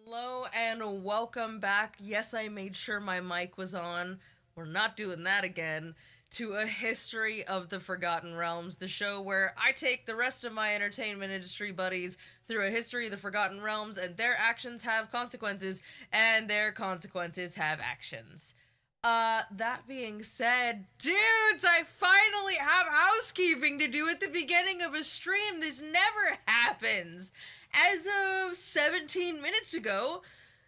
Hello and welcome back. Yes, I made sure my mic was on. We're not doing that again. To A History of the Forgotten Realms, the show where I take the rest of my entertainment industry buddies through a history of the Forgotten Realms, and their actions have consequences, and their consequences have actions. That being said, dudes, I finally have housekeeping to do at the beginning of a stream. This never happens. As of 17 minutes ago,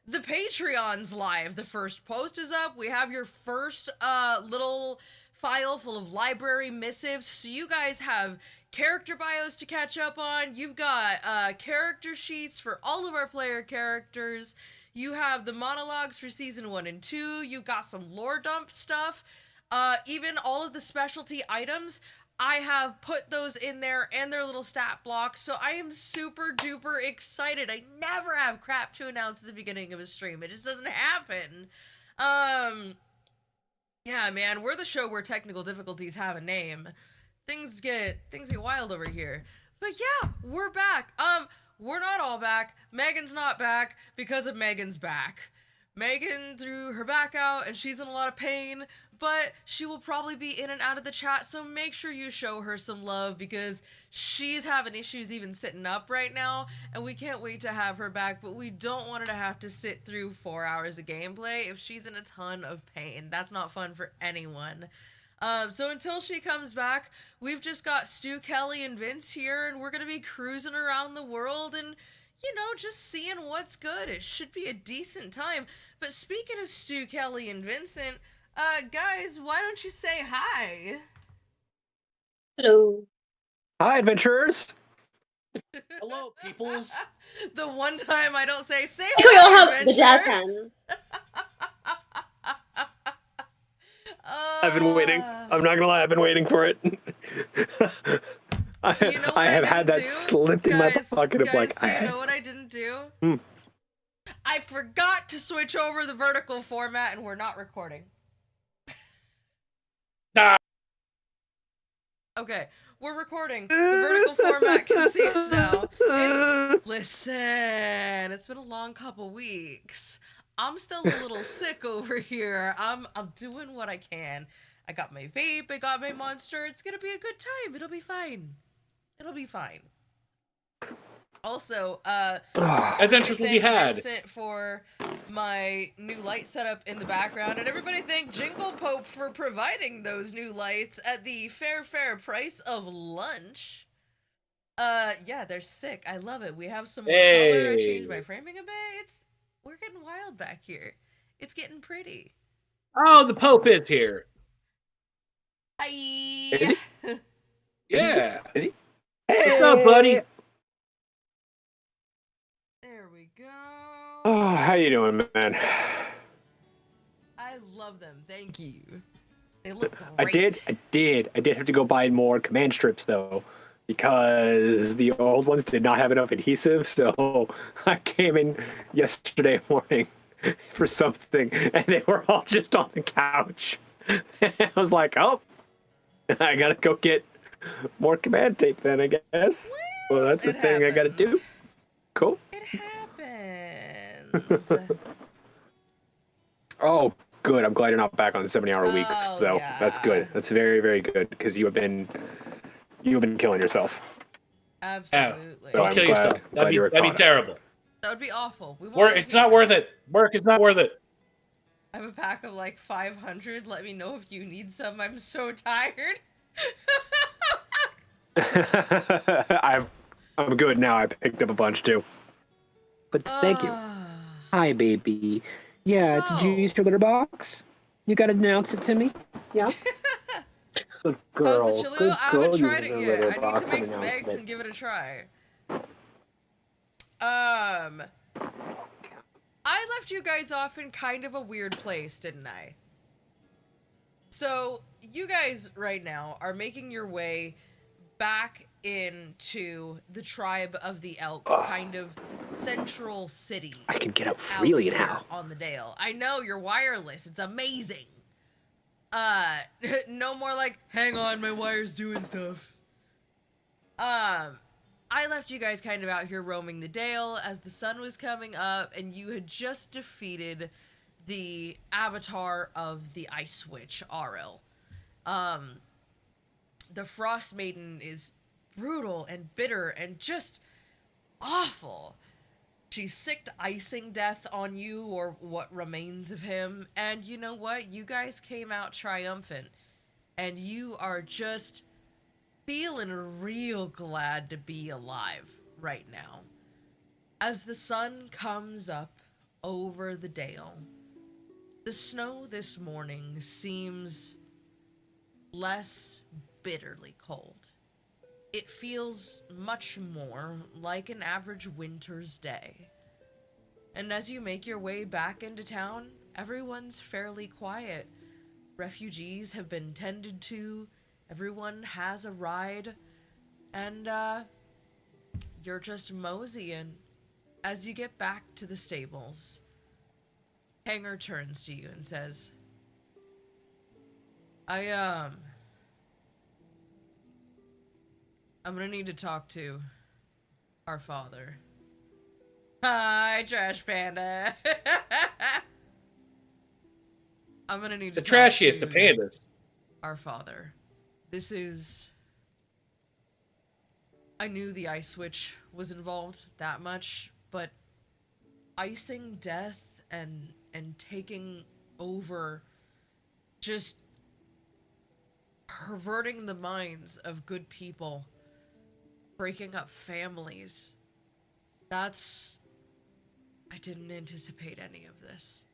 the Patreon's live. The first post is up. We have your first little file full of library missives. So you guys have character bios to catch up on. You've got character sheets for all of our player characters. You have the monologues for season 1 and 2. You've got some lore dump stuff. Even all of the specialty items, I have put those in there and their little stat blocks, so I am super duper excited. I never have crap to announce at the beginning of a stream. It just doesn't happen. Yeah, man, we're the show where technical difficulties have a name. Things get wild over here. But yeah, we're back. We're not all back. Megan's not back because of Megan's back. Megan threw her back out and she's in a lot of pain, but she will probably be in and out of the chat, so make sure you show her some love because she's having issues even sitting up right now, and we can't wait to have her back, but we don't want her to have to sit through 4 hours of gameplay if she's in a ton of pain. That's not fun for anyone. So until she comes back, we've just got Stu, Kelly, and Vince here, and we're gonna be cruising around the world and, you know, just seeing what's good. It should be a decent time. But speaking of Stu, Kelly, and Vincent, guys, why don't you say hi? Hello. Hi, adventurers. Hello, peoples. The one time I don't say We all hi, have the jazz adventurers. hands. I've been waiting. I'm not gonna lie, I've been waiting for it. Do you know what I have had that do? slipped in my pocket of like. Do you know what I didn't do? I forgot to switch over the vertical format, and we're not recording. Ah. Okay, we're recording. The vertical format can see us now. Listen, it's been a long couple weeks. I'm still a little sick over here. I'm doing what I can. I got my vape, I got my monster. It's gonna be a good time. It'll be fine. It'll be fine. Also, adventures will be had. Vincent for my new light setup in the background, and everybody thank Jingle Pope for providing those new lights at the fair price of lunch. Yeah, they're sick. I love it. We have some more color. I changed my framing a bit. We're getting wild back here. It's getting pretty. Oh, the Pope is here. Hi. Is he? Yeah. Is he? Hey. What's up, buddy? There we go. Oh, how you doing, man? I love them. Thank you. They look great. I did have to go buy more command strips though, because the old ones did not have enough adhesive. So I came in yesterday morning for something, and they were all just on the couch. I was like, oh, I gotta go get more command tape then, I guess. Well, that's the thing I gotta do. Cool. It happens. Oh, good. I'm glad you're not back on 70-hour weeks. Oh, So yeah. that's good. That's very, very good because you've been killing yourself. Absolutely. So Don't I'm kill glad- yourself. glad you were That'd be caught up. terrible. That would be awful. It's not worth it. Work is not worth it. I have a pack of like 500. Let me know if you need some. I'm so tired. I'm good now. I picked up a bunch too. But thank you. Hi, baby. Yeah, did you So- use your litter box? You gotta announce it to me. Yeah. Good girl. How's the Good Chilio? I girl. haven't tried it using the yet. litter I need box to make and some announce eggs it. and give it a try. I left you guys off in kind of a weird place, didn't I? So, you guys right now are making your way back into the tribe of the Elks, kind of central city. I can get out out freely here now. on the Dale. I know, you're wireless. It's amazing. No more like, hang on, my wire's doing stuff. I left you guys kind of out here roaming the dale as the sun was coming up, and you had just defeated the avatar of the Ice Witch, Aril. The Frost Maiden is brutal and bitter and just awful. She sicked Icingdeaths on you, or what remains of him, and you know what? You guys came out triumphant, and you are just feeling real glad to be alive right now. As the sun comes up over the dale, the snow this morning seems less bitterly cold. It feels much more like an average winter's day. And as you make your way back into town, everyone's fairly quiet. Refugees have been tended to, everyone has a ride, and you're just moseying. As you get back to the stables, Hanger turns to you and says, I'm gonna need to talk to our father. Hi, Trash Panda. I'm gonna need to The talk trashiest, to the pandas. our father. This is... I knew the Ice Witch was involved that much, but Icingdeaths and taking over, just perverting the minds of good people, breaking up families. That's... I didn't anticipate any of this.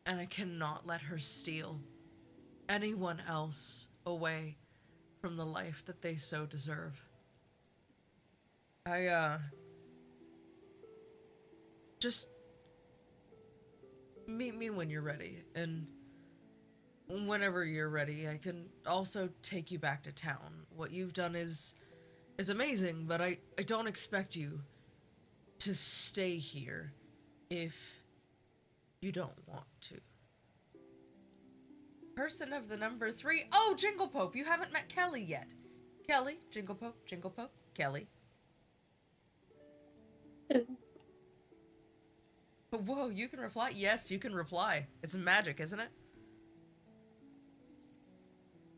And I cannot let her steal anyone else away from the life that they so deserve. Just meet me when you're ready, and whenever you're ready, I can also take you back to town. What you've done is amazing, but I don't expect you to stay here if you don't want to. Person of the number 3. Oh, Jingle Pope, you haven't met Kelly yet. Kelly, Jingle Pope, Kelly. Whoa, you can reply? Yes, you can reply. It's magic, isn't it?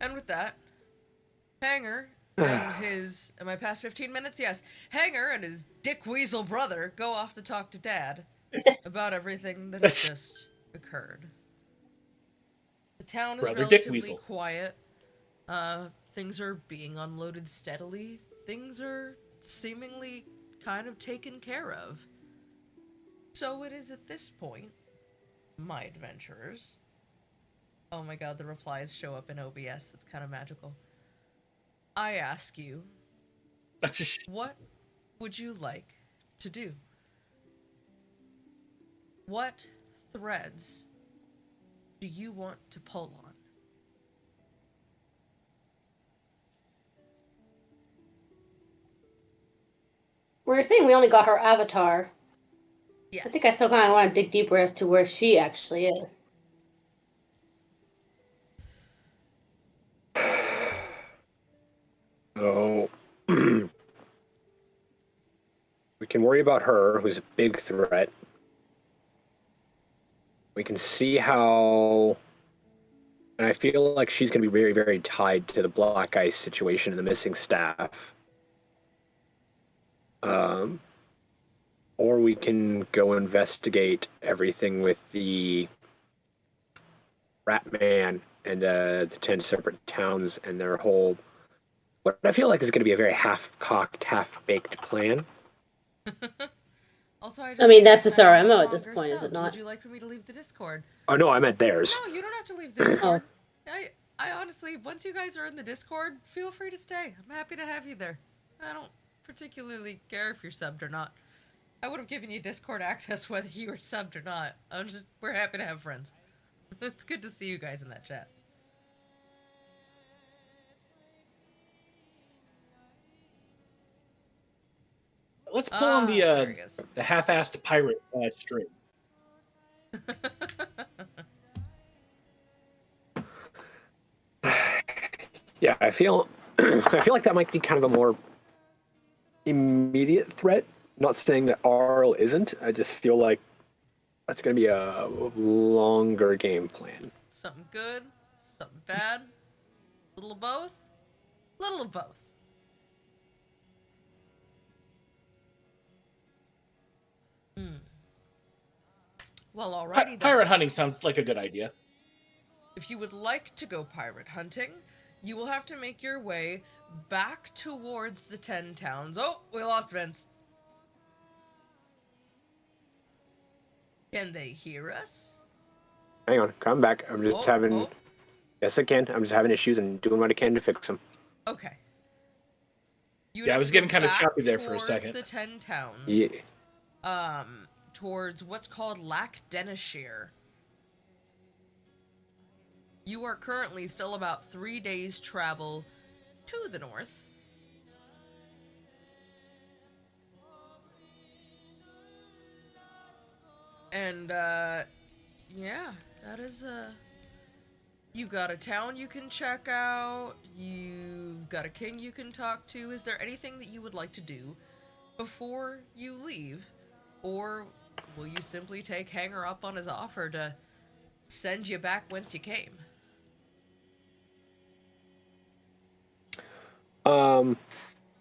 And with that, Hanger and his... Am I past 15 minutes? Yes. Hanger and his Dick Weasel brother go off to talk to Dad about everything that has just occurred. The town is Brother Dick relatively Weasel. quiet. Things are being unloaded steadily. Things are seemingly kind of taken care of. So it is at this point, my adventurers... Oh my god, the replies show up in OBS. That's kind of magical. I ask you, what would you like to do? What threads do you want to pull on? We're saying we only got her avatar. Yes. I think I still kind of want to dig deeper as to where she actually is. So we can worry about her, who's a big threat. We can see how, and I feel like she's going to be very, very tied to the Black Ice situation and the missing staff. Or we can go investigate everything with the Rat Man and the 10 separate towns and their whole... What I feel like is going to be a very half-cocked, half-baked plan. Also, I mean, that's just our MO at this point, is it not? Would you like for me to leave the Discord? Oh, no, I meant theirs. No, you don't have to leave the Discord. I honestly, once you guys are in the Discord, feel free to stay. I'm happy to have you there. I don't particularly care if you're subbed or not. I would have given you Discord access whether you were subbed or not. We're happy to have friends. It's good to see you guys in that chat. Let's pull on the half-assed pirate string. Yeah, I feel like that might be kind of a more immediate threat. Not saying that Arl isn't. I just feel like that's going to be a longer game plan. Something good, something bad, little of both, little of both. Well, alrighty then. Pirate hunting sounds like a good idea. If you would like to go pirate hunting, you will have to make your way back towards the 10 towns. Oh, we lost Vince. Can they hear us? Hang on, come back. I'm just having... Yes, I can. I'm just having issues and doing what I can to fix them. Okay. I was getting kind of choppy there for a second. The 10 towns. Yeah. Towards what's called Lac Denishir. You are currently still about 3 days travel to the north. And, yeah, that is, you got a town you can check out, you've got a king you can talk to. Is there anything that you would like to do before you leave? Or will you simply take Hanger up on his offer to send you back whence you came?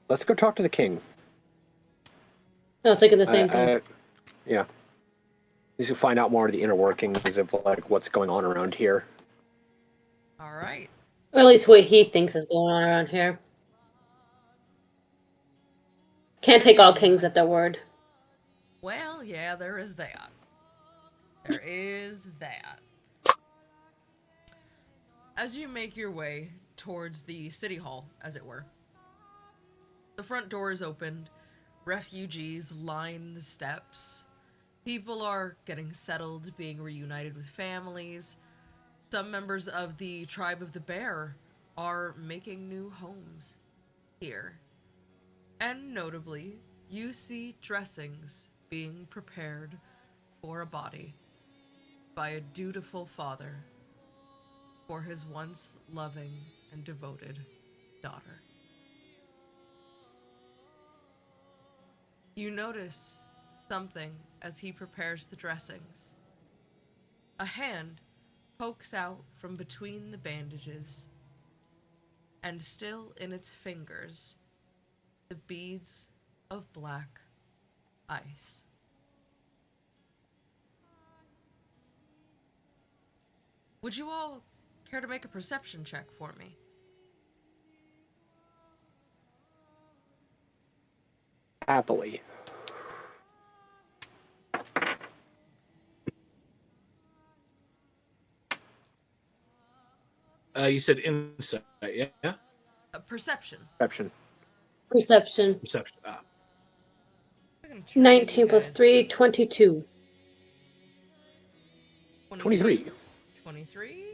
Let's go talk to the king. I was thinking the same thing. Yeah. Need to find out more of the inner workings of like what's going on around here. All right. Or at least what he thinks is going on around here. Can't take all kings at their word. Well, yeah, there is that. There is that. As you make your way towards the city hall, as it were, the front door is opened. Refugees line the steps. People are getting settled, being reunited with families. Some members of the tribe of the bear are making new homes here. And notably, you see dressings being prepared for a body by a dutiful father for his once loving and devoted daughter. You notice something as he prepares the dressings. A hand pokes out from between the bandages, and still in its fingers, the beads of black ice. Would you all care to make a perception check for me? Happily. You said insight, yeah? Perception. Perception. Perception. Ah. 19 plus 3, 22. 23. 23?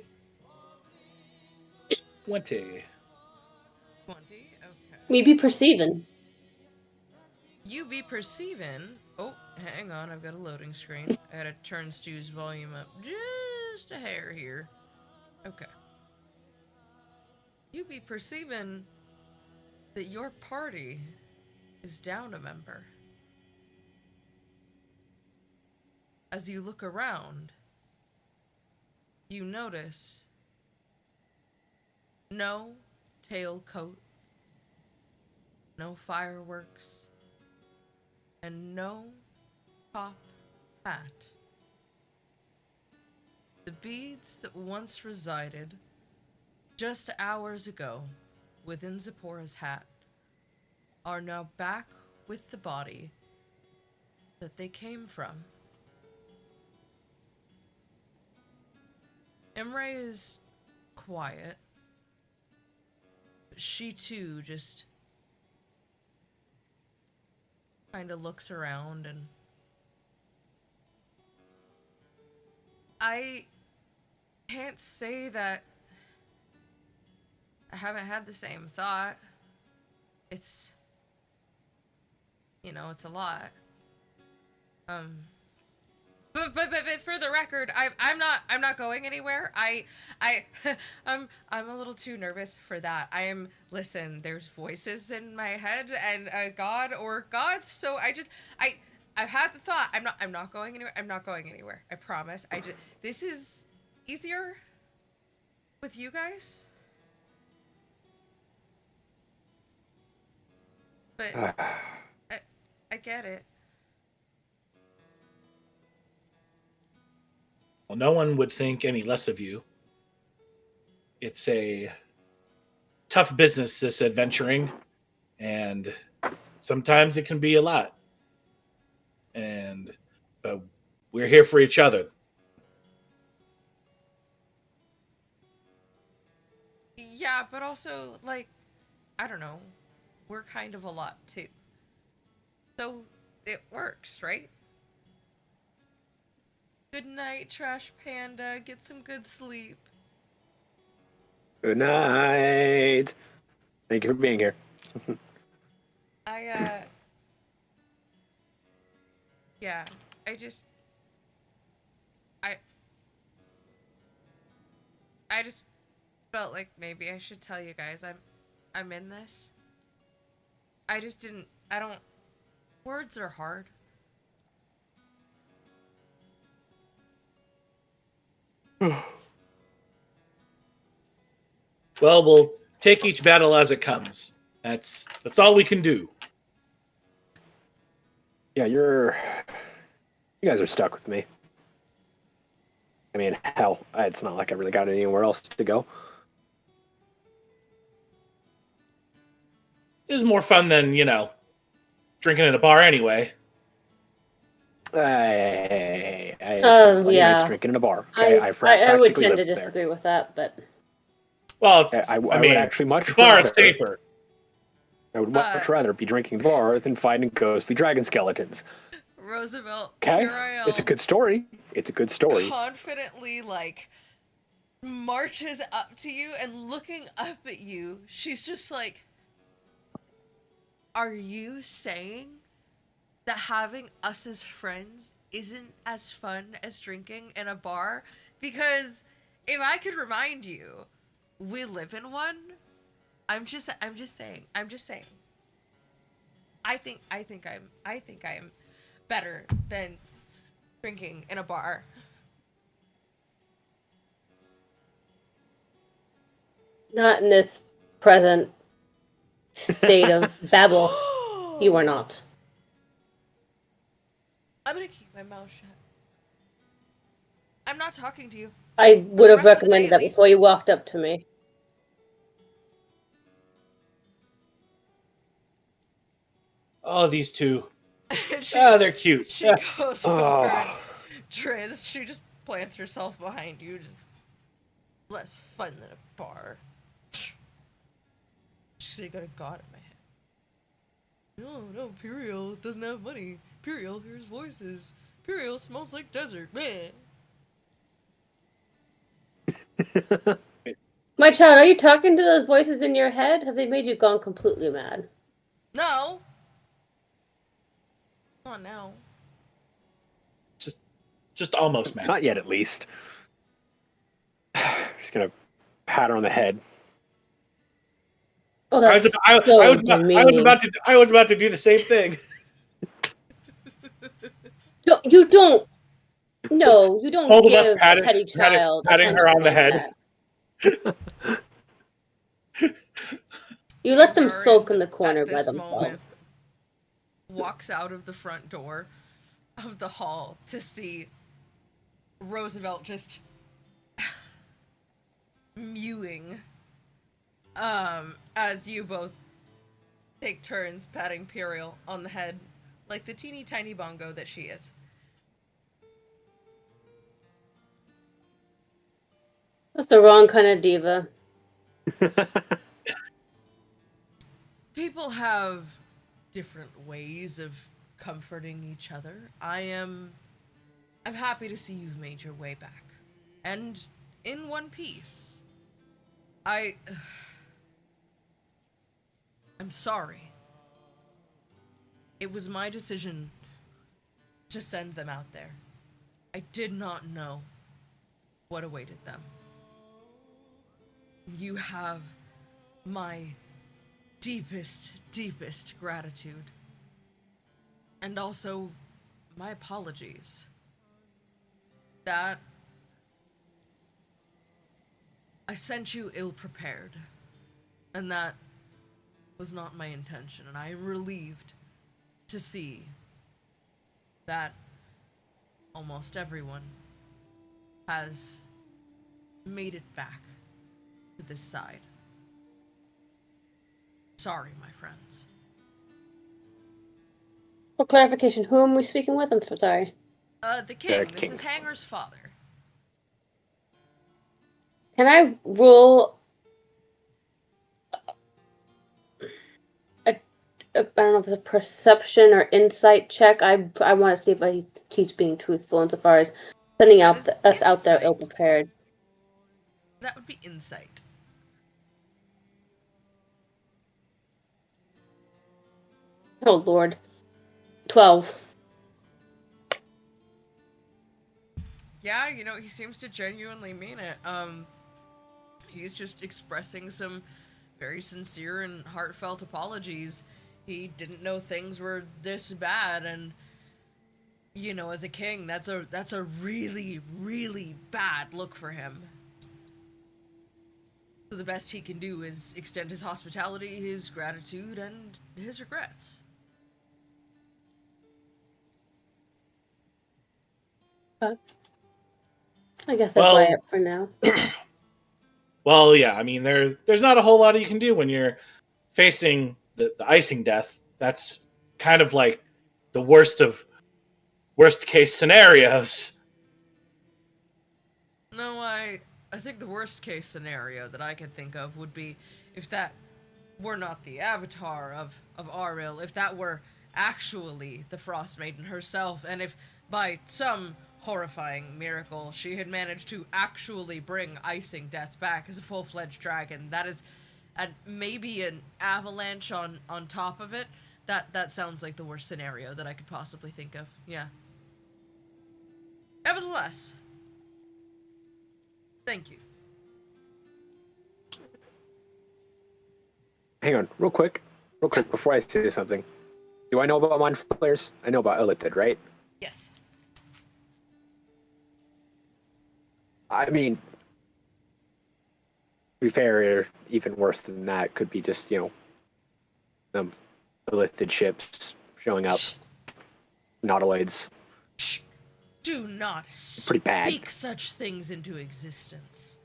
20. 20, okay. We be perceiving. You be perceiving... Oh, hang on, I've got a loading screen. I gotta turn Stu's volume up just a hair here. Okay. You be perceiving that your party is down a member. As you look around, you notice no tailcoat, no fireworks, and no top hat. The beads that once resided just hours ago within Zipporah's hat are now back with the body that they came from. Emre is quiet, but she too just kind of looks around, and I can't say that I haven't had the same thought. It's, you know, it's a lot. But But for the record, I'm not going anywhere. I'm a little too nervous for that. Listen, there's voices in my head and a god or gods, so I've had the thought. I'm not going anywhere. I'm not going anywhere. I promise. This is easier with you guys. But I get it. Well, no one would think any less of you. It's a tough business, this adventuring, and sometimes it can be a lot. But we're here for each other. Yeah, but also, like, I don't know, we're kind of a lot too. So it works, right? Good night, Trash Panda. Get some good sleep. Good night. Thank you for being here. Yeah, I just felt like maybe I should tell you guys I'm in this. I don't, words are hard. Well, we'll take each battle as it comes. That's all we can do. Yeah, you guys are stuck with me. I mean, hell, it's not like I really got anywhere else to go. It is more fun than, drinking in a bar anyway. I yeah. drinking in a bar. Okay? I would tend to there. disagree with that, but Well, I would actually much bar rather, is safer. I would much rather be drinking the bar than fighting ghostly dragon skeletons. Roosevelt, Okay, here I am. it's a good story. It's a good story. Confidently, like, marches up to you and looking up at you, she's just like, are you saying that having us as friends isn't as fun as drinking in a bar? Because if I could remind you, we live in one. I'm just saying. I think I am better than drinking in a bar. not in this present state of babble. You are not. I'm gonna keep my mouth shut. I'm not talking to you. I would have rest of the day, recommended at that least. before you walked up to me. Oh, these two. They're cute. She goes over and Triz, she just plants herself behind you. Just less fun than a bar. She got a god in my head. No, Puriel doesn't have money. Puriel hears voices. Puriel smells like desert. Meh. My child, are you talking to those voices in your head? Have they made you gone completely mad? No. Come on now. Just almost mad. Not yet, at least. Just gonna pat her on the head. Oh, that's I was demeaning. about to do the same thing. No, you don't. No, you don't Both of us give a petty child patting her on the head. You let them Durant, sulk in the corner at by this themselves. moment, walks out of the front door of the hall to see Roosevelt just mewing as you both take turns patting Puriel on the head like the teeny tiny bongo that she is. That's the wrong kind of diva. People have different ways of comforting each other. I'm happy to see you've made your way back. And in one piece. I'm sorry. It was my decision to send them out there. I did not know what awaited them. You have my deepest, deepest gratitude. And also, my apologies. That I sent you ill-prepared, and that was not my intention, and I am relieved to see that almost everyone has made it back to this side. Sorry, my friends. For clarification, who am we speaking with? I'm sorry. The king. This king. is Hanger's father. Can I roll I don't know if it's a perception or insight check. I want to see if he's being truthful insofar as sending out us out there ill prepared. That would be insight. Oh Lord, 12. Yeah, you know, he seems to genuinely mean it. He's just expressing some very sincere and heartfelt apologies. He didn't know things were this bad, and you know, as a king, that's a really, really bad look for him. So the best he can do is extend his hospitality, his gratitude, and his regrets. I guess I'll buy it for now. Well, yeah, I mean, there's not a whole lot you can do when you're facing the icing death. That's kind of like the worst case scenarios. No, I think the worst case scenario that I could think of would be if that were not the avatar of Aril, if that were actually the Frost Maiden herself, and if by some horrifying miracle she had managed to actually bring Icingdeaths back as a full-fledged dragon. That is, and maybe an avalanche on top of it. That sounds like the worst scenario that I could possibly think of. Yeah. Nevertheless, thank you. Hang on, real quick before I say something. Do I know about mind flayers? I know about Illithid, right? Yes. I mean, to be fair, even worse than that could be just, you know, some Illithid ships showing up, nautiloids. Shh. Do not Pretty bad. speak such things into existence.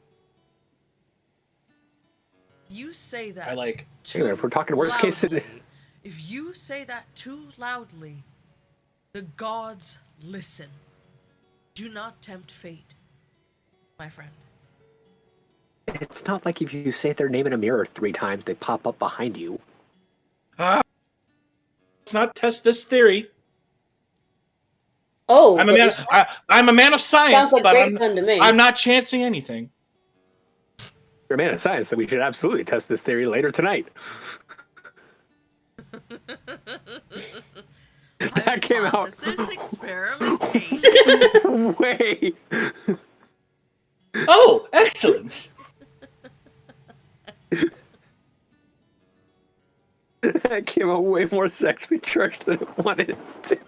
You say that too anyway, if we're talking worst case scenario. If you say that too loudly, the gods listen. Do not tempt fate, my friend. It's not like if you say their name in a mirror 3 times, they pop up behind you. Let's not test this theory. Oh, I'm a man of science, sounds like but great fun to me. I'm not chancing anything. You're a man of science, so we should absolutely test this theory later tonight. That came out. Hypothesis experimentation. Wait. Oh, excellent. That came out way more sexually charged than it wanted it to.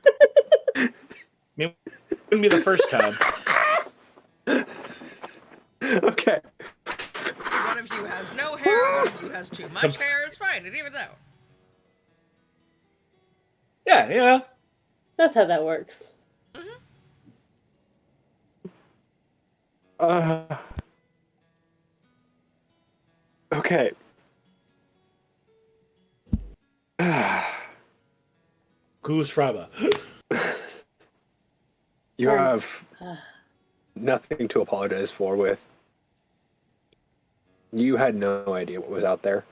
Maybe it wouldn't be the first time. Okay. One of you has no hair, one of you has too much hair. It's fine, it evens out. Yeah. That's how that works. Okay. Goose Fraba. You have nothing to apologize for with. You had no idea what was out there.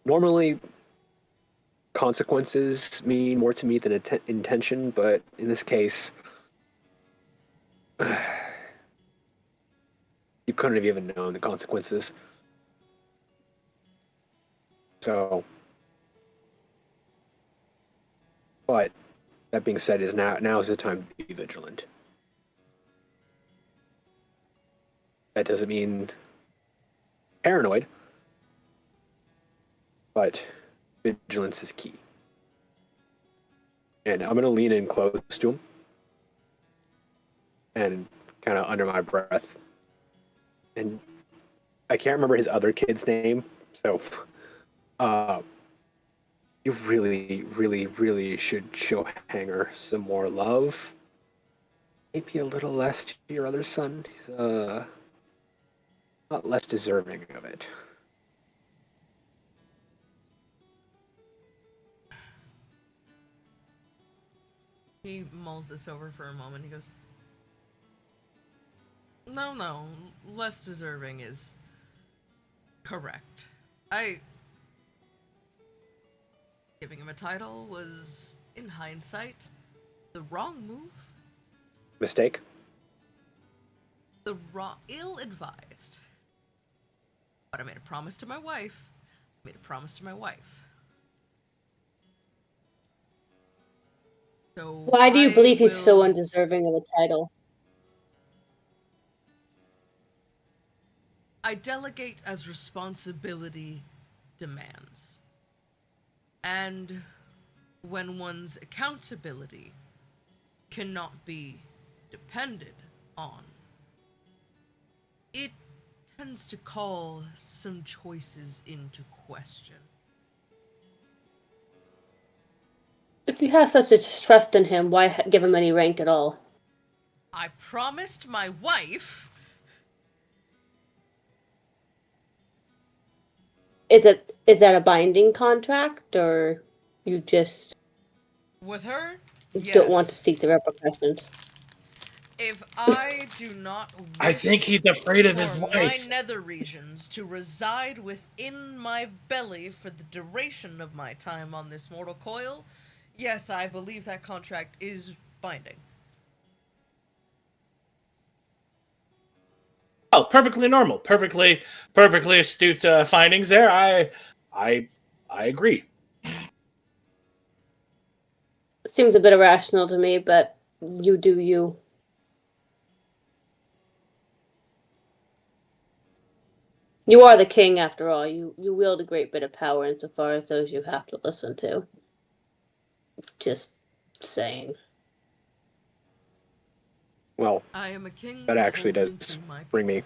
Normally, consequences mean more to me than intention, but in this case, you couldn't have even known the consequences. So, but that being said, is now is the time to be vigilant. That doesn't mean paranoid, but vigilance is key. And I'm going to lean in close to him and kind of under my breath. And I can't remember his other kid's name, so you really, really, really should show Hanger some more love. Maybe a little less to your other son. He's not less deserving of it. He mulls this over for a moment. He goes, No, less deserving is correct. Giving him a title was, in hindsight, the wrong move. Mistake? Ill-advised. But I made a promise to my wife. So Why do you believe he's so undeserving of a title? I delegate as responsibility demands. And when one's accountability cannot be depended on, it tends to call some choices into question. If you have such a distrust in him, why give him any rank at all? I promised my wife. Is that a binding contract, or you just With her? don't want to seek the repercussions? If I do not wish I think he's afraid of his for my wife. nether regions to reside within my belly for the duration of my time on this mortal coil, yes, I believe that contract is binding. Oh, perfectly normal, perfectly astute findings there. I agree. Seems a bit irrational to me, but you do you. You are the king, after all. You wield a great bit of power insofar as those you have to listen to. Just saying. Well, I am a king. that actually does beholden to my bring me.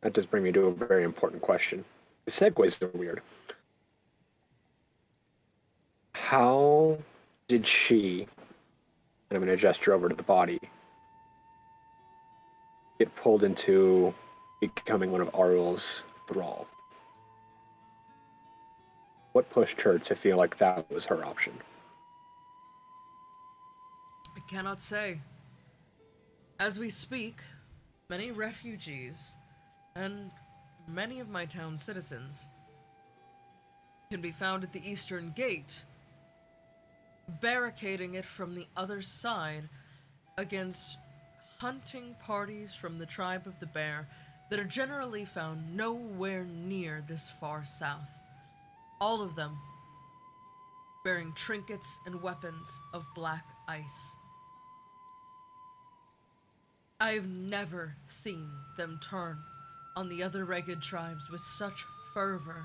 That does bring me to a very important question. The segues are weird. How did she, and I'm going to gesture over to the body, get pulled into becoming one of Ariel's thrall? What pushed her to feel like that was her option? I cannot say. As we speak, many refugees and many of my town's citizens can be found at the eastern gate, barricading it from the other side against hunting parties from the tribe of the bear that are generally found nowhere near this far south. All of them bearing trinkets and weapons of black ice. I've never seen them turn on the other ragged tribes with such fervor.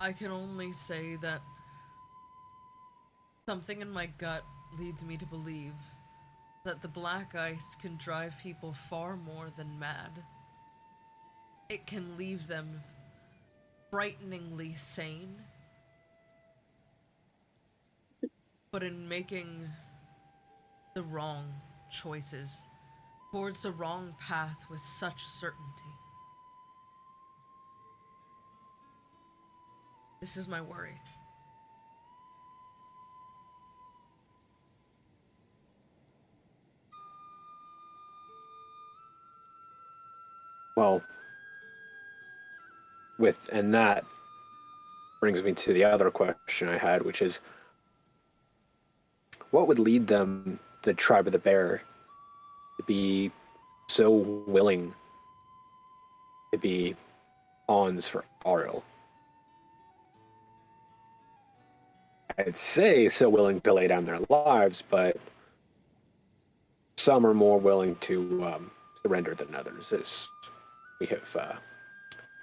I can only say that something in my gut leads me to believe that the black ice can drive people far more than mad. It can leave them frighteningly sane, but in making the wrong choices towards the wrong path with such certainty. This is my worry. Well, and that brings me to the other question I had, which is, what would lead them, the tribe of the bear, to be so willing to be pawns for Ariel? I'd say so willing to lay down their lives, but some are more willing to surrender than others, as we have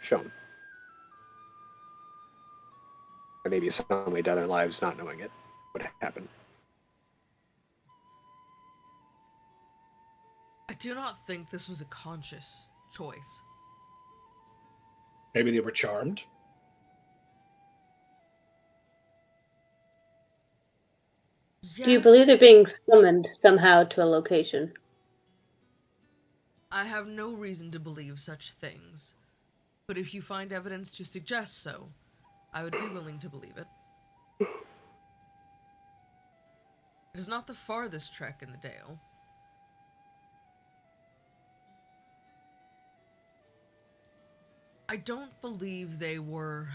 shown. Or maybe some way down their lives not knowing it would happen. I do not think this was a conscious choice. Maybe they were charmed. Yes, Do you believe they're being summoned somehow to a location? I have no reason to believe such things. But if you find evidence to suggest so, I would be willing to believe it. It is not the farthest trek in the Dale. I don't believe they were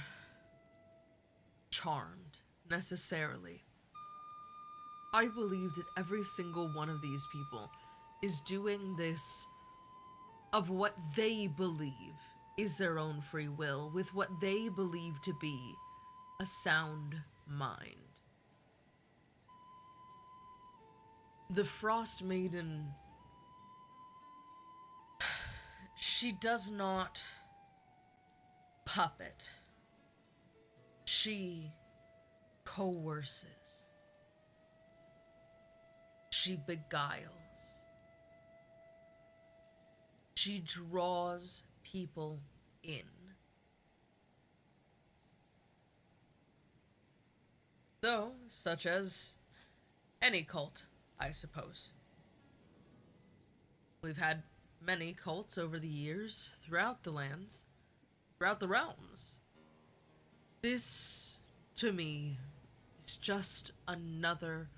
charmed, necessarily. I believe that every single one of these people is doing this of what they believe is their own free will, with what they believe to be a sound mind. The Frost Maiden, she does not puppet. She coerces. She beguiles. She draws people in. Though, such as any cult, I suppose. We've had many cults over the years, throughout the lands, throughout the realms. This, to me, is just another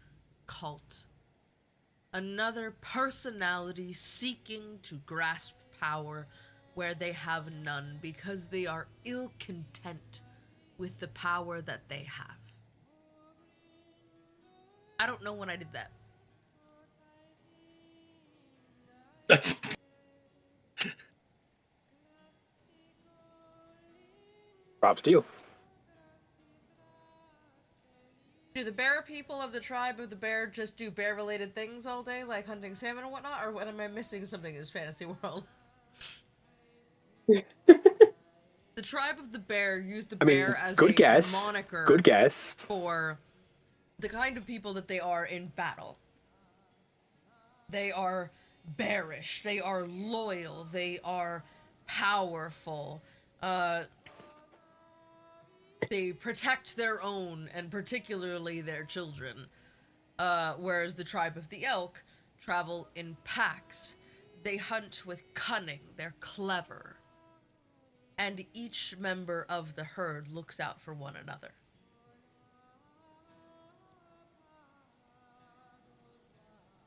cult. Another personality seeking to grasp power where they have none because they are ill-content with the power that they have. I don't know when I did that. That's Props to you. Do the bear people of the tribe of the bear just do bear-related things all day, like hunting salmon and whatnot, or am I missing something in this fantasy world? The tribe of the bear used the bear as good a guess. moniker Good guess. for the kind of people that they are in battle. They are bearish, they are loyal, they are powerful, they protect their own, and particularly their children. Whereas the tribe of the elk travel in packs. They hunt with cunning, they're clever. And each member of the herd looks out for one another.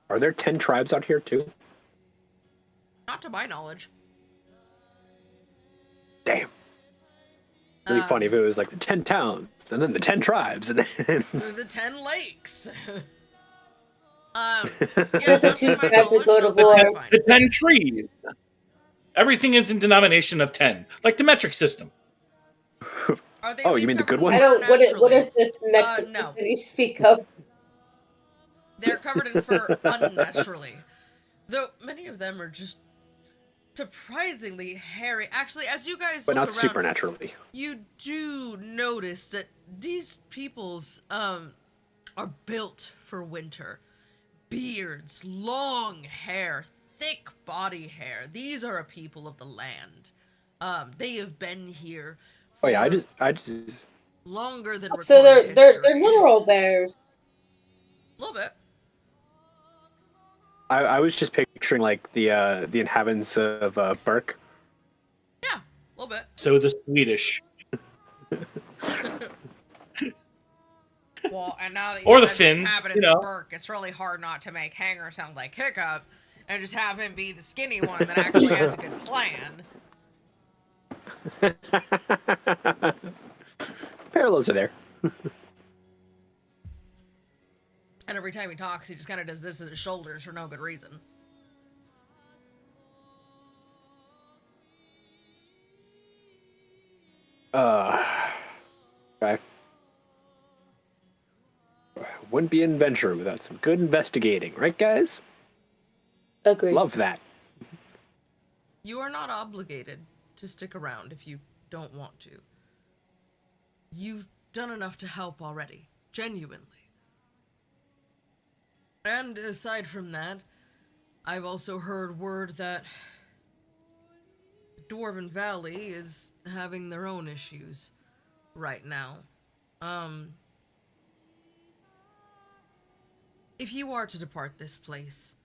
Are there 10 tribes out here too? Not to my knowledge. Damn. Really funny if it was like the 10 towns, and then the 10 tribes, and then... The 10 lakes. There's a two tribes that go to war. the 10 trees. Everything is in denomination of 10, like the metric system. Are they Oh, you mean the good one? I don't. What is this metric no. that you speak of? They're covered in fur unnaturally. Though many of them are just surprisingly hairy. Actually, as you guys But look not around, supernaturally. you do notice that these peoples are built for winter. Beards, long hair, thick body hair. These are a people of the land. They have been here Oh yeah, I just longer than So recorded they're history. literal bears. A little bit. I was just picturing like the inhabitants of Burke. Yeah, a little bit. So the Swedish. Well, and now that Or you the said Finns, inhabitants you know. of Burke, it's really hard not to make Hanger sound like Hiccup and just have him be the skinny one that actually has a good plan. Parallels are there. And every time he talks, he just kind of does this with his shoulders for no good reason. Okay. Wouldn't be an adventure without some good investigating, right, guys? Agreed. Love that. You are not obligated to stick around if you don't want to. You've done enough to help already, genuinely. And aside from that, I've also heard word that Dwarven Valley is having their own issues right now. If you are to depart this place,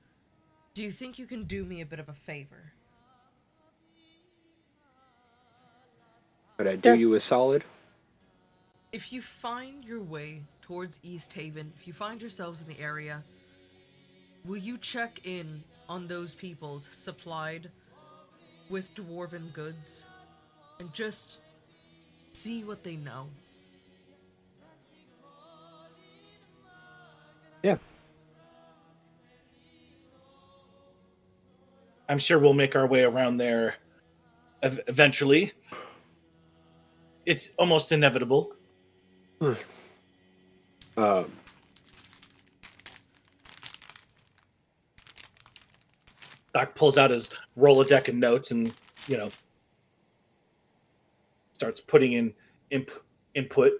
do you think you can do me a bit of a favor? Could I do you a solid? If you find your way towards East Haven, if you find yourselves in the area, will you check in on those peoples supplied with dwarven goods and just see what they know? Yeah. I'm sure we'll make our way around there eventually. It's almost inevitable. Doc pulls out his Rolodeck of notes and, starts putting in input.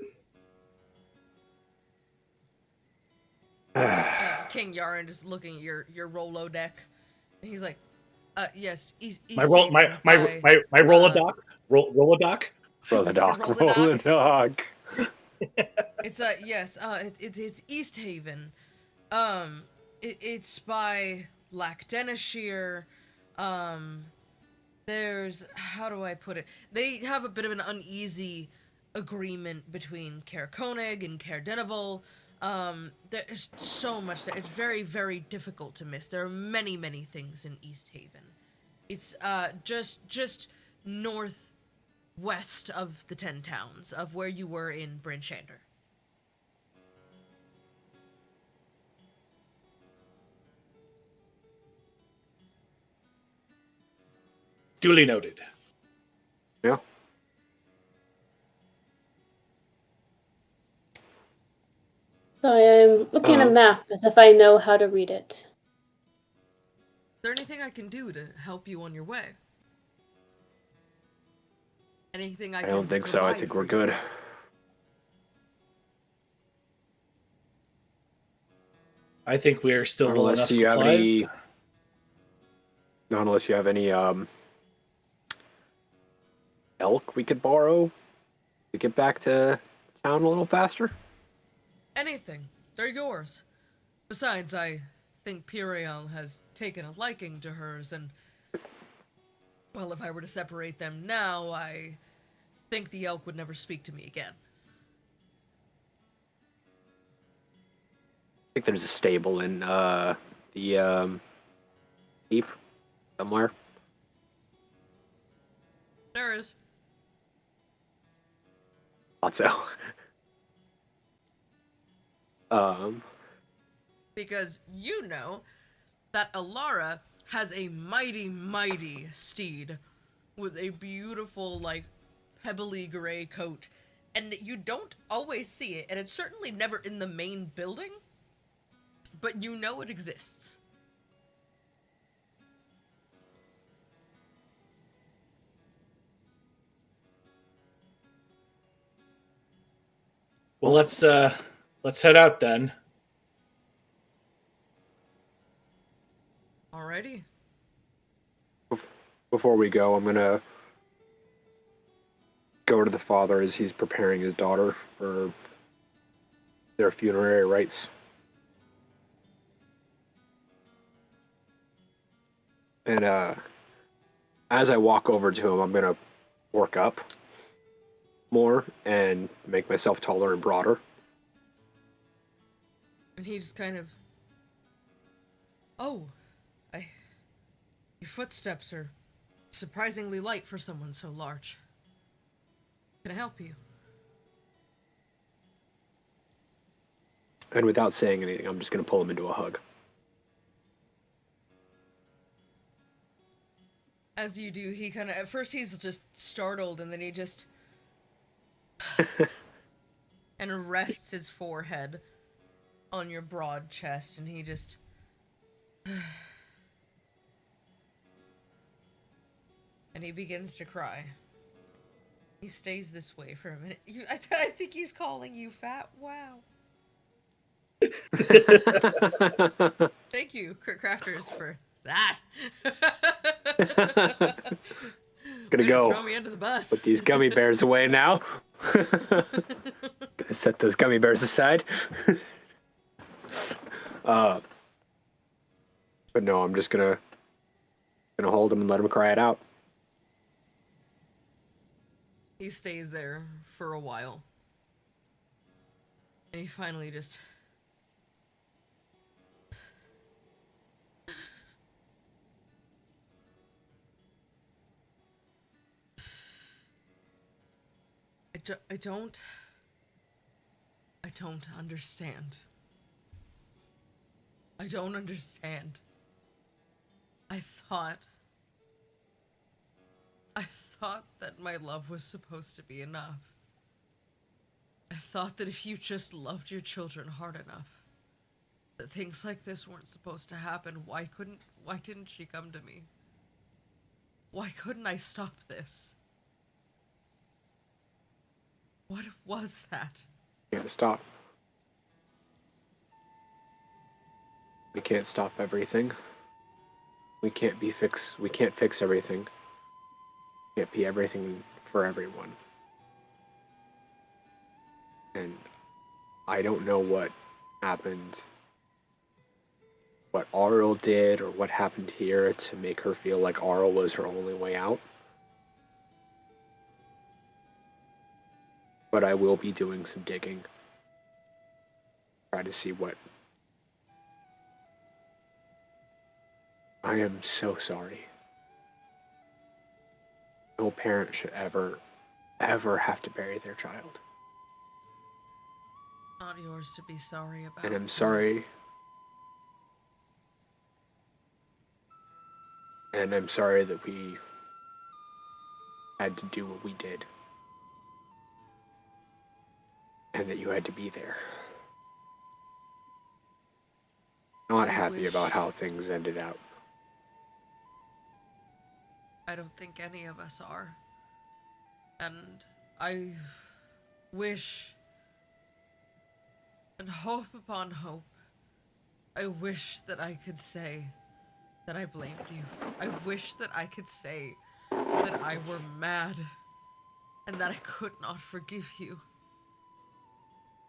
King Yarn is looking at your Rolodeck, and he's like, yes, East My Rolodoc. Rolodoc. Rolodoc. It's yes, it's East Haven. It's by Lackdenishire. There's, how do I put it? They have a bit of an uneasy agreement between Caer Konig and Caer Denival. There's so much that it's very, very difficult to miss. There are many, many things in East Haven. It's just northwest of the 10 towns of where you were in Bryn Shander. Duly noted. Yeah. So I am looking at a map as if I know how to read it. Is there anything I can do to help you on your way? Anything I can don't think so. I think we're good. I think we're still well enough Unless you have supplied. Unless you have any elk we could borrow to get back to town a little faster. Anything. They're yours. Besides, I think Piriel has taken a liking to hers, and, well, if I were to separate them now, I think the elk would never speak to me again. I think there's a stable in the keep somewhere. There is. Thought so. Because you know that Alara has a mighty, mighty steed with a beautiful, like, pebbly gray coat, and you don't always see it, and it's certainly never in the main building, but you know it exists. Well, let's head out then. Alrighty. Before we go, I'm gonna go to the father as he's preparing his daughter for their funerary rites. And as I walk over to him, I'm gonna work up more and make myself taller and broader. And he just kind of... Oh, your footsteps are surprisingly light for someone so large. Can I help you? And without saying anything, I'm just gonna pull him into a hug. As you do, he kind of... At first he's just startled, and then he just... and rests his forehead on your broad chest, and he just... And he begins to cry. He stays this way for a minute. I think he's calling you fat. Wow. Thank you, Crafters, for that. Gonna go throw me under the bus. put these gummy bears away now. Gonna set those gummy bears aside. But no, I'm just gonna hold him and let him cry it out. He stays there for a while. And he finally just... I don't understand. I don't understand. I thought that my love was supposed to be enough. I thought that if you just loved your children hard enough, that things like this weren't supposed to happen. Why didn't she come to me? Why couldn't I stop this? What was that? Can't stop. We can't stop everything. We can't fix everything. Can't be everything for everyone. And I don't know what happened, what Arl did, or what happened here to make her feel like Arl was her only way out. But I will be doing some digging. Try to see what... I am so sorry. No parent should ever have to bury their child. Not yours to be sorry about. And I'm sorry. And I'm sorry that we had to do what we did. And that you had to be there. Not happy about how things ended out. I don't think any of us are. And I wish, and hope upon hope, I wish that I could say that I blamed you. I wish that I could say that I were mad and that I could not forgive you.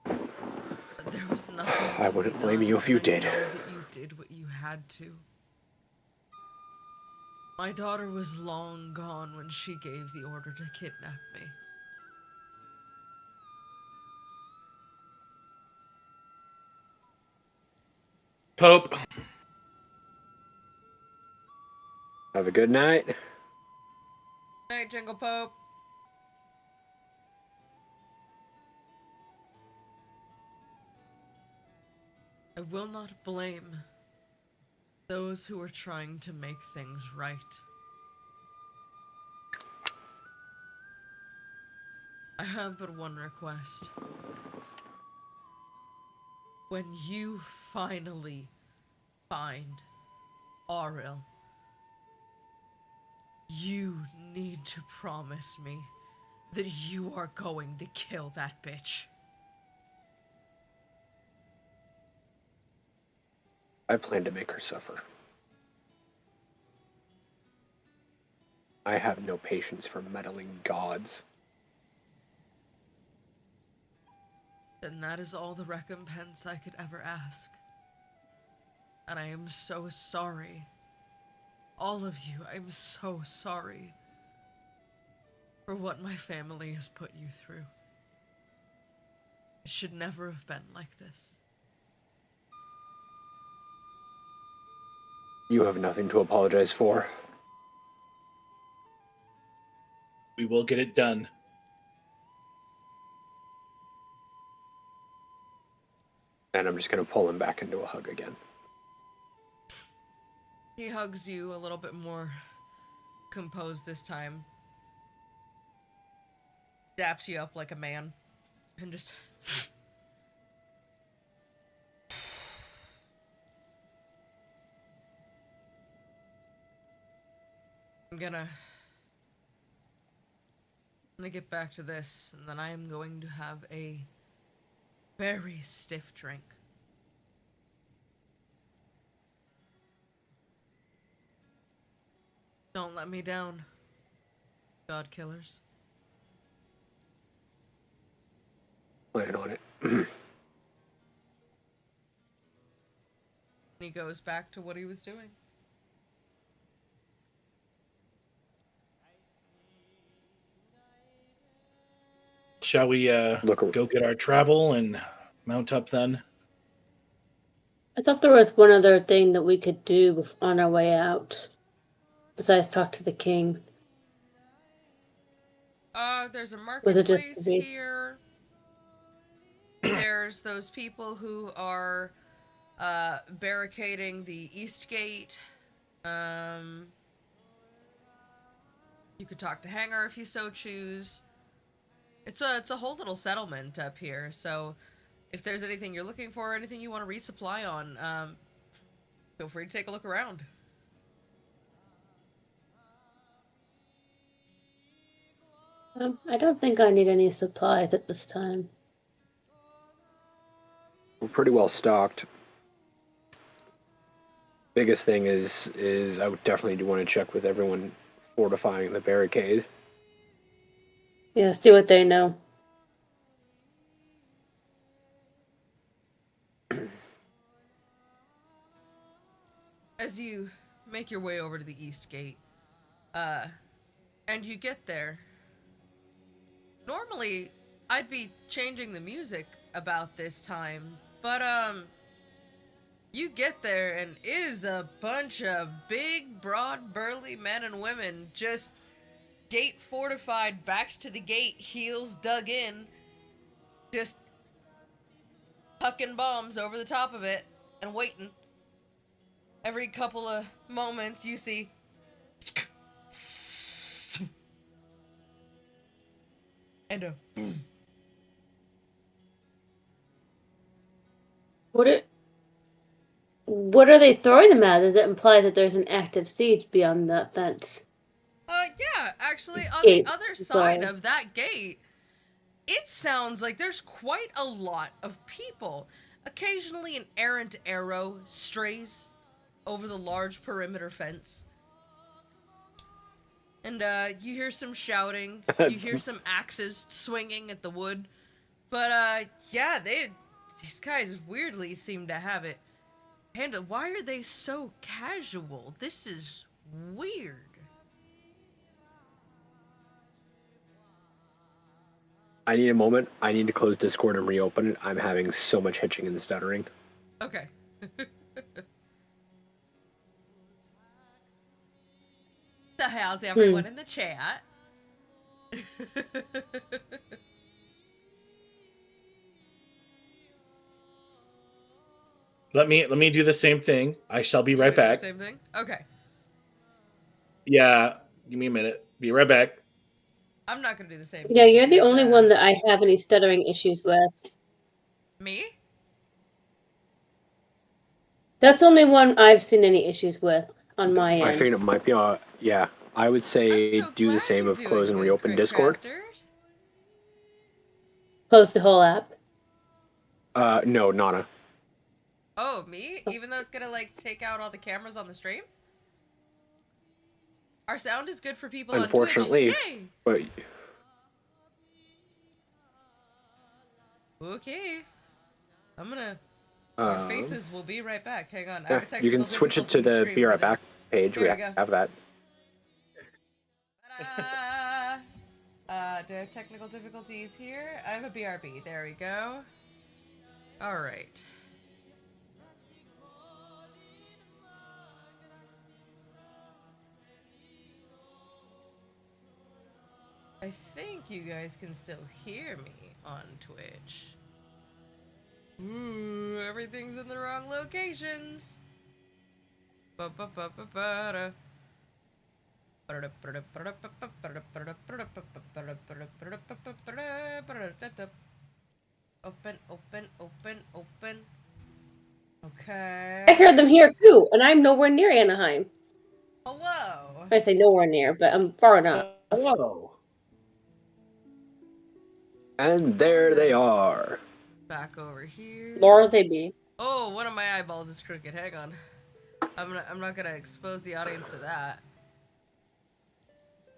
But there was nothing I wouldn't blame you if you did. I know that you did what you had to. My daughter was long gone when she gave the order to kidnap me. Pope. Have a good night. Good night, Jingle Pope. I will not blame those who are trying to make things right. I have but one request. When you finally find Auril, you need to promise me that you are going to kill that bitch. I plan to make her suffer. I have no patience for meddling gods. Then that is all the recompense I could ever ask. And I am so sorry. All of you, I'm so sorry for what my family has put you through. It should never have been like this. You have nothing to apologize for. We will get it done. And I'm just going to pull him back into a hug again. He hugs you a little bit more composed this time. Daps you up like a man. And just... I'm gonna gonna get back to this, and then I am going to have a very stiff drink. Don't let me down, God killers. Plan on it. He goes back to what he was doing. Shall we go get our travel and mount up then? I thought there was one other thing that we could do on our way out, besides talk to the king. There's a Was it just marketplace me? here. There's those people who are barricading the east gate. You could talk to Hanger if you so choose. It's a whole little settlement up here, so if there's anything you're looking for, anything you want to resupply on, feel free to take a look around. I don't think I need any supplies at this time. We're pretty well stocked. Biggest thing is I would definitely do want to check with everyone fortifying the barricade. Yeah, see what they know. As you make your way over to the east gate, and you get there, normally I'd be changing the music about this time, but you get there and it is a bunch of big, broad, burly men and women, just gate fortified, backs to the gate, heels dug in, just hucking bombs over the top of it and waiting. Every couple of moments you see and a boom. What are they throwing them at? Does it imply that there's an active siege beyond that fence? Yeah, actually, on Gate, the other sorry. side of that gate, it sounds like there's quite a lot of people. Occasionally an errant arrow strays over the large perimeter fence. And, you hear some shouting, you hear some axes swinging at the wood. But, yeah, these guys weirdly seem to have it handled. Why are they so casual? This is weird. I need a moment. I need to close Discord and reopen it. I'm having so much hitching and stuttering. Okay. So how's everyone in the chat? Let me do the same thing. I shall be You right gonna do back. the same thing? Okay. Yeah, give me a minute. Be right back. I'm not gonna do the same Yeah, thing. you're the because, only one that I have any stuttering issues with. Me? That's the only one I've seen any issues with on my I end. think it might be, yeah. I would say I'm so do the glad same you're of close doing and good, reopen Crit Discord. Crafters. Close the whole app. No, Nana. Oh, me? Even though it's gonna, like, take out all the cameras on the stream? Our sound is good for people on Twitch. Unfortunately, Yay! but Okay. I'm gonna... Our faces will be right back. Hang on. I have a you can technical switch it to difficulty the screen Be for Right Back this. page. Here We we go. have that. Do I have technical difficulties here? I have a BRB. There we go. Alright. I think you guys can still hear me on Twitch. Ooh, everything's in the wrong locations. Ba-ba-ba-ba-ba-da. Open, open, open, open. Okay. I heard them here too, and I'm nowhere near Anaheim. Hello. I say nowhere near, but I'm far enough. Hello. And there they are. Back over here. More they be. Oh, one of my eyeballs is crooked. Hang on. I'm not gonna expose the audience to that.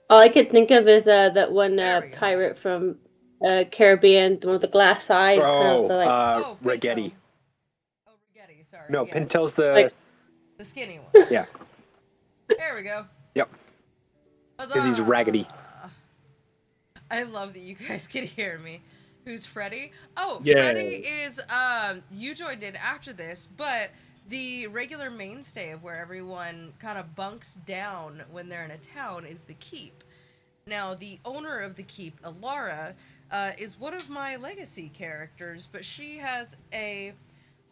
All I could think of is that one There we go. pirate from Caribbean, the one with the glass eyes. Kind of so like Oh, Rigetti. Pinto. Oh, Rigetti, sorry. No, yeah. Pintel's the... like- The skinny one. Yeah. There we go. Yep. Because he's raggedy. I love that you guys can hear me. Who's Freddy? Oh, Yeah. Freddy is, you joined in after this, but the regular mainstay of where everyone kind of bunks down when they're in a town is the Keep. Now, the owner of the Keep, Alara, is one of my legacy characters, but she has a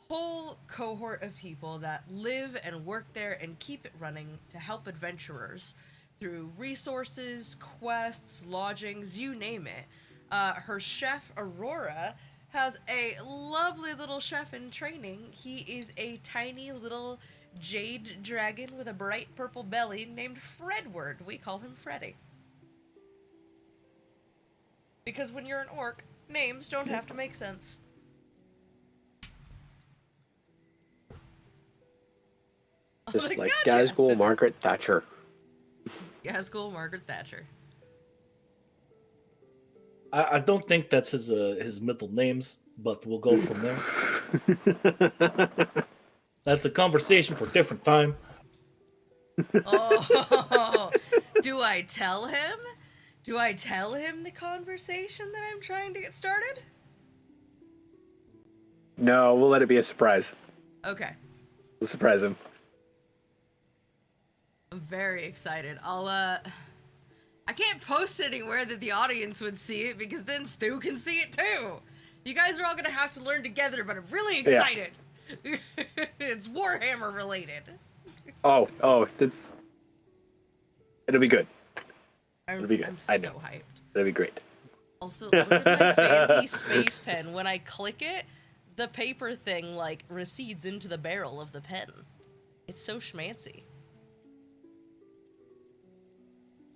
whole cohort of people that live and work there and keep it running to help adventurers through resources, quests, lodgings, you name it. Her chef, Aurora, has a lovely little chef in training. He is a tiny little jade dragon with a bright purple belly named Fredward. We call him Freddy. Because when you're an orc, names don't have to make sense. Just Oh, like gotcha. Gazgul Margaret Thatcher. Gazgul Margaret Thatcher. I don't think that's his middle names, but we'll go from there. That's a conversation for a different time. Oh, do I tell him? Do I tell him the conversation that I'm trying to get started? No, we'll let it be a surprise. Okay. We'll surprise him. I'm very excited. I can't post anywhere that the audience would see it because then Stu can see it too. You guys are all gonna have to learn together, but I'm really excited. Yeah. It's Warhammer related. Oh, it'll be good. It'll be good. I'm I so know. hyped. It'll be great. Also, look at my fancy space pen. When I click it, the paper thing like recedes into the barrel of the pen. It's so schmancy.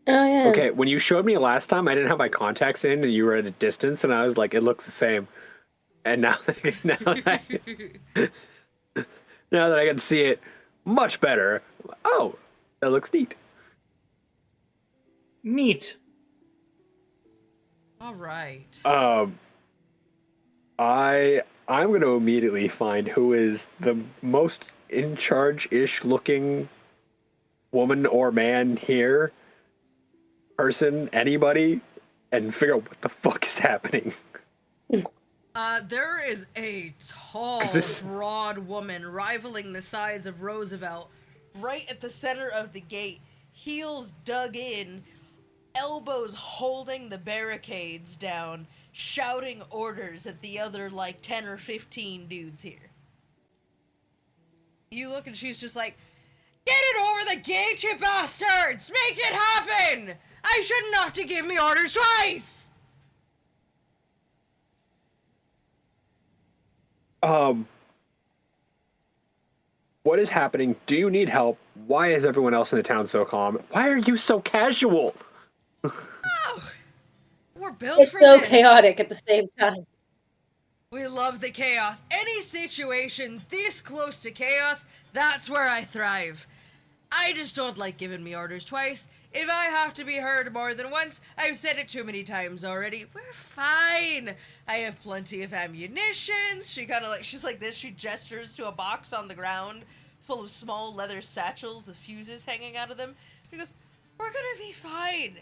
oh yeah. Okay, when you showed me last time, I didn't have my contacts in, and you were at a distance, and I was like, it looks the same. And now that I can see it much better, oh, that looks neat. Neat. All right. I'm going to immediately find who is the most in charge-ish looking woman or man here, person, anybody, and figure out what the fuck is happening. There is a tall, broad woman rivaling the size of Roosevelt right at the center of the gate, heels dug in, elbows holding the barricades down, shouting orders at the other, like, 10 or 15 dudes here. You look and she's just like, "Get it over the gate, you bastards! Make it happen! I shouldn't have to give me orders twice!" What is happening? Do you need help? Why is everyone else in the town so calm? Why are you so casual? Oh, we're built It's for so this. chaotic at the same time. We love the chaos. Any situation this close to chaos, that's where I thrive. I just don't like giving me orders twice. If I have to be heard more than once, I've said it too many times already. We're fine. I have plenty of ammunition. She's like this. She gestures to a box on the ground full of small leather satchels with fuses hanging out of them. She goes, "We're gonna be fine.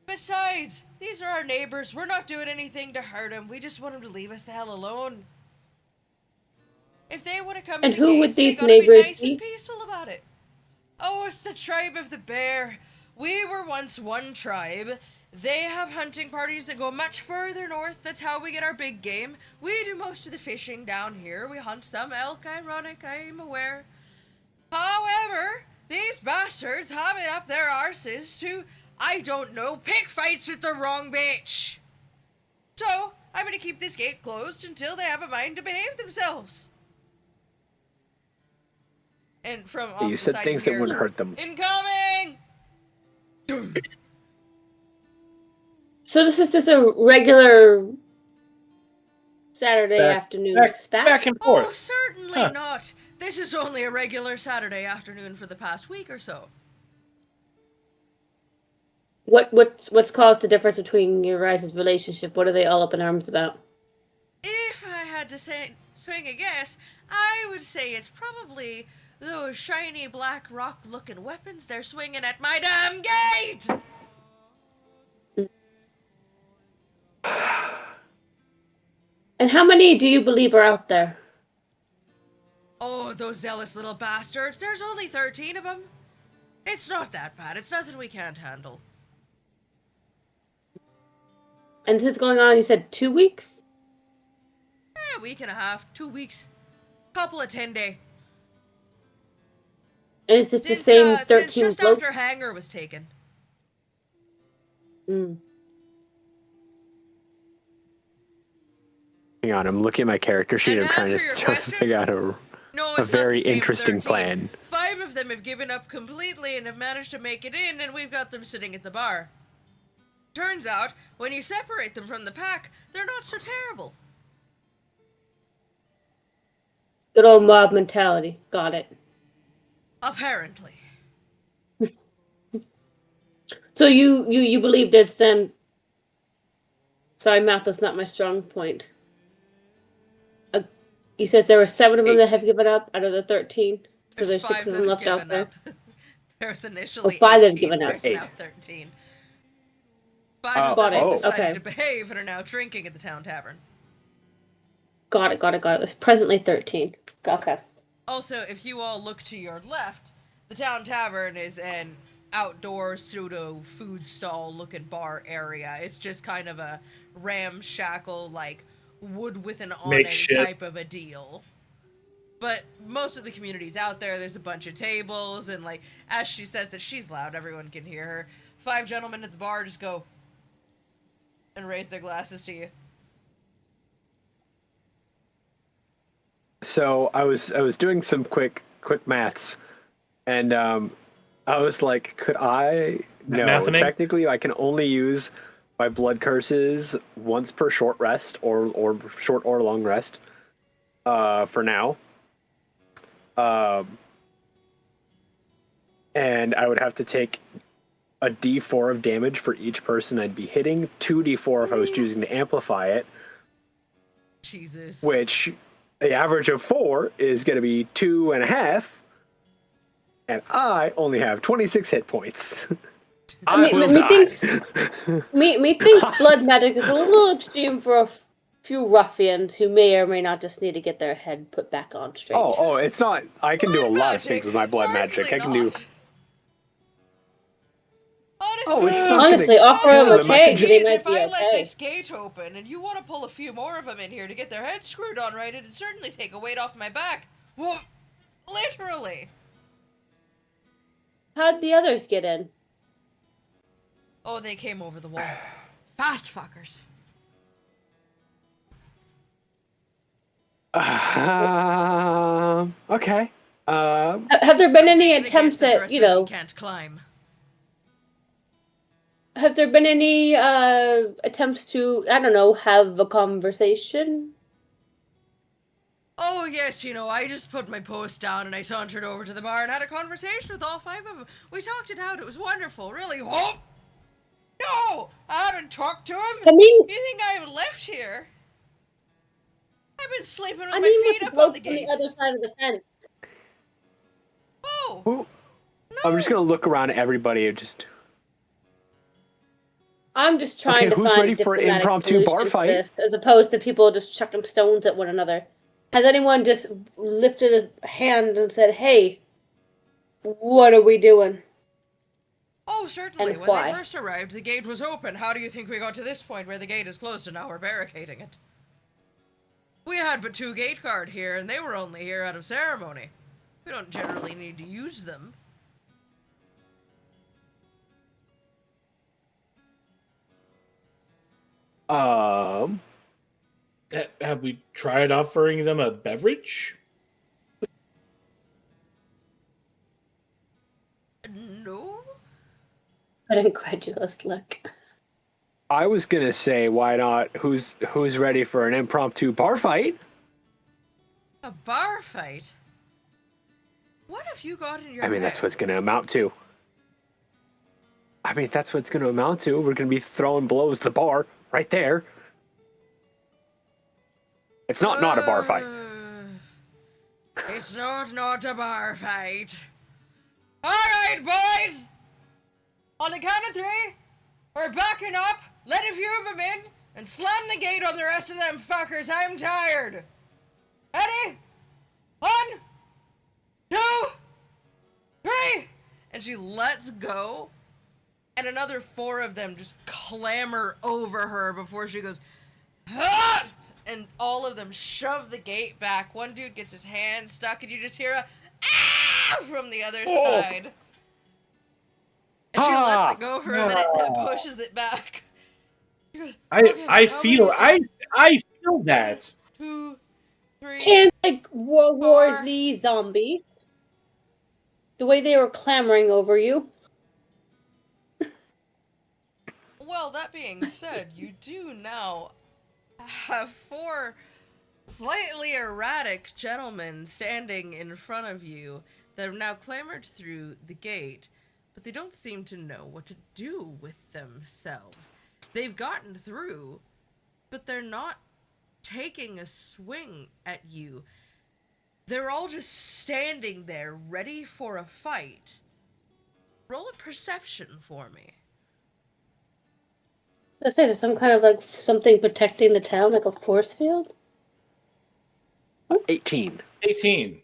Besides, these are our neighbors. We're not doing anything to hurt them. We just want them to leave us the hell alone. If they want to come And to the who would gates, these they gotta be neighbors nice be? and peaceful about it. Oh, it's the tribe of the bear. We were once one tribe. They have hunting parties that go much further north. That's how we get our big game. We do most of the fishing down here. We hunt some elk. Ironic, I am aware. However, these bastards have it up their arses to, I don't know, pick fights with the wrong bitch. So, I'm gonna keep this gate closed until they have a mind to behave themselves." And from off You the said side things you that hear, wouldn't hurt them. "Incoming!" So this is just a regular Saturday afternoon spat? Back and Oh, forth. certainly not. This is only a regular Saturday afternoon for the past week or so. What's caused the difference between your guys' relationship? What are they all up in arms about? If I had to swing a guess, I would say it's probably those shiny black rock-looking weapons they're swinging at my damn gate! And how many do you believe are out there? Oh, those zealous little bastards. There's only 13 of them. It's not that bad. It's nothing we can't handle. And this is going on, you said 2 weeks? A week and a half, 2 weeks. Couple of 10-day. And is this the same 13 since just blokes? after Hanger was taken. Mm. Hang on, I'm looking at my character sheet. And I'm trying answer your to question? figure out No, a it's not very the same interesting 13. plan. 5 of them have given up completely and have managed to make it in, and we've got them sitting at the bar. Turns out, when you separate them from the pack, they're not so terrible. Good old mob mentality. Got it. Apparently. So you believe that's then... Sorry, math is not my strong point. You said there were 7 of them that have given up out of the 13? So there's 6 of them left out there? There's initially 5 that 18, have given up. there's now 13. 5 of Got them have it. decided Okay. to behave and are now drinking at the town tavern. Got it. It's presently 13. Okay. Also, if you all look to your left, the town tavern is an outdoor pseudo food stall looking bar area. It's just kind of a ramshackle, like, wood with an awning Makeshift. type of a deal. But most of the community's out there. There's a bunch of tables, and, like, as she says that she's loud, everyone can hear her. 5 gentlemen at the bar just go and raise their glasses to you. So I was doing some quick maths, and I was like, could I? No, Mathing? technically I can only use my blood curses once per short rest or short or long rest. For now. And I would have to take a D4 of damage for each person I'd be hitting, 2D4 if I was choosing to amplify it, Jesus. which the average of 4 is going to be 2.5, and I only have 26 hit points. Methinks blood magic is a little extreme for a few ruffians who may or may not just need to get their head put back on straight. Oh, it's not. I can do a Blood lot of things with my blood magic. I can do. Honestly, it's not Honestly, gonna offer them kill a them. I can keg, just- they Geez, might if be I let okay. this gate open and you want to pull a few more of them in here to get their heads screwed on right, it'd certainly take a weight off my back. Well, literally. How'd the others get in? Oh, they came over the wall. Fast fuckers. Okay. Have there been any Taking a attempts guess that the at, rest you of them know, can't climb. have there been any attempts to, I don't know, have a conversation? Oh, yes, I just put my post down and I sauntered over to the bar and had a conversation with all 5 of them. We talked it out. It was wonderful, really. Oh! No! I haven't talked to him. I mean, You think I have left here? I've been sleeping with my with feet the up on bloke the on gate. the other side of the fence. Oh! Who? I'm just gonna look around at everybody and just. I'm just trying to who's find ready a for an diplomatic impromptu bar solution to fight? this, as opposed to people just chucking stones at one another. Has anyone just lifted a hand and said, "Hey, what are we doing?" Oh, certainly. And When why? they first arrived, the gate was open. How do you think we got to this point where the gate is closed and now we're barricading it? We had but 2 gate guard here, and they were only here out of ceremony. We don't generally need to use them. Have we tried offering them a beverage? No? An incredulous look. I was gonna say, why not? Who's ready for an impromptu bar fight? A bar fight? What have you got in your I mean, head? that's what's gonna amount to. We're gonna be throwing blows to the bar right there. It's not a bar fight. It's not a bar fight. All right, boys. On the count of 3, we're backing up. Let a few of them in and slam the gate on the rest of them fuckers. I'm tired. Ready? 1, 2, 3. And she lets go. And another 4 of them just clamber over her before she goes, "Ah!" And all of them shove the gate back. One dude gets his hand stuck, and you just hear a "ah!" from the other side. And she lets it go for a minute, then pushes it back. Goes, "Okay, I how feel many is it?" I feel that. 2, 3. Chant like World War 4. Z zombies. The way they were clamoring over you. Well, that being said, you do now have 4 slightly erratic gentlemen standing in front of you that have now clambered through the gate, but they don't seem to know what to do with themselves. They've gotten through, but they're not taking a swing at you. They're all just standing there ready for a fight. Roll a perception for me. I say there's some kind of like something protecting the town, like a force field. 18. 18.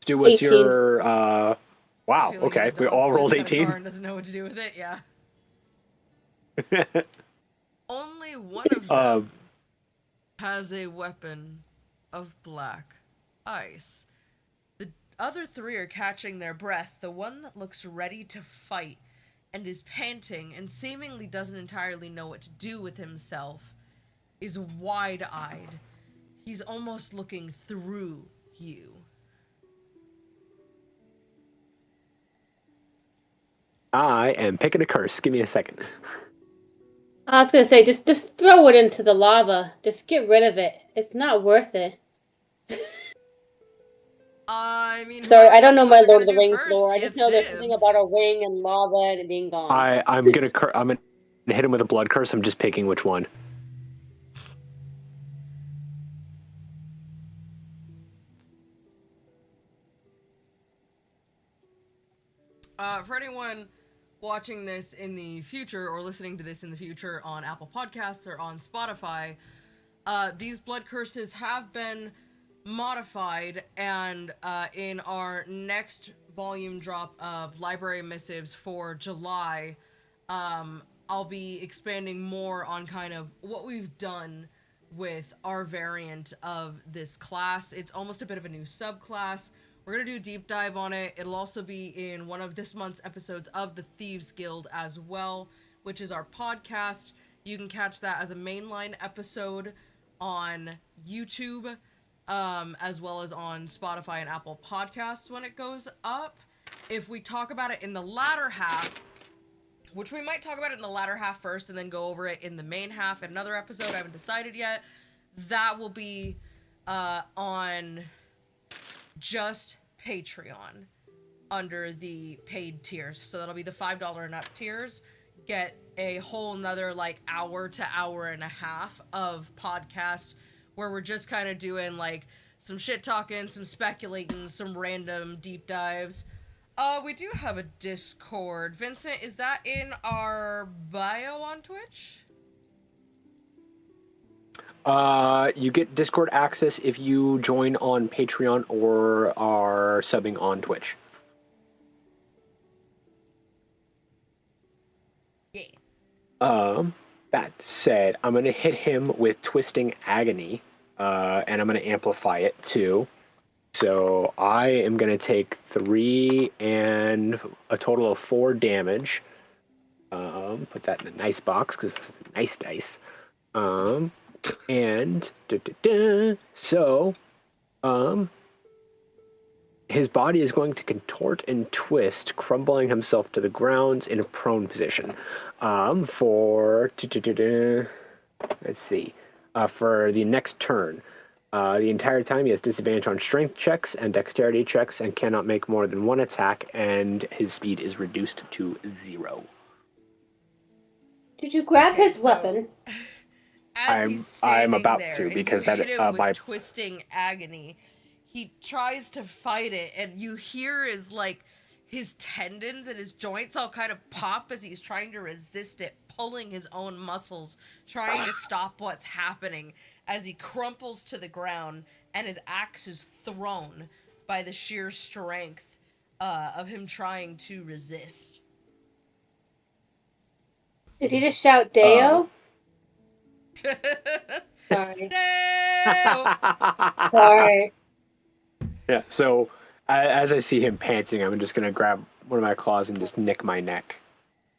Stu, what's 18. your I wow, feel like okay. the We dog all just rolled got a 18. car and doesn't know what to do with it, yeah. Only one of them has a weapon of black ice. The other 3 are catching their breath. The one that looks ready to fight and is panting and seemingly doesn't entirely know what to do with himself is wide-eyed. He's almost looking through you. I am picking a curse. Give me a second. I was gonna say, just throw it into the lava. Just get rid of it. It's not worth it. I mean, Sorry, I don't know my whoever Lord of the gonna do Rings first lore. I gets just know there's something dibs. about a ring and lava and it being gone. I'm gonna hit him with a blood curse. I'm just picking which one. For anyone watching this in the future or listening to this in the future on Apple Podcasts or on Spotify, these blood curses have been modified, and in our next volume drop of library missives for July, I'll be expanding more on kind of what we've done with our variant of this class. It's almost a bit of a new subclass. We're going to do a deep dive on it. It'll also be in one of this month's episodes of the Thieves Guild as well, which is our podcast. You can catch that as a mainline episode on YouTube, as well as on Spotify and Apple Podcasts when it goes up. If we talk about it in the latter half, which we might talk about it in the latter half first and then go over it in the main half in another episode, I haven't decided yet, that will be on just Patreon under the paid tiers. So that'll be the $5 and up tiers. Get a whole nother like hour to hour and a half of podcast where we're just kind of doing like some shit talking, some speculating, some random deep dives. We do have a Discord. Vincent, is that in our bio on Twitch? You get Discord access if you join on Patreon or are subbing on Twitch. Yeah. That said, I'm gonna hit him with Twisting Agony, and I'm gonna amplify it too. So I am gonna take 3 and a total of 4 damage. Put that in a nice box because it's a nice dice. And so, his body is going to contort and twist, crumbling himself to the ground in a prone position. For let's see, for the next turn. The entire time he has disadvantage on strength checks and dexterity checks and cannot make more than one attack, and his speed is reduced to 0. Did you grab Okay, his so- weapon? As he's standing I'm about there to, and because you that hit him with by twisting agony, he tries to fight it, and you hear his tendons and his joints all kind of pop as he's trying to resist it, pulling his own muscles, trying to stop what's happening as he crumples to the ground, and his axe is thrown by the sheer strength of him trying to resist. Did he just shout Deo? Sorry. No! Sorry. Yeah, so as I see him panting, I'm just going to grab one of my claws and just nick my neck.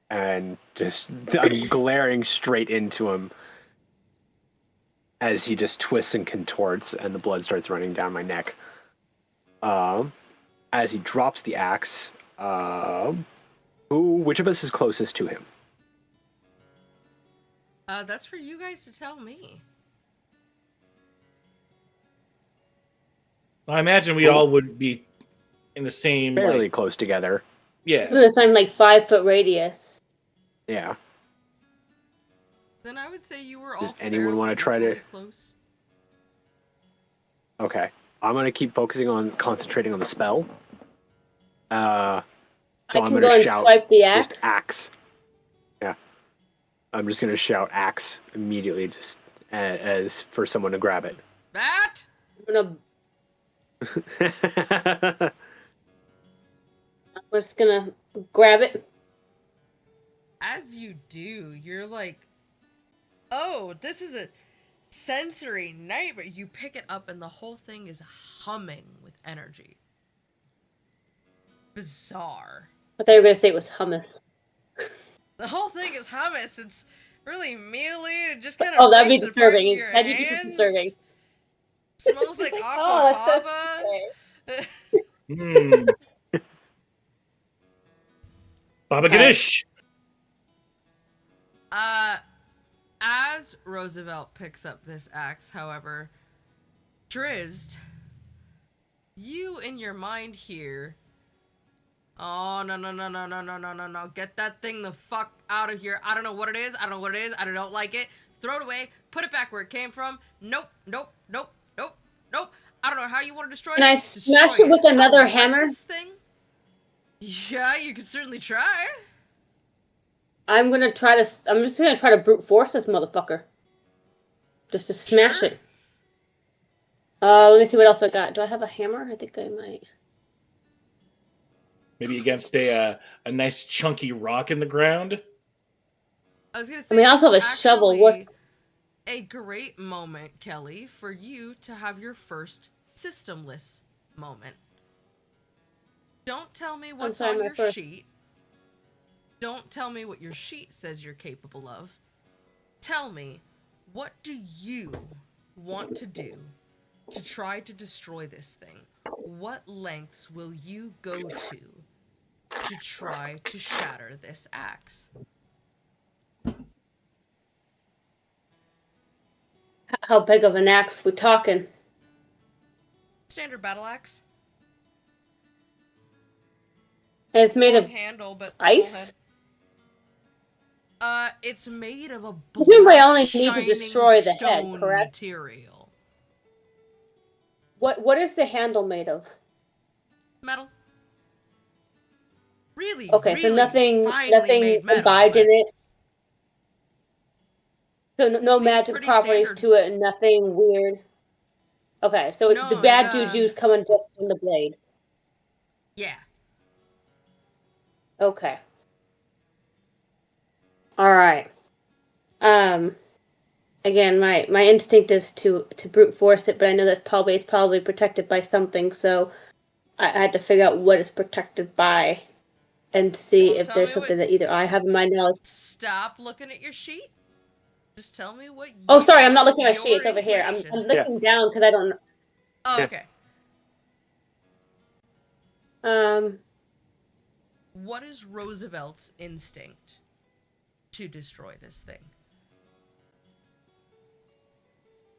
And I'm glaring straight into him as he just twists and contorts and the blood starts running down my neck. As he drops the axe, which of us is closest to him? That's for you guys to tell me. I imagine we all would be in the same, Fairly close together. Yeah. For the same 5-foot radius. Yeah. Then I would say you were all Does anyone want to try to... close. Okay. I'm going to keep concentrating on the spell. So I I'm can going go to and shout swipe the just axe. axe. Yeah. I'm just going to shout axe immediately, just as for someone to grab it. That? I'm just gonna grab it. As you do, you're like, oh, this is a sensory nightmare. You pick it up and the whole thing is humming with energy. Bizarre. I thought you were gonna say it was hummus. The whole thing is hummus. It's really mealy and it just kind of Oh, that'd be breaks apart disturbing. in your That'd be hands. disturbing. Smells like oh, aquafaba. Mm. Baba Ganesh. As Roosevelt picks up this axe, however, Drizzt, you in your mind here, oh, no, get that thing the fuck out of here. I don't know what it is, I don't like it. Throw it away, put it back where it came from. Nope. I don't know how you want to destroy it. Can I smash it with another hammer? This thing? Yeah, you can certainly try. I'm just gonna try to brute force this motherfucker. Just to smash it. Let me see what else I got. Do I have a hammer? I think I might. Maybe against a nice chunky rock in the ground. I was gonna say, I also have a shovel. What's a great moment, Kelly, for you to have your first systemless moment. Don't tell me what's on your sheet. Don't tell me what your sheet says you're capable of. Tell me, what do you want to do to try to destroy this thing? What lengths will you go to try to shatter this axe? How big of an axe we talking? Standard battle axe. And it's made of handle, but ice? It's made of a Remember, I only black, need to destroy the head, stone correct? material. What is the handle made of? Metal. Really? Okay, so nothing made metal, imbibed in it. So no magic properties standard. to it, and nothing weird. Okay, so No, the bad juju's coming just from the blade. Yeah. Okay. All right. Again, my instinct is to brute force it, but I know it's probably protected by something, so I had to figure out what it's protected by, and see if there's something that either I have in my knowledge. Stop looking at your sheet. Just tell me what. Oh, sorry, I'm not looking at my sheet. It's over here. I'm looking down because I don't know. Oh, okay. What is Roosevelt's instinct to destroy this thing?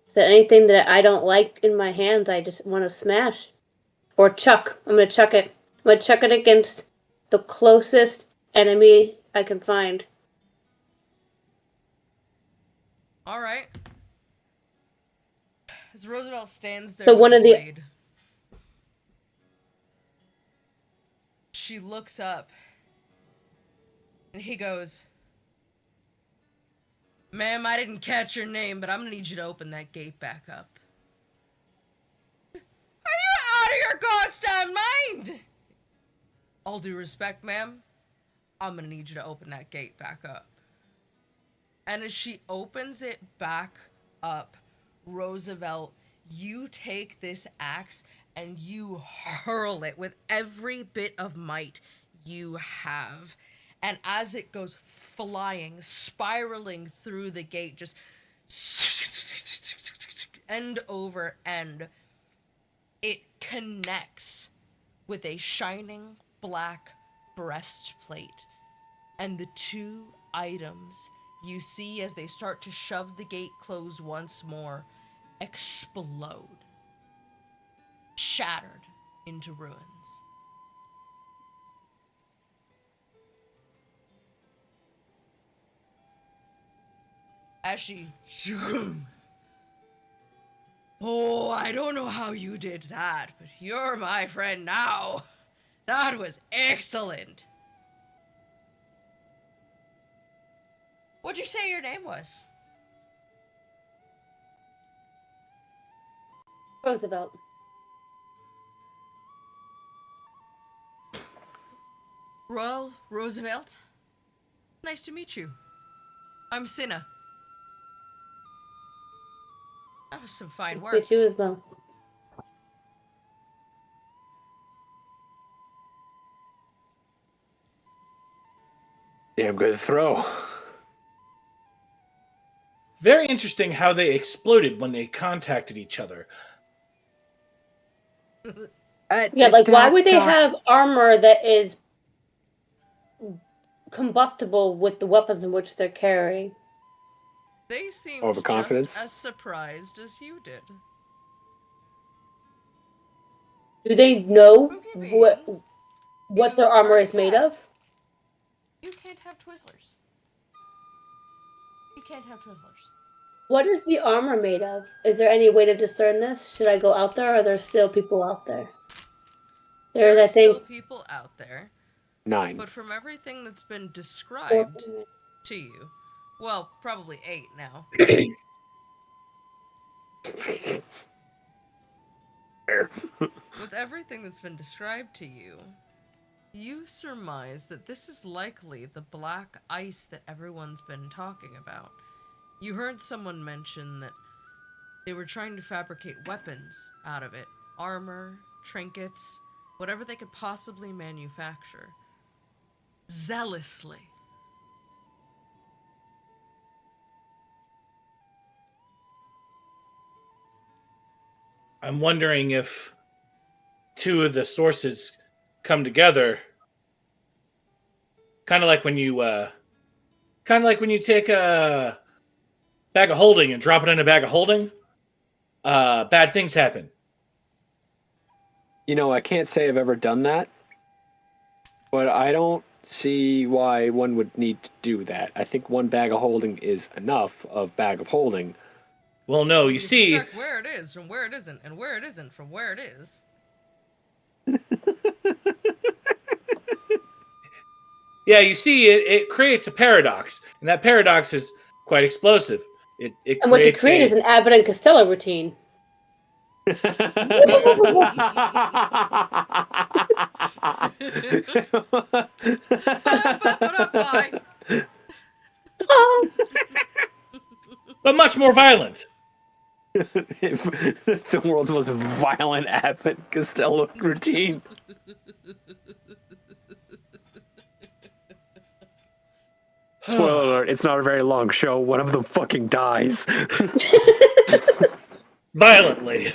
So anything that I don't like in my hands, I just want to smash. Or chuck. I'm going to chuck it. I'm going to chuck it against the closest enemy I can find. All right. As Roosevelt stands there So with one the of the- blade, she looks up, and he goes, "Ma'am, I didn't catch your name, but I'm gonna need you to open that gate back up." Are you out of your goddamn mind? All due respect, ma'am, I'm gonna need you to open that gate back up. And as she opens it back up, Roosevelt, you take this axe and you hurl it with every bit of might you have. And as it goes flying, spiraling through the gate, just end over end, it connects with a shining black breastplate. And the two items you see as they start to shove the gate closed once more explode, shattered into ruins. As she... Oh, I don't know how you did that, but you're my friend now. That was excellent. What'd you say your name was? Roosevelt. Royal Roosevelt? Nice to meet you. I'm Cinna. That was some fine work. Meet you as well. Damn good throw. Very interesting how they exploded when they contacted each other. Yeah, like why would they have armor that is combustible with the weapons in which they're carrying? They seemed Overconfidence? just as surprised as you did. Do they know Spooky beans. what their armor is made of? You can't have Twizzlers. You can't have Twizzlers. What is the armor made of? Is there any way to discern this? Should I go out there, or are there still people out there? There I are still think, people out there, 9. but from everything that's been described to you, well, probably 8 now. With everything that's been described to you, you surmise that this is likely the black ice that everyone's been talking about. You heard someone mention that they were trying to fabricate weapons out of it. Armor, trinkets, whatever they could possibly manufacture. Zealously. I'm wondering if two of the sources come together, kind of like when you take a bag of holding and drop it in a bag of holding. Bad things happen. You know, I can't say I've ever done that, but I don't see why one would need to do that. I think one bag of holding is enough of bag of holding. Well, no, you see, Check where it is from where it isn't, and where it isn't from where it is. yeah, you see, it creates a paradox, and that paradox is quite explosive. and what you create is an Abbott and Costello routine. but much more violent. The world's most violent Abbott Costello routine. Spoiler alert, it's not a very long show. One of them fucking dies. Violently.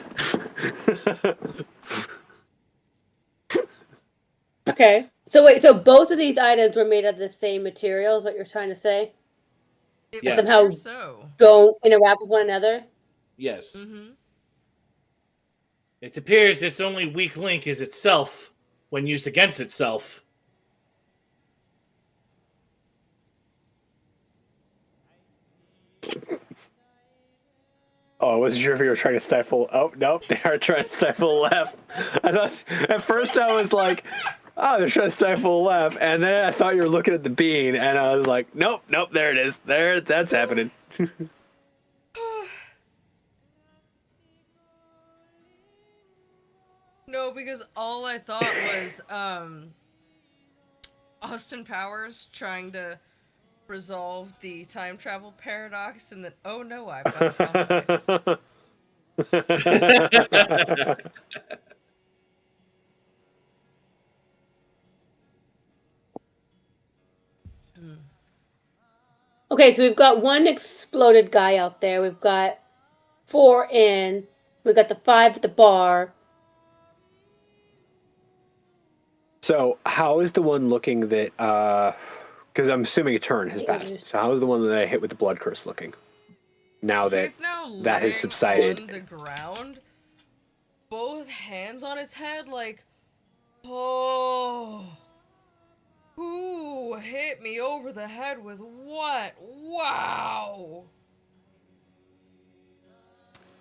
Okay. So wait, so both of these items were made of the same material, is what you're trying to say? It Yes. Somehow appears so. don't interact with one another? Yes. Mm-hmm. It appears its only weak link is itself when used against itself. Oh, I wasn't sure if you were trying to stifle. Oh, nope, they are trying to stifle a laugh. I thought at first I was like, oh, they're trying to stifle a laugh, and then I thought you were looking at the bean, and I was like, nope, there it is. That's happening. No, because all I thought was Austin Powers trying to resolve the time travel paradox, and then oh no, I've got cross-eyed. Okay, so we've got one exploded guy out there. We've got 4 in. We've got the 5 at the bar. So, how is the one looking that? Because I'm assuming a turn has The passed. others. So, how is the one that I hit with the blood curse looking? Now that He's now that has laying subsided. on the ground, both hands on his head, like, oh, who hit me over the head with what? Wow.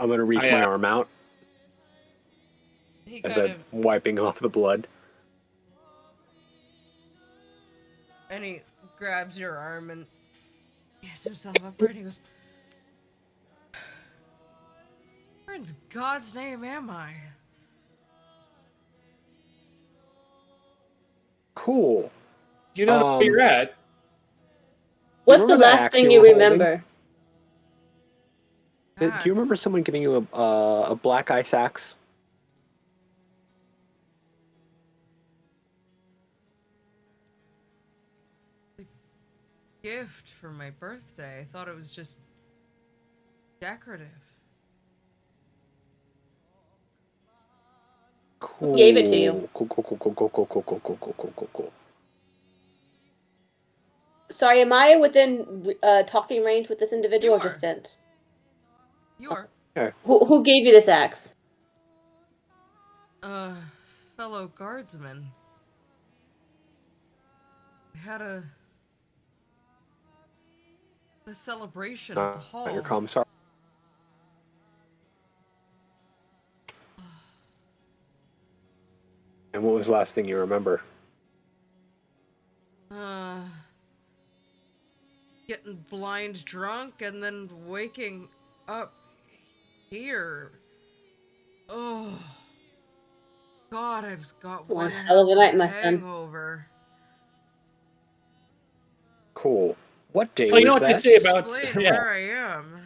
I'm gonna reach my arm out He as kind I'm of, wiping off the blood. and he grabs your arm and gets himself upright. He goes, where in God's name am I? Cool. You don't know where you're at. What's the remember that last axe thing you you were holding? remember? Do you remember Axe. someone giving you a black ice axe? Gift for my birthday. I thought it was just decorative. Cool. Gave it to you. Cool. Sorry, am I within talking range with this individual You or just are. Vince? You are. Who gave you this axe? Fellow guardsman. We had a celebration at the hall. Your commissar. And what was the last thing you remember? Getting blind drunk and then waking up here. Oh, God, I've got one hell of a night, my son. hangover. Cool. What day Well, was you know what that? they say about Explain where I am.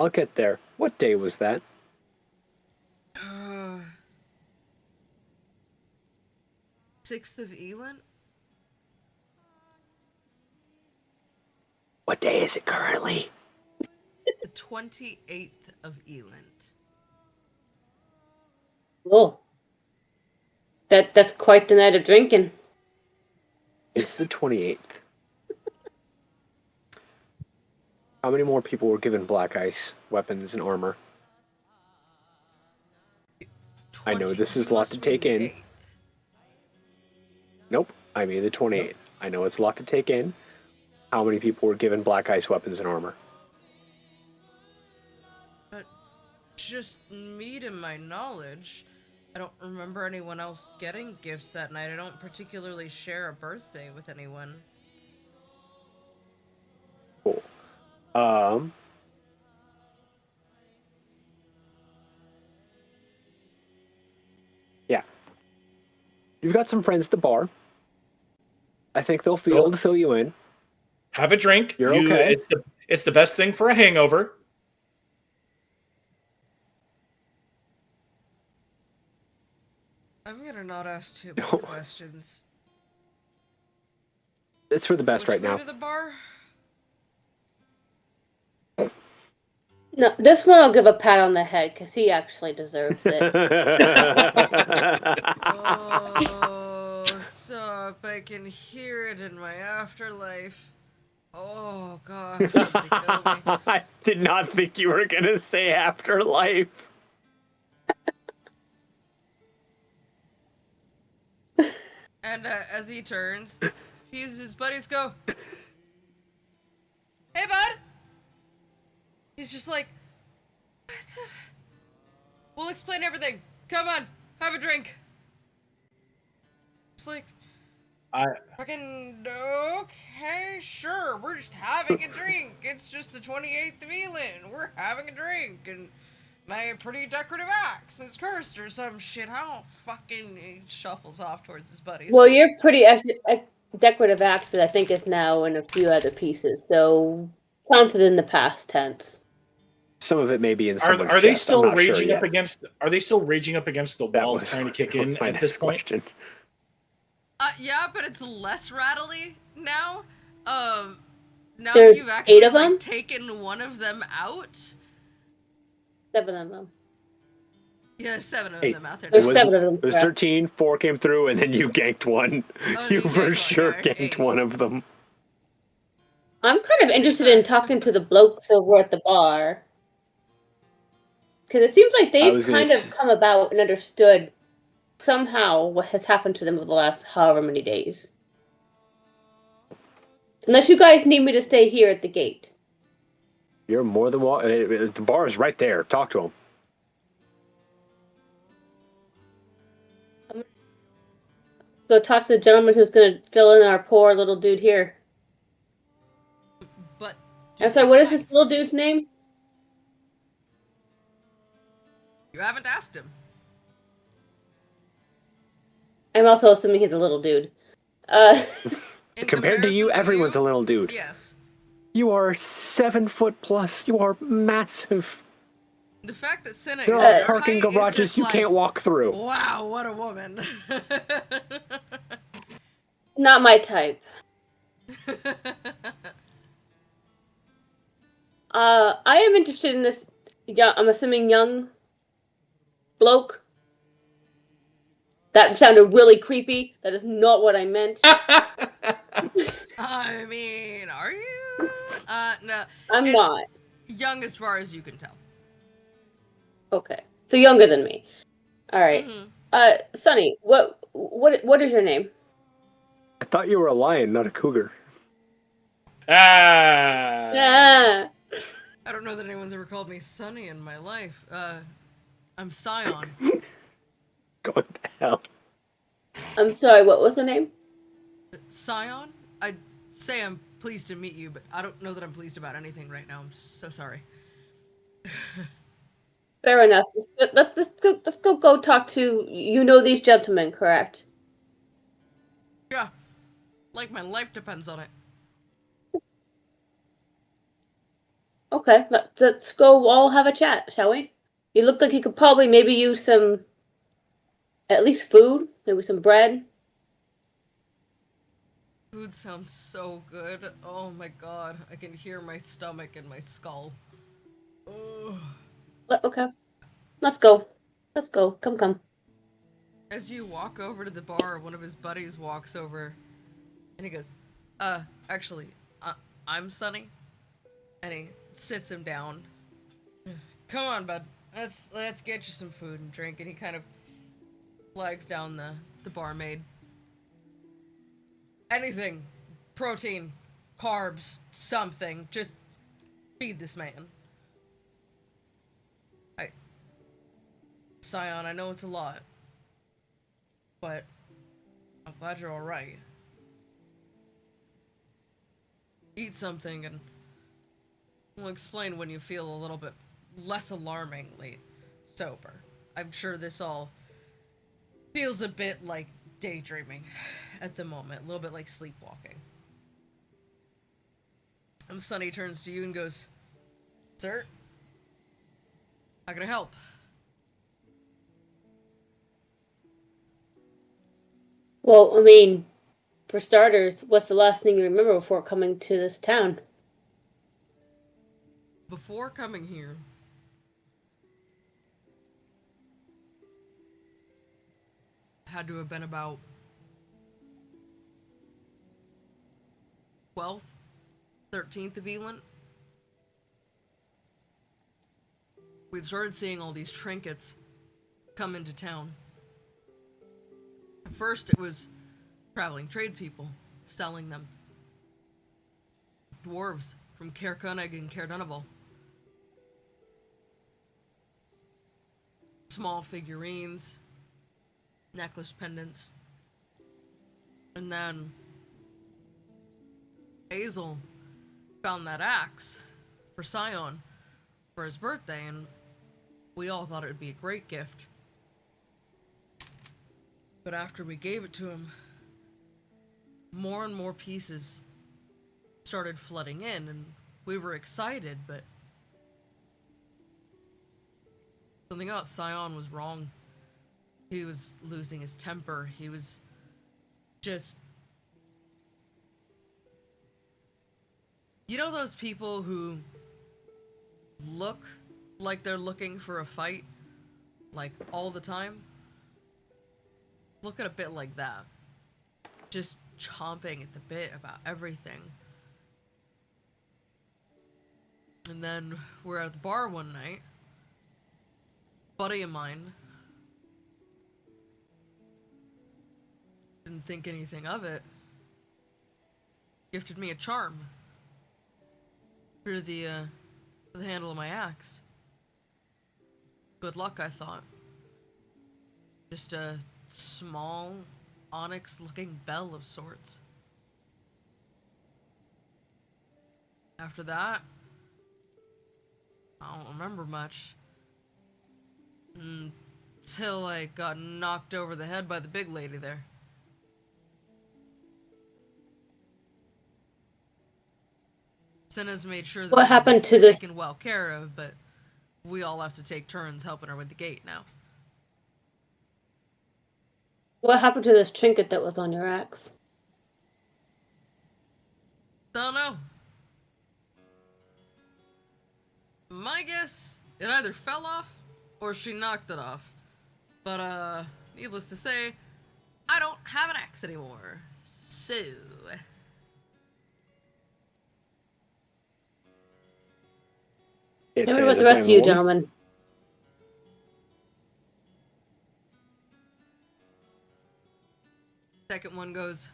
I'll get there. What day was that? 6th of Elent? What day is it currently? The 28th of Elent. Oh, that's quite the night of drinking. It's the 28th. How many more people were given black ice weapons and armor? I know this is a lot to take in. 8th. Nope, I mean the 28th. Nope. I know it's a lot to take in. How many people were given black ice weapons and armor? But just me to my knowledge. I don't remember anyone else getting gifts that night. I don't particularly share a birthday with anyone. Cool. Yeah. You've got some friends at the bar. I think they'll be able to fill you in. Have a drink. You're okay. It's the best thing for a hangover. I'm gonna not ask too many questions. It's for the best Which right way now. to the bar? No, this one I'll give a pat on the head because he actually deserves it. Oh, stop. I can hear it in my afterlife. Oh, God. Somebody kill me. I did not think you were going to say afterlife. And as he turns, his buddies go, "Hey, bud!" He's just like, "What the? We'll explain everything. Come on, have a drink." It's like, fucking, okay, sure, we're just having a drink. It's just the 28th of Elin. We're having a drink, and my pretty decorative axe is cursed or some shit. I don't fucking... He shuffles off towards his buddies. Well, your pretty decorative axe, I think, is now in a few other pieces, so counted in the past tense. Some of it may be in someone's Are they chest. still I'm not raging sure up yet. against? Are they still raging up against the wall, trying to kick in at this point? Question. Yeah, but it's less rattly now. Now There's you've actually 8 of them? taken one of them out. 7 of them. Yeah, 7 of 8. them out there. There's now. 7 of them. It was 13, 4 came through, and then you ganked one. Oh, You you for ganked sure one, ganked 8. one of them. I'm kind of interested in talking to the blokes over at the bar. Because it seems like they've kind of come about and understood somehow what has happened to them over the last however many days. Unless you guys need me to stay here at the gate. You're more than welcome. The bar is right there. Talk to him. Go talk to the gentleman who's going to fill in our poor little dude here. But I'm sorry, what is this little dude's name? You haven't asked him. I'm also assuming he's a little dude. In Compared to you, comparison everyone's you, a little dude. Yes. You are 7 foot plus. You are massive. The fact that Senna There is are your parking height is garages just you like, can't walk through. wow, what a woman. Not my type. I am interested in this, I'm assuming young bloke. That sounded really creepy. That is not what I meant. I mean, are you? No. I'm it's not. young as far as you can tell. Okay. So younger than me. All right. Mm-hmm. Sonny, what is your name? I thought you were a lion, not a cougar. Ah. I don't know that anyone's ever called me Sonny in my life. I'm Scion. Going to hell. I'm sorry, what was the name? Scion? I'd say I'm pleased to meet you, but I don't know that I'm pleased about anything right now. I'm so sorry. Fair enough. Let's go talk to, these gentlemen, correct? Yeah. Like my life depends on it. Okay, let's go all have a chat, shall we? You look like you could probably maybe use some, at least food, maybe some bread. Food sounds so good. Oh my god. I can hear my stomach and my skull. Ugh. Okay. Let's go. Come. As you walk over to the bar, one of his buddies walks over and he goes, actually, I'm Sonny. And he sits him down. Come on, bud. Let's get you some food and drink. And he kind of flags down the barmaid. Anything. Protein. Carbs. Something. Just feed this man. Scion, I know it's a lot. But I'm glad you're alright. Eat something and we'll explain when you feel a little bit less alarmingly sober. I'm sure this all feels a bit like daydreaming at the moment, a little bit like sleepwalking. And Sonny turns to you and goes, "Sir, how can I help?" Well, I mean, for starters, what's the last thing you remember before coming to this town? Before coming here, had to have been about 12th, 13th of Elent. We'd started seeing all these trinkets come into town. At first, it was traveling tradespeople selling them. Dwarves from Caer Cunnig and Caer Dunaval. Small figurines, necklace pendants. And then Hazel found that axe for Scion for his birthday, and we all thought it would be a great gift. But after we gave it to him, more and more pieces started flooding in, and we were excited, but something about Scion was wrong. He was losing his temper. He was just... You know those people who look like they're looking for a fight, like, all the time? Look at a bit like that. Just chomping at the bit about everything. And then we're at the bar one night. A buddy of mine didn't think anything of it. Gifted me a charm for the handle of my axe. Good luck, I thought. Just a small, onyx-looking bell of sorts. After that, I don't remember much. Until I got knocked over the head by the big lady there. Senna's made sure that What happened to this? taken well care of, but we all have to take turns helping her with the gate now. What happened to this trinket that was on your axe? Don't know. My guess, it either fell off or she knocked it off. But, needless to say, I don't have an axe anymore. So... What about the rest of you, gentlemen? Second one goes,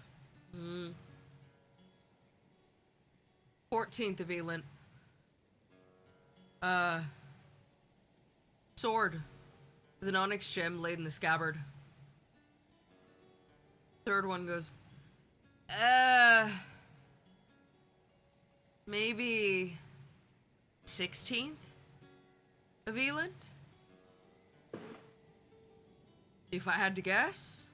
14th of Elent. Sword with an onyx gem laid in the scabbard. Third one goes, maybe 16th of Elent? If I had to guess.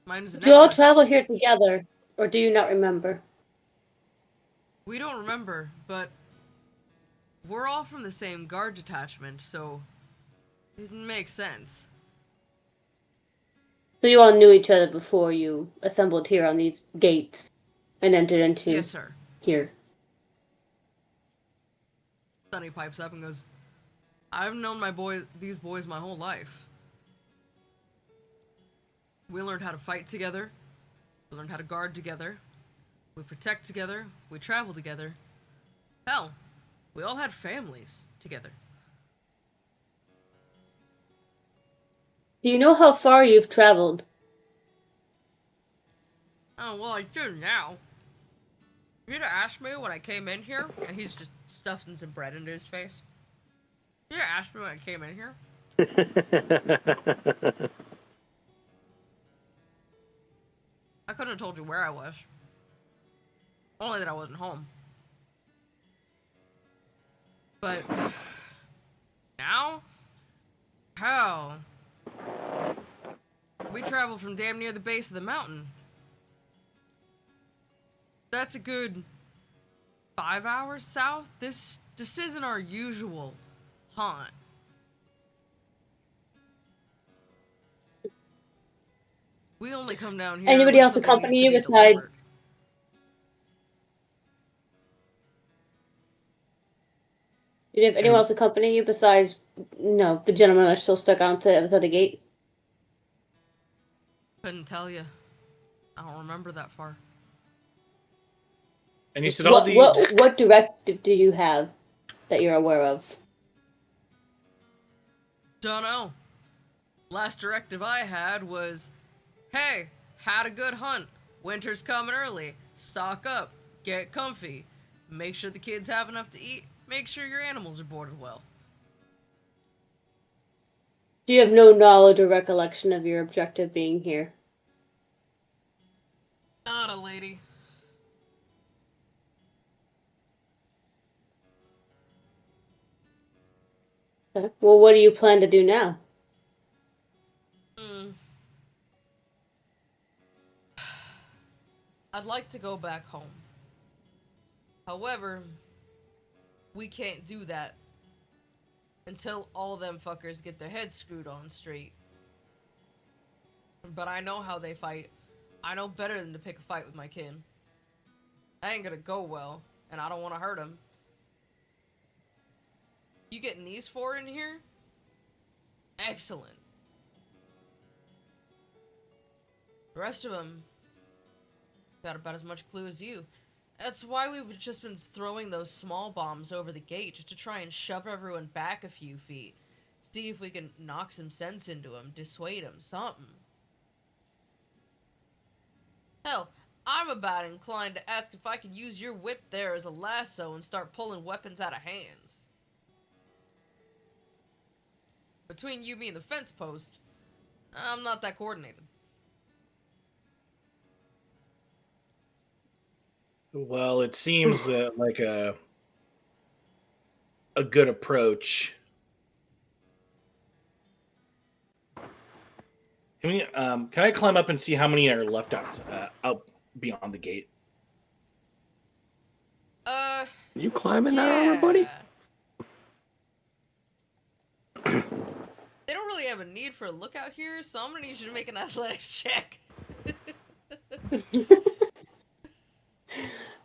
Mine's a necklace. Do you all travel here together, or do you not remember? We don't remember, but we're all from the same guard detachment, so it makes sense. So you all knew each other before you assembled here on these gates and entered into Yes, sir. here. Sonny pipes up and goes, I've known these boys my whole life. We learned how to fight together. We learned how to guard together. We protect together. We travel together. Hell, we all had families together. Do you know how far you've traveled? Oh, well, I do now. You'd have asked me when I came in here, and he's just stuffing some bread into his face. You'd have asked me when I came in here. I couldn't have told you where I was. Only that I wasn't home. But now, hell, we traveled from damn near the base of the mountain. That's a good 5 hours south. This isn't our usual haunt. We only come down here. Anybody else accompany you besides? Did you have anyone else accompany you besides, the gentlemen that are still stuck onto the other side of the gate? Couldn't tell you. I don't remember that far. And you said all what directive do you have that you're aware of? Don't know. Last directive I had was, hey, had a good hunt. Winter's coming early. Stock up. Get comfy. Make sure the kids have enough to eat. Make sure your animals are boarded well. Do you have no knowledge or recollection of your objective being here? Not a lady. Okay. Well, what do you plan to do now? I'd like to go back home. However, we can't do that until all them fuckers get their heads screwed on straight. But I know how they fight. I know better than to pick a fight with my kin. That ain't gonna go well, and I don't want to hurt them. You getting these four in here? Excellent. The rest of them got about as much clue as you. That's why we've just been throwing those small bombs over the gate, just to try and shove everyone back a few feet. See if we can knock some sense into them, dissuade them, something. Hell, I'm about inclined to ask if I could use your whip there as a lasso and start pulling weapons out of hands. Between you, me, and the fence post, I'm not that coordinated. Well, it seems like a good approach. Can I climb up and see how many are left out beyond the gate? You climbing that armor, buddy? They don't really have a need for a lookout here, so I'm gonna need you to make an athletics check.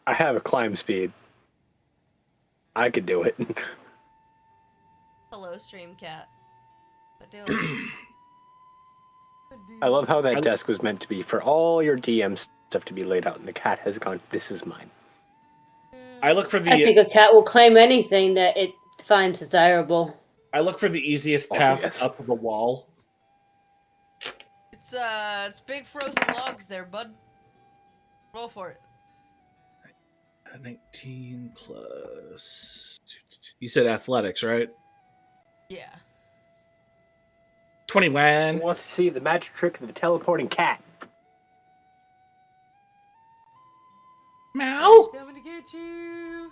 I have a climb speed. I could do it. Hello, Streamcat. What doing? I love how that desk was meant to be for all your DM stuff to be laid out, and the cat has gone, this is mine. I look for the. I think a cat will claim anything that it finds desirable. I look for the easiest path up the wall. It's big frozen logs there, bud. Roll for it. 19 plus. You said athletics, right? Yeah. 21. Who wants to see the magic trick of the teleporting cat? Meow. They're coming to get you.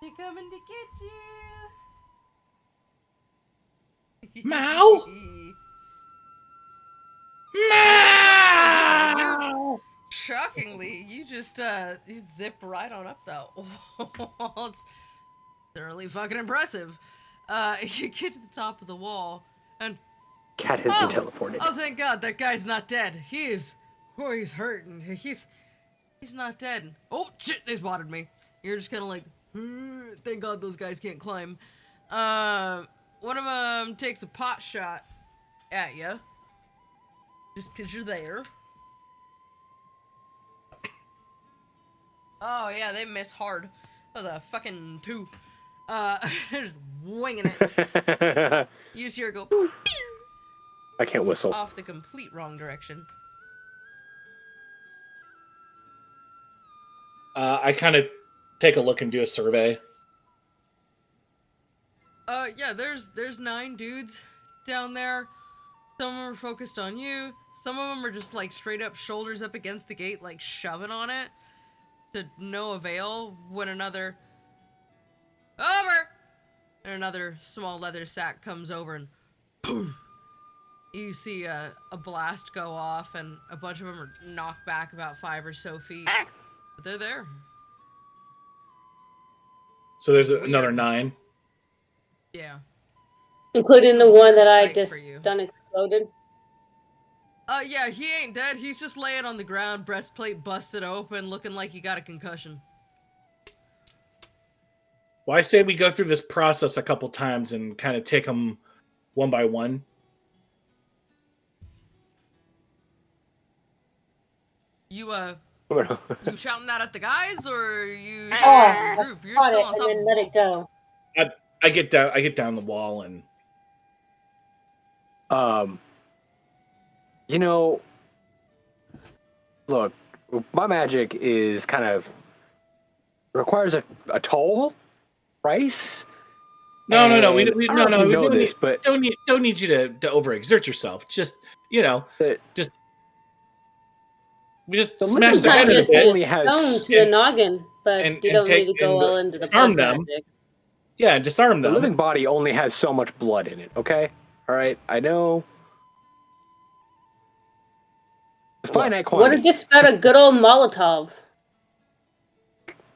They're coming to get you. Meow. Meow. Shockingly, you just you zip right on up that wall. It's thoroughly fucking impressive. You get to the top of the wall and Cat has been teleported. Oh, thank God, that guy's not dead. He's hurting. He's not dead. Oh shit, they spotted me. You're just kind of like, thank God those guys can't climb. One of them takes a pot shot at you, just 'cause you're there. Oh yeah, they miss hard. That was a fucking 2. Just winging it. You just hear it go. I can't whistle. Off the complete wrong direction. I kind of take a look and do a survey. Yeah, there's 9 dudes down there. Some of them are focused on you. Some of them are just like straight up shoulders up against the gate, like shoving on it. To no avail when another over and another small leather sack comes over and poof, you see a blast go off and a bunch of them are knocked back about 5 or so feet, but they're there. So there's another 9. Yeah, including the one that I just done exploded. Yeah, he ain't dead. He's just laying on the ground, breastplate busted open, looking like he got a concussion. Well, I say we go through this process a couple times and kind of take them one by one. You shouting that at the guys, or you shouting Oh, at your group? You're caught still it on and top of then the let wall. it go. I get down the wall and You know, look, my magic is kind of requires a toll price. no. We And I no don't know if you we know don't this, but need you to overexert yourself. Just the we just The smash living It's their not head in a body just bit only a has stone to the and noggin, but you don't need to go all into the disarm blood them. magic. Yeah, disarm the them. living body only has so much blood in it. Okay, all right, I know. Finite What quantity. if just about a good old Molotov?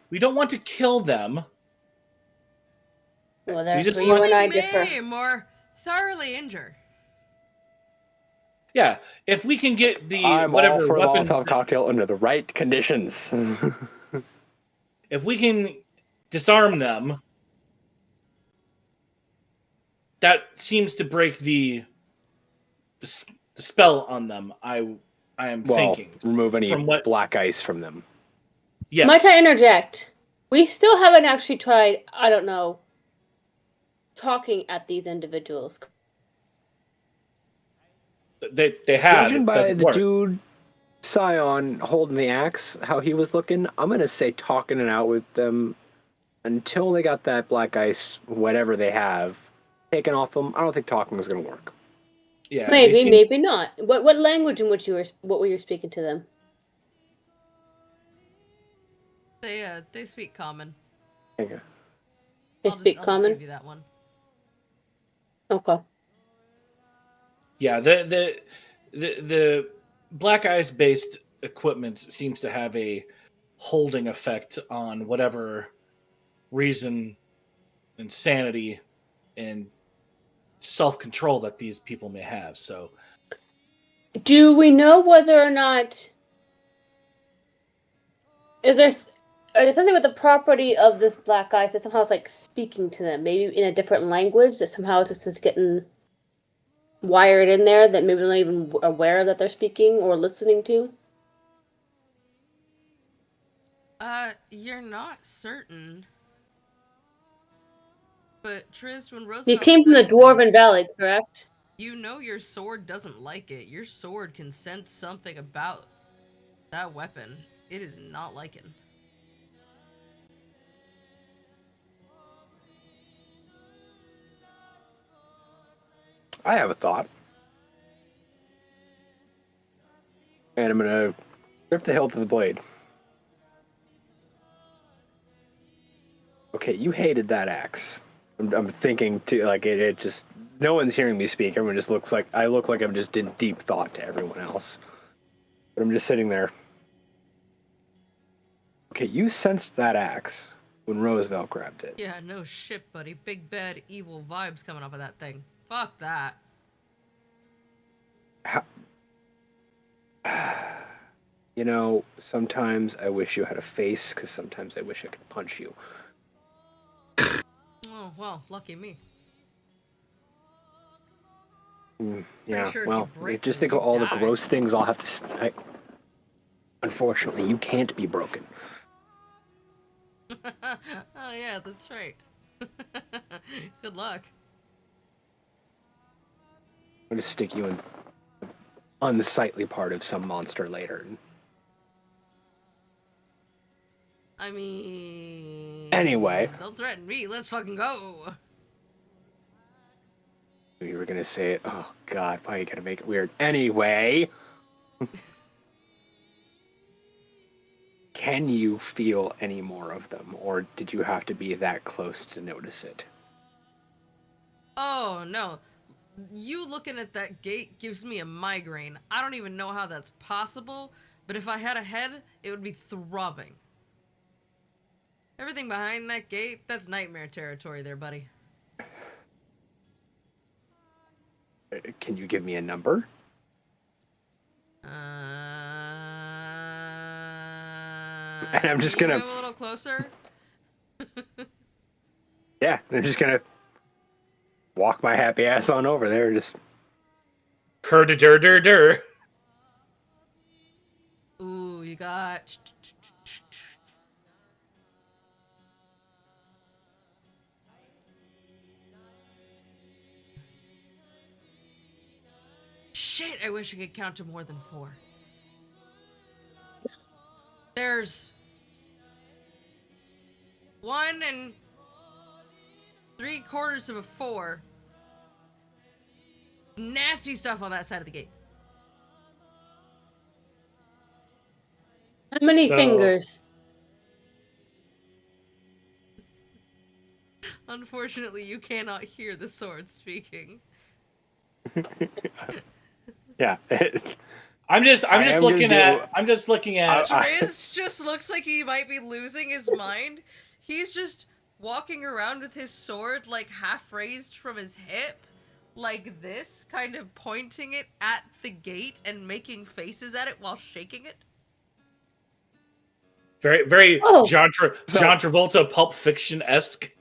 We don't want to kill them. Well, We there's just where you want- and I Only differ. maim or thoroughly injure. Yeah, if we can get the I'm whatever all for a weapons, Molotov cocktail under the right conditions. if we can disarm them, that seems to break the spell on them. I am Well, thinking remove any from what. black ice from them. Yes, Might I interject? We still haven't actually tried, I don't know, talking at these individuals. they have. Judging It by doesn't the work. dude Scion holding the axe, how he was looking, I'm gonna say talking it out with them until they got that black ice, whatever they have, taken off them. I don't think talking is gonna work. Yeah, Maybe, maybe not. What language in which what were you speaking to them? They speak common. Okay. They I'll speak just common? give you that one. Okay. Yeah, the black ice based equipment seems to have a holding effect on whatever reason and sanity and self control that these people may have. So Do we know whether or not is there something with the property of this black ice that somehow is like speaking to them, maybe in a different language that somehow just is getting wired in there that maybe they're not even aware that they're speaking or listening to? You're not certain. But Trist, when These Roosevelt came from the says Dwarven this, Valley, correct? you know your sword doesn't like it. Your sword can sense something about that weapon. It is not liking. I have a thought. And I'm gonna rip the hilt of the blade. Okay, you hated that axe. I'm thinking too, like it just no one's hearing me speak. Everyone just looks like I look like I'm just in deep thought to everyone else. But I'm just sitting there. Okay, you sensed that axe when Roosevelt grabbed it. Yeah, no shit, buddy. Big bad evil vibes coming off of that thing. Fuck that. You know, sometimes I wish you had a face, because sometimes I wish I could punch you. Oh, well, lucky me. Yeah, sure if well, you break just them, think of you all die. the gross things I'll have to... Unfortunately, you can't be broken. Oh, yeah, that's right. Good luck. I'll just stick you in the unsightly part of some monster later. I mean... Anyway. Don't threaten me. Let's fucking go. You were gonna say it. Oh, God, why are you gonna make it weird? Anyway... Can you feel any more of them, or did you have to be that close to notice it? Oh, no. You looking at that gate gives me a migraine. I don't even know how that's possible, but if I had a head, it would be throbbing. Everything behind that gate, that's nightmare territory there, buddy. Can you give me a number? And I'm just can you gonna... move a little closer? Yeah, I'm just gonna walk my happy ass on over there, just... Her-da-dur-dur-dur. Ooh, you got? Shit, I wish I could count to more than 4. There's 1 3/4 of a 4. Nasty stuff on that side of the gate. How many fingers? Unfortunately, you cannot hear the sword speaking. Yeah. I'm just looking at. Driz just looks like he might be losing his mind. He's just walking around with his sword like half raised from his hip, like this, kind of pointing it at the gate and making faces at it while shaking it. Very, very John Travolta Pulp Fiction-esque.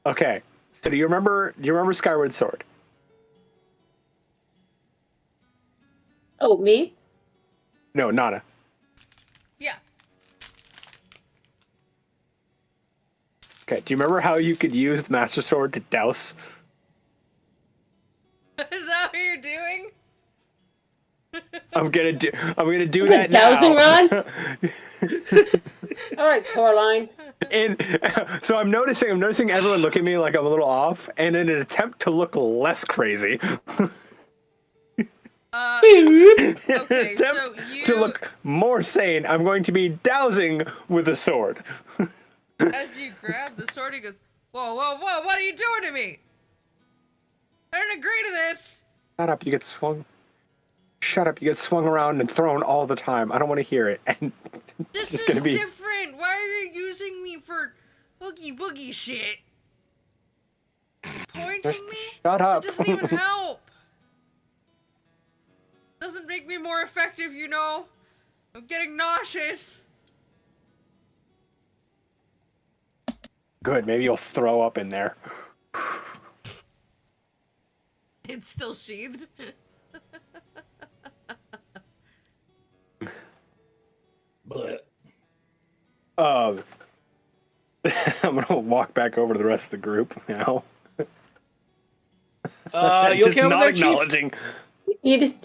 Okay, so do you remember Skyward Sword? Oh, me? No, Nana. Yeah. Okay, do you remember how you could use the Master Sword to douse? Is that what you're doing? I'm gonna do Is that it dowsing now. rod? All right, Coraline. And so I'm noticing everyone look at me like I'm a little off, and in an attempt to look less crazy. Okay, so you... to look more sane, I'm going to be dousing with a sword. As you grab the sword, he goes, "Whoa, whoa, whoa, what are you doing to me? I didn't agree to this!" Shut up, you get swung. Shut up, you get swung around and thrown all the time. I don't want to hear it. And this is different! Why are you using me for boogie boogie shit? Pointing me? Shut up. That doesn't even help! Doesn't make me more effective, you know? I'm getting nauseous! Good, maybe you'll throw up in there. It's still sheathed. But I'm gonna walk back over to the rest of the group now. you okay over there, Chief? acknowledging.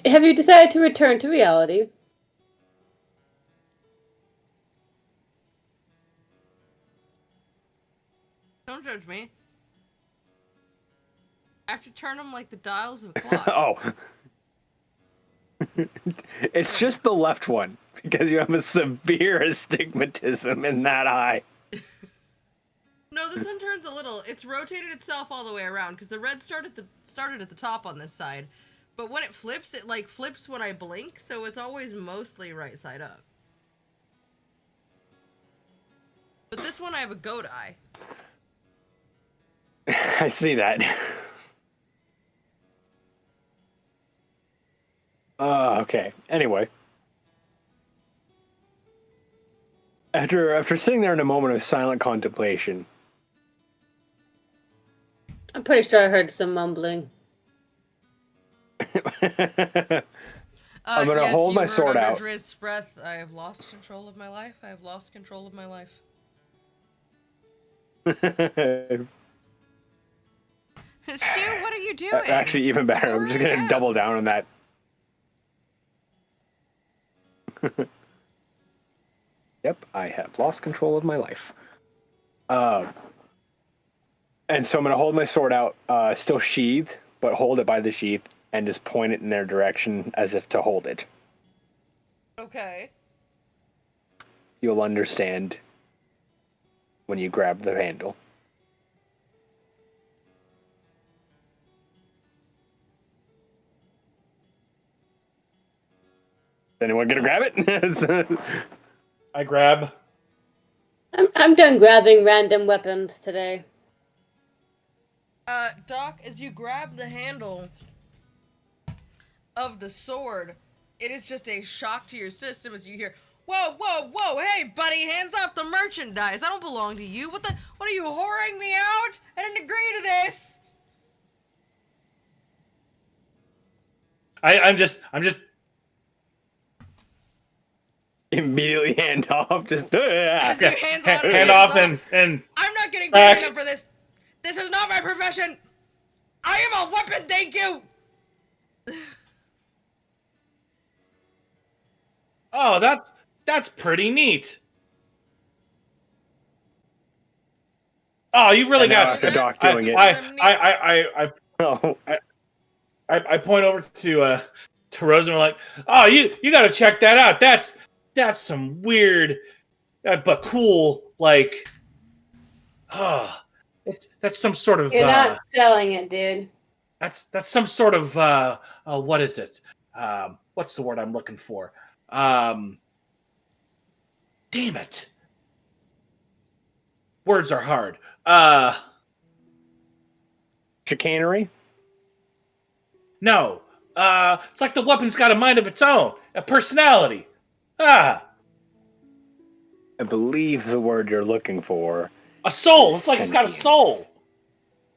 Have you decided to return to reality? Don't judge me. I have to turn them like the dials of a clock. Oh. It's just the left one, because you have a severe astigmatism in that eye. No, this one turns a little. It's rotated itself all the way around, because the red started at the top on this side. But when it flips when I blink, so it's always mostly right side up. But this one I have a goat eye. I see that. Okay. Anyway. After sitting there in a moment of silent contemplation. I'm pretty sure I heard some mumbling. I'm gonna hold my sword out. Driz's breath. I have lost control of my life. I have lost control of my life. Stu, what are you doing? Actually, even better. I'm just gonna double down on that. Yep, I have lost control of my life. And so I'm gonna hold my sword out, still sheathed, but hold it by the sheath and just point it in their direction as if to hold it. Okay. You'll understand when you grab the handle. Anyone gonna grab it? I grab. I'm done grabbing random weapons today. Doc, as you grab the handle of the sword, it is just a shock to your system as you hear, "Whoa, whoa, whoa, hey buddy, hands off the merchandise. I don't belong to you. What are you whoring me out? I didn't agree to this." immediately hand off. Just As you hands on hand off and I'm not getting paid enough for this. This is not my profession. I am a weapon, thank you. oh, that's pretty neat. Oh, you really got the doc doing it. I point over to Rose and we're like, oh, you got to check that out. That's some weird, but cool. Like, that's some sort of. You're not selling it, dude. That's some sort of what is it? What's the word I'm looking for? Damn it. Words are hard. Chicanery? No. It's like the weapon's got a mind of its own, a personality. I believe the word you're looking for. A soul. It's like it's got a soul.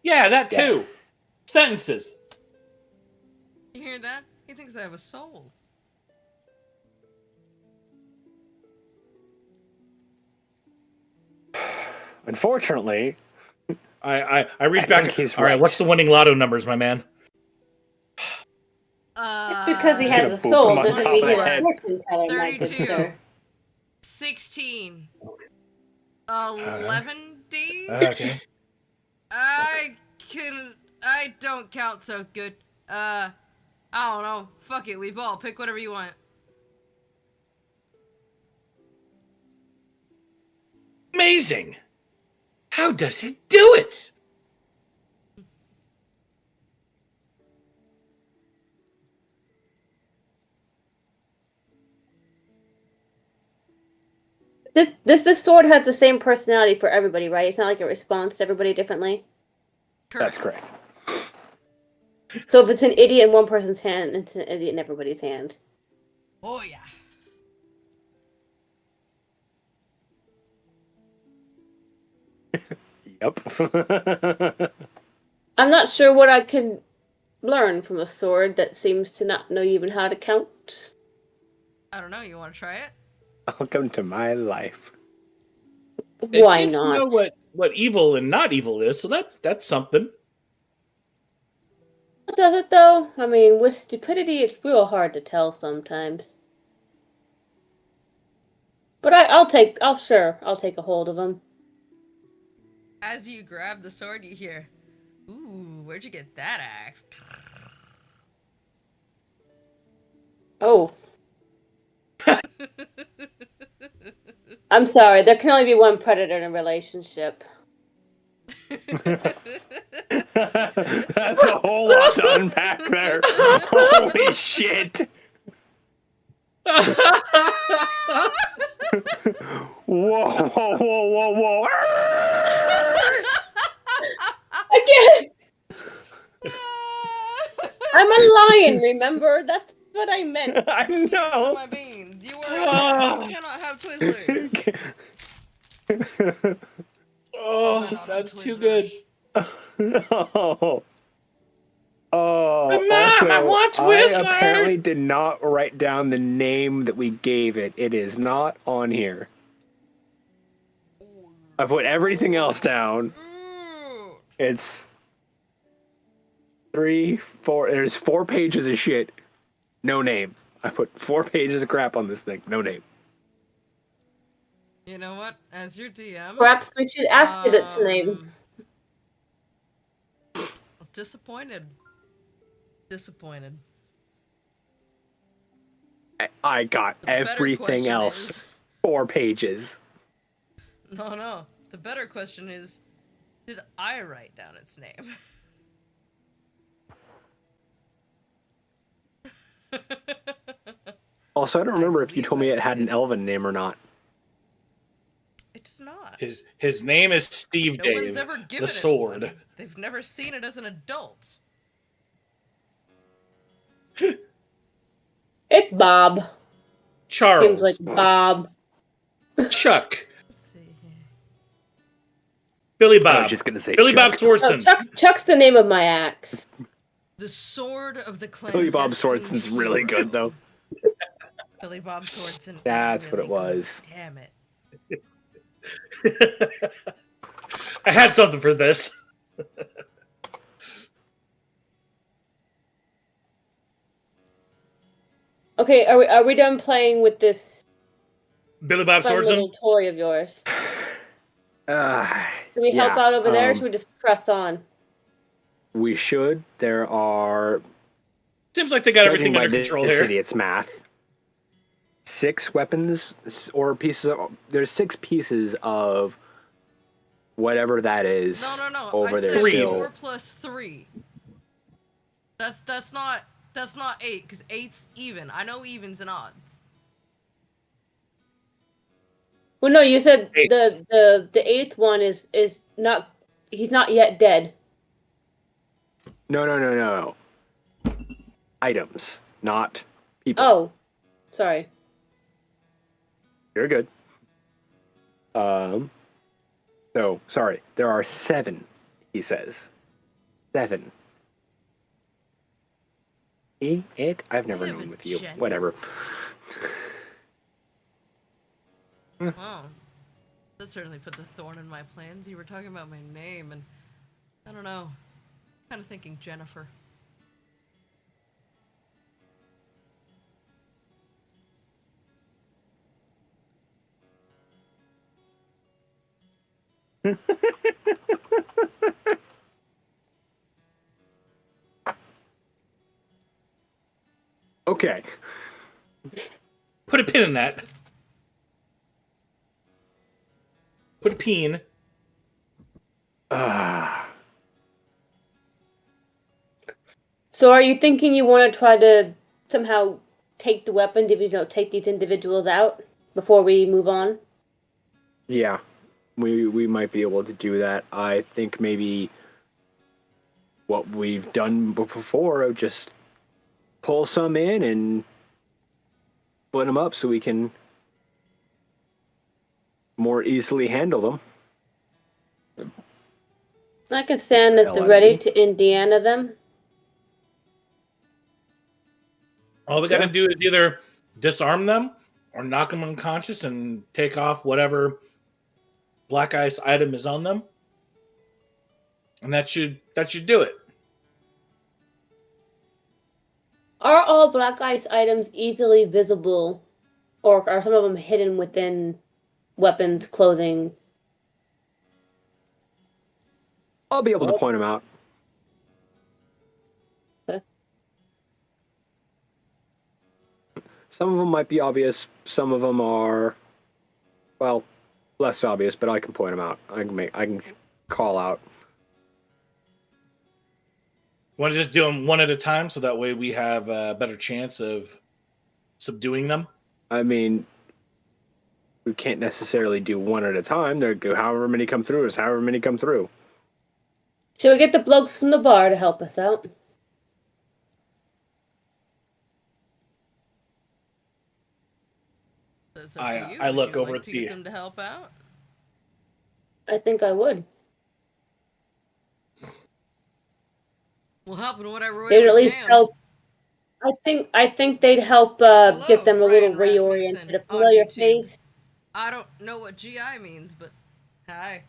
Yeah, that too. Yes. Sentences. You hear that? He thinks I have a soul. Unfortunately, I reach back. He's all right, what's the winning lotto numbers, my man? Just because he has a soul doesn't mean he's a fortune teller, my good 32. sir. 16. 11 days? Okay. I don't count so good. I don't know. Fuck it, we ball. Pick whatever you want. Amazing. How does he do it? This sword has the same personality for everybody, right? It's not like it responds to everybody differently. Correct. That's correct. So if it's an idiot in one person's hand, it's an idiot in everybody's hand. Oh yeah. Yep. I'm not sure what I can learn from a sword that seems to not know even how to count. I don't know. You want to try it? Welcome to my life. Why seems not? To know what evil and not evil is, so that's something. Does it though? I mean, with stupidity, it's real hard to tell sometimes. But I'll take a hold of him. As you grab the sword, you hear, "Ooh, where'd you get that axe?" Oh. I'm sorry, there can only be one predator in a relationship. That's a whole lot to unpack there. Holy shit. Whoa. Again! I'm a lion, remember? That's what I meant. I know. My beans. You cannot have Twizzlers. Oh, that's too good. No. Oh, Mom, also, I want I Twizzlers! apparently did not write down the name that we gave it. It is not on here. I put everything else down. It's 3, 4. There's 4 pages of shit. No name. I put 4 pages of crap on this thing. No name. You know what? As your DM, Perhaps we should ask it its name. Disappointed. I got The better everything question else. is- 4 pages. No. The better question is, did I write down its name? Also, I don't remember if you told me it had an elven name or not. It does not. His name is Steve No Dave, one's ever given the it sword. one. They've never seen it as an adult. It's Bob. Charles. Seems like Bob. Chuck. Let's see here. Billy I Bob. was just gonna say Billy Chuck. Bob Swordston. Oh, Chuck's the name of my axe. The sword of the clan. Billy Bob Swordson's really good though. Billy Bob Swordsman. That's is what really it was. Good. Damn it. I had something for this. Okay, are we done playing with this Billy Bob fun Swordsman? little toy of yours? Should we help Yeah, out over there, or should we just press on? we should. There are. Seems like they got Judging everything by under control this here. idiot's math, 6 weapons or pieces. There's 6 pieces of whatever that is. No. Over I there said still. 4 plus 3. That's not 8, because 8's even. I know evens and odds. Well, no, you said Eight. the 8th one is not. He's not yet dead. No. Items, not people. Oh, sorry. You're good. So sorry. There are 7. He says 7. It. I've never I have known a with you. gender. Whatever. Wow. That certainly puts a thorn in my plans. You were talking about my name, and I don't know. I'm kind of thinking Jennifer. Okay. Put a pin in that. Put a pin. So, are you thinking you want to try to somehow take the weapon? Take these individuals out before we move on? Yeah, we might be able to do that. I think maybe what we've done before of just pull some in and split them up so we can more easily handle them. I can stand at the ready to Indiana them. All we got to do is either disarm them or knock them unconscious and take off whatever black ice item is on them, and that should do it. Are all black ice items easily visible, or are some of them hidden within weapons, clothing? I'll be able to point them out. Okay. Some of them might be obvious. Some of them are, well, less obvious. But I can point them out. I can call out. Want to just do them one at a time so that way we have a better chance of subduing them? I mean, we can't necessarily do one at a time. There go however many come through is however many come through. Shall we get the blokes from the bar to help us out? That's up to you. I look Would you over like at to the- get them to help out. I think I would. We'll help in whatever way They'd we at least can. help. I think they'd help Hello, get them a little Brian reoriented. Rasmussen A on familiar YouTube. face. I don't know what GI means, but hi. I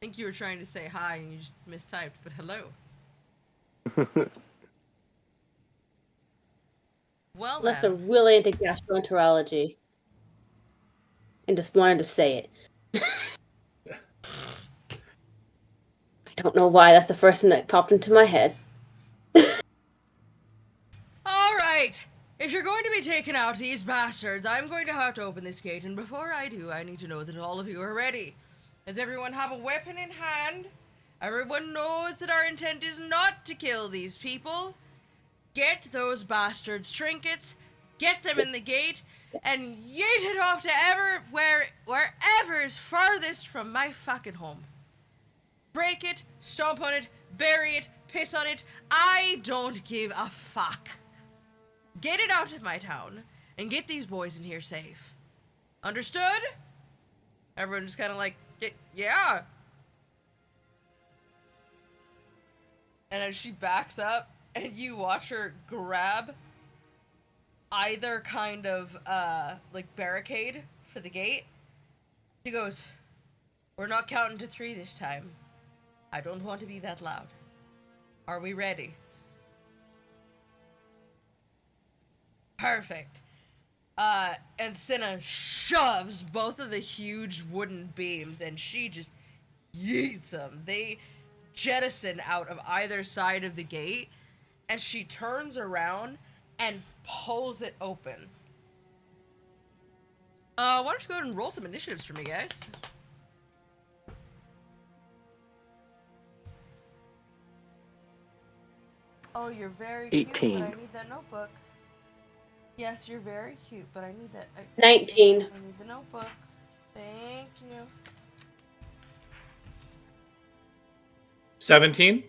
think you were trying to say hi and you just mistyped, but hello. Well, Unless then. they're really into gastroenterology and just wanted to say it. I don't know why that's the first thing that popped into my head. All right. If you're going to be taking out these bastards, I'm going to have to open this gate, and before I do, I need to know that all of you are ready. Does everyone have a weapon in hand? Everyone knows that our intent is not to kill these people. Get those bastards' trinkets, get them in the gate, and yeet it off to wherever is farthest from my fucking home. Break it, stomp on it, bury it, piss on it. I don't give a fuck. Get it out of my town and get these boys in here safe. Understood? Everyone just kind of like, yeah. And as she backs up and you watch her grab either kind of like barricade for the gate. She goes, "We're not counting to 3 this time. I don't want to be that loud. Are we ready?" Perfect. And Cinna shoves both of the huge wooden beams, and she just yeets them. They jettison out of either side of the gate, and she turns around and pulls it open. Why don't you go ahead and roll some initiatives for me, guys? Oh, you're very 18. cute, but I need that notebook. Yes, you're very cute, but I need that. 19. I need the notebook. Thank you. 17.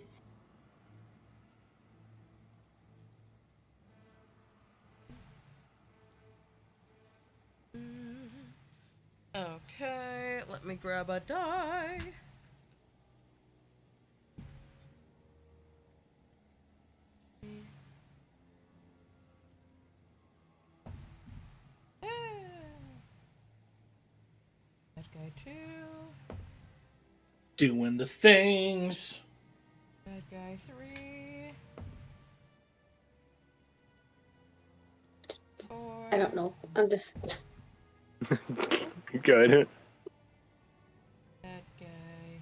Okay, let me grab a die. That guy too. Doing the things. That guy 3. 4. I don't know. I'm just. Good. That guy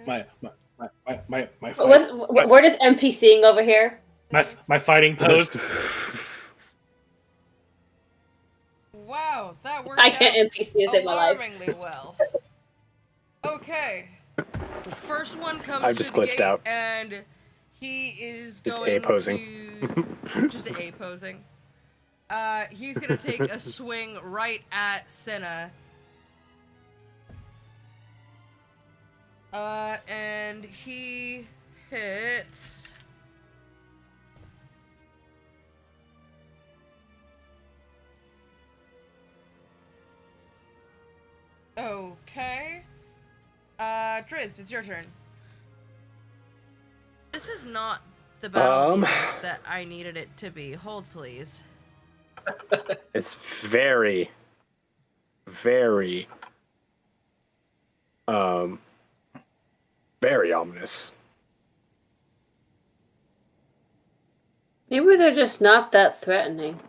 5. My We're just NPCing over here. my fighting pose. Wow, that worked I out can't NPC to save my life. alarmingly well. Okay. First one comes I've to just the glitched gate, out. and he is Just going A-posing. to... Just A-posing. He's gonna take a swing right at Cinna. And he hits... Okay. Driz, it's your turn. This is not the battle music that I needed it to be. Hold, please. It's very, very, very ominous. Maybe they're just not that threatening.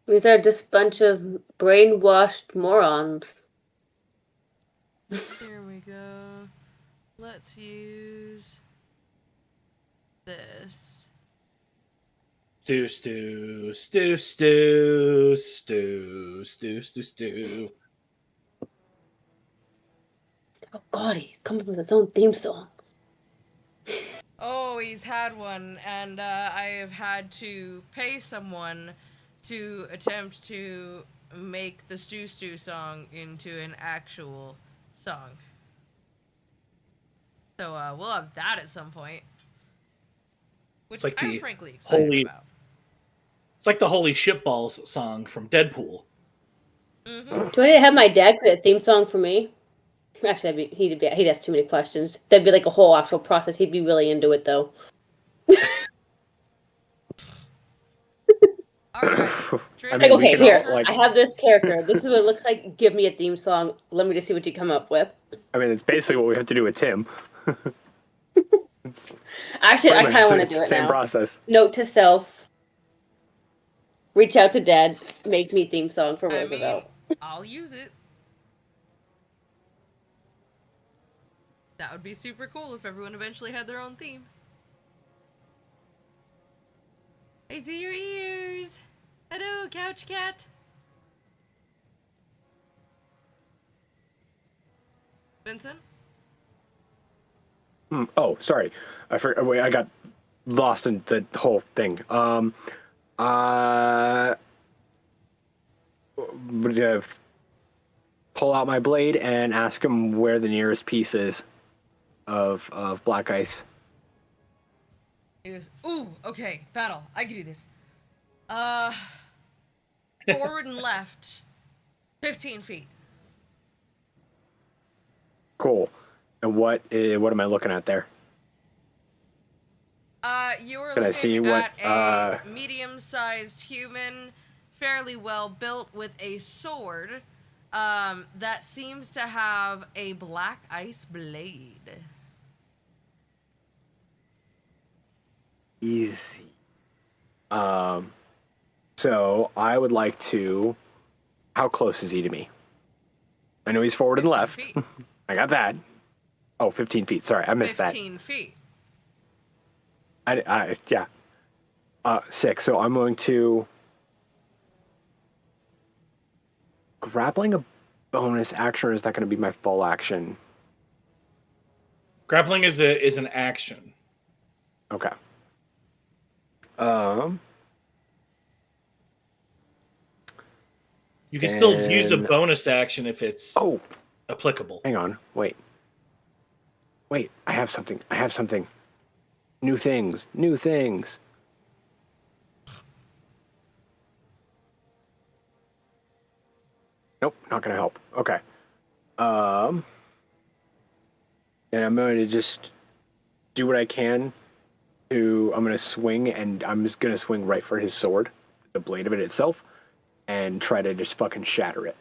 These are just a bunch of brainwashed morons. Here we go. Let's use this. Stew. Oh god, he's coming with his own theme song. Oh, he's had one, and I have had to pay someone to attempt to make the Stew song into an actual song. So we'll have that at some point. Which It's like I'm the frankly excited about. It's like the Holy Shitballs song from Deadpool. Mm-hmm. Do I need to have my dad create a theme song for me? Actually, he'd ask too many questions. That'd be like a whole actual process. He'd be really into it, though. Alright. I Like, mean, we okay, can all, here, like- I have this character. This is what it looks like. Give me a theme song. Let me just see what you come up with. I mean, it's basically what we have to do with Tim. Actually, I kind of want to do it Same now. process. Note to self. Reach out to Dad. Make me theme song for Roosevelt. I'll use it. That would be super cool if everyone eventually had their own theme. I see your ears. Hello, couch cat. Vincent? Oh, sorry. Wait, I got lost in the whole thing. Would have pull out my blade and ask him where the nearest piece is of black ice. He goes, ooh, okay, battle. I can do this. Forward and left, 15 feet. Cool. And what am I looking at there? You were Can I see looking what, at a medium-sized human, fairly well built, with a sword, that seems to have a black ice blade. Easy. So I would like to. How close is he to me? I know he's forward and 15 left. feet. I got that. Oh, 15 feet. Sorry, I missed 15 feet. Yeah. 6. So I'm going to. Grappling a bonus action, or is that going to be my full action? Grappling is an action. Okay. You can still use a And- bonus action if it's Oh, applicable. hang on. Wait. I have something. New things. Nope, not gonna help. Okay. And I'm going to just do what I can I'm gonna swing, and I'm just gonna swing right for his sword, the blade of it itself, and try to just fucking shatter it.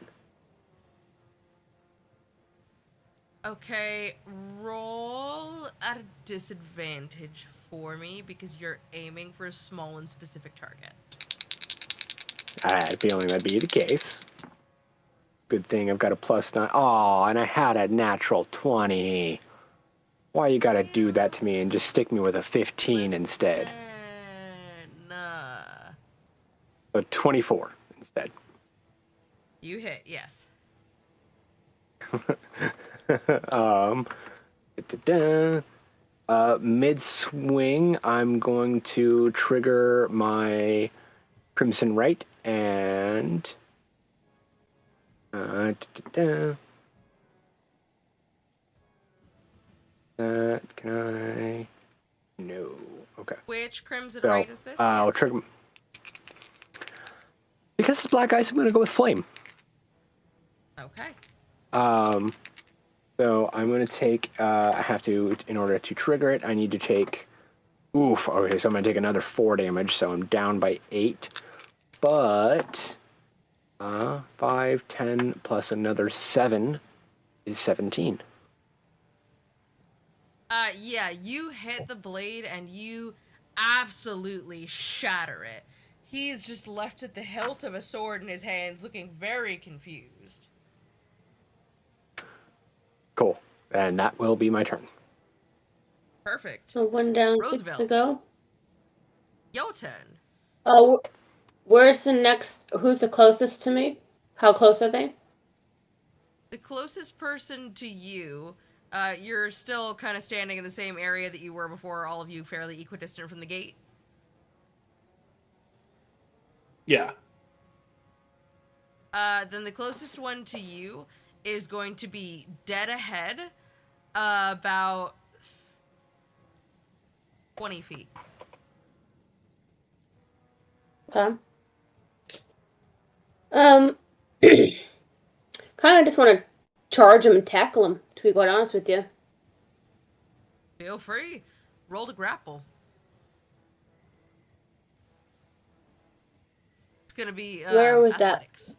Okay, roll at a disadvantage for me because you're aiming for a small and specific target. I had a feeling that'd be the case. Good thing I've got a +9. Oh, and I had a natural 20. Why you gotta do that to me and just stick me with a 15 instead? So 24 instead. You hit, yes. Mid-swing, I'm going to trigger my Crimson Right and... can I? No. Okay. Which Crimson So, Right is this? I'll trigger. Because it's black ice, I'm going to go with flame. Okay. So I'm going to take. I have to, in order to trigger it, I need to take. Oof. Okay, so I'm going to take another 4 damage. So I'm down by 8. But 5, 10 plus another 7 is 17. Yeah, you hit the blade and you absolutely shatter it. He's just left at the hilt of a sword in his hands, looking very confused. Cool. And that will be my turn. Perfect. So 1 down, Roosevelt. 6 to go. Your turn. Oh, where's the next? Who's the closest to me? How close are they? The closest person to you, you're still kind of standing in the same area that you were before, all of you fairly equidistant from the gate. Yeah. Then the closest one to you is going to be dead ahead, about 20 feet. Okay. Kind of just want to charge him and tackle him, to be quite honest with you. Feel free. Roll to grapple. It's gonna be Where was athletics. that?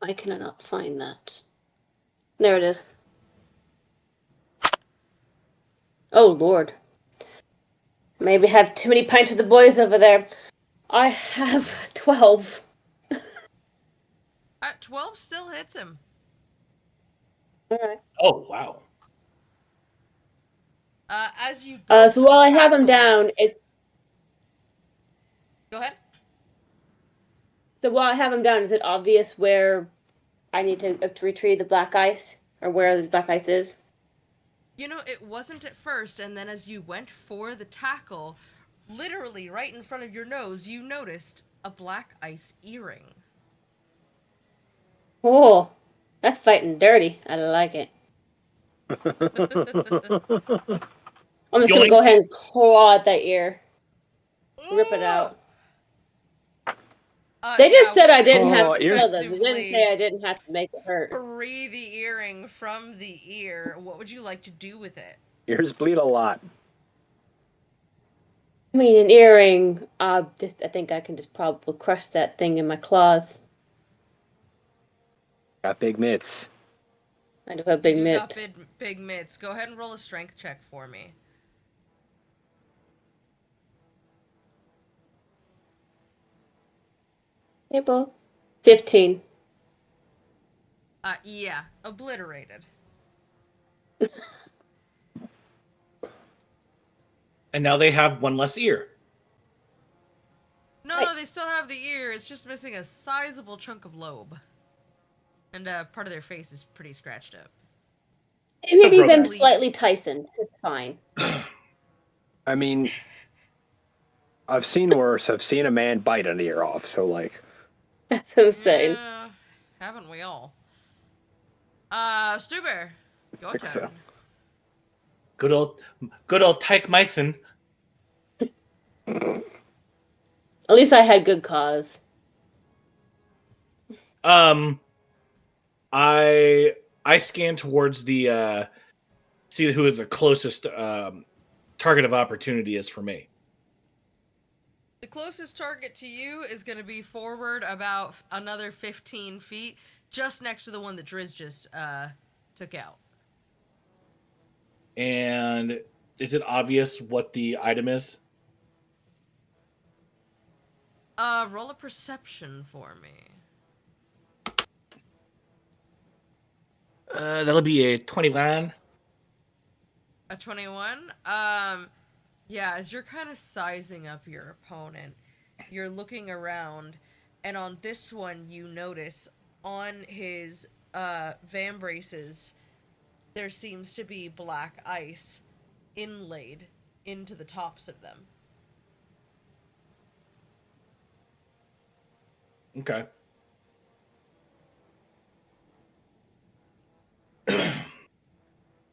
I cannot find that. There it is. Oh, Lord. Maybe have too many pints with the boys over there. I have 12. 12 still hits him. Alright. Oh, wow. As you go So for while the I have him tackle- down, it's... Go ahead. So while I have him down, is it obvious where I need to retrieve the black ice? Or where this black ice is? You know, it wasn't at first, and then as you went for the tackle, literally right in front of your nose, you noticed a black ice earring. Oh, that's fighting dirty. I like it. I'm just gonna Yoink. go ahead and claw at that ear. Rip it out. They just said I Wizard didn't Oh, have to ears- kill them. They didn't say I didn't have to make it hurt. free the earring from the ear. What would you like to do with it? Ears bleed a lot. I mean, an earring. I think I can just probably crush that thing in my claws. Got big mitts. I do have big You mitts. got big mitts. Go ahead and roll a strength check for me. Hey, Bo. 15. Yeah, obliterated. And now they have one less ear. No, they still have the ear. It's just missing a sizable chunk of lobe. And part of their face is pretty scratched up. It maybe grow been back. slightly Tyson. It's fine. I mean, I've seen worse. I've seen a man bite an ear off, so like. That's what I'm saying. Yeah, haven't we all? Stuber, your Think turn. so. Good old Tyke Mython. At least I had good cause. I scan towards the see who the closest target of opportunity is for me. The closest target to you is going to be forward about another 15 feet, just next to the one that Driz just took out. And is it obvious what the item is? Roll a perception for me. That'll be a 21. A 21? Yeah, as you're kind of sizing up your opponent, you're looking around, and on this one, you notice on his van braces, there seems to be black ice inlaid into the tops of them. Okay.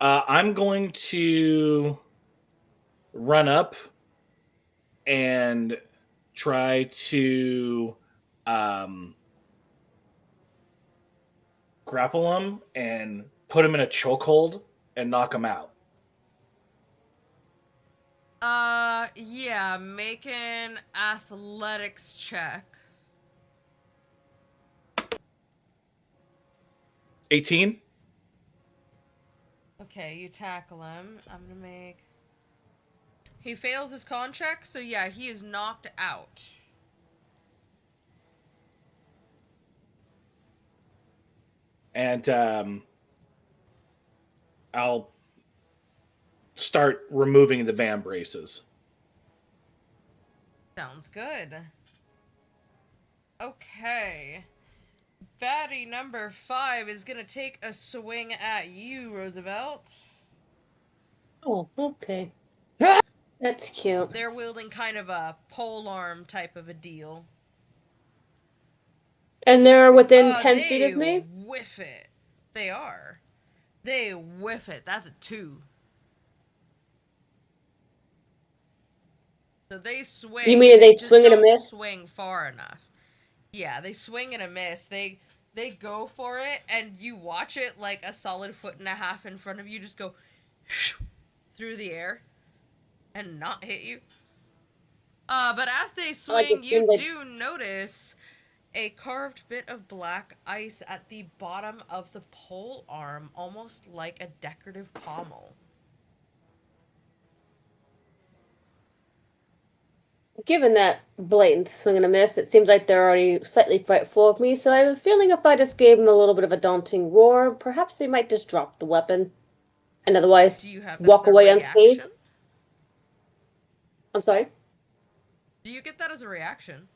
I'm going to run up and try to grapple him and put him in a chokehold and knock him out. Yeah, make an athletics check. 18? Okay, you tackle him. I'm gonna make... He fails his con check, so yeah, he is knocked out. And I'll start removing the van braces. Sounds good. Okay. Baddie number 5 is gonna take a swing at you, Roosevelt. Oh, okay. That's cute. They're wielding kind of a pole arm type of a deal. And they're within 10 they feet of me? Whiff it. They are. They whiff it. That's a 2. So they swing. You mean they just swing and a don't miss? Swing far enough. Yeah, they swing and a miss. They go for it, and you watch it like a solid 1.5 feet in front of you just go through the air and not hit you. But as they swing, you do notice a carved bit of black ice at the bottom of the pole arm, almost like a decorative pommel. Given that blatant swing and a miss, it seems like they're already slightly frightful of me, so I have a feeling if I just gave them a little bit of a daunting roar, perhaps they might just drop the weapon and otherwise walk away unscathed. I'm sorry? Do you get that as a reaction?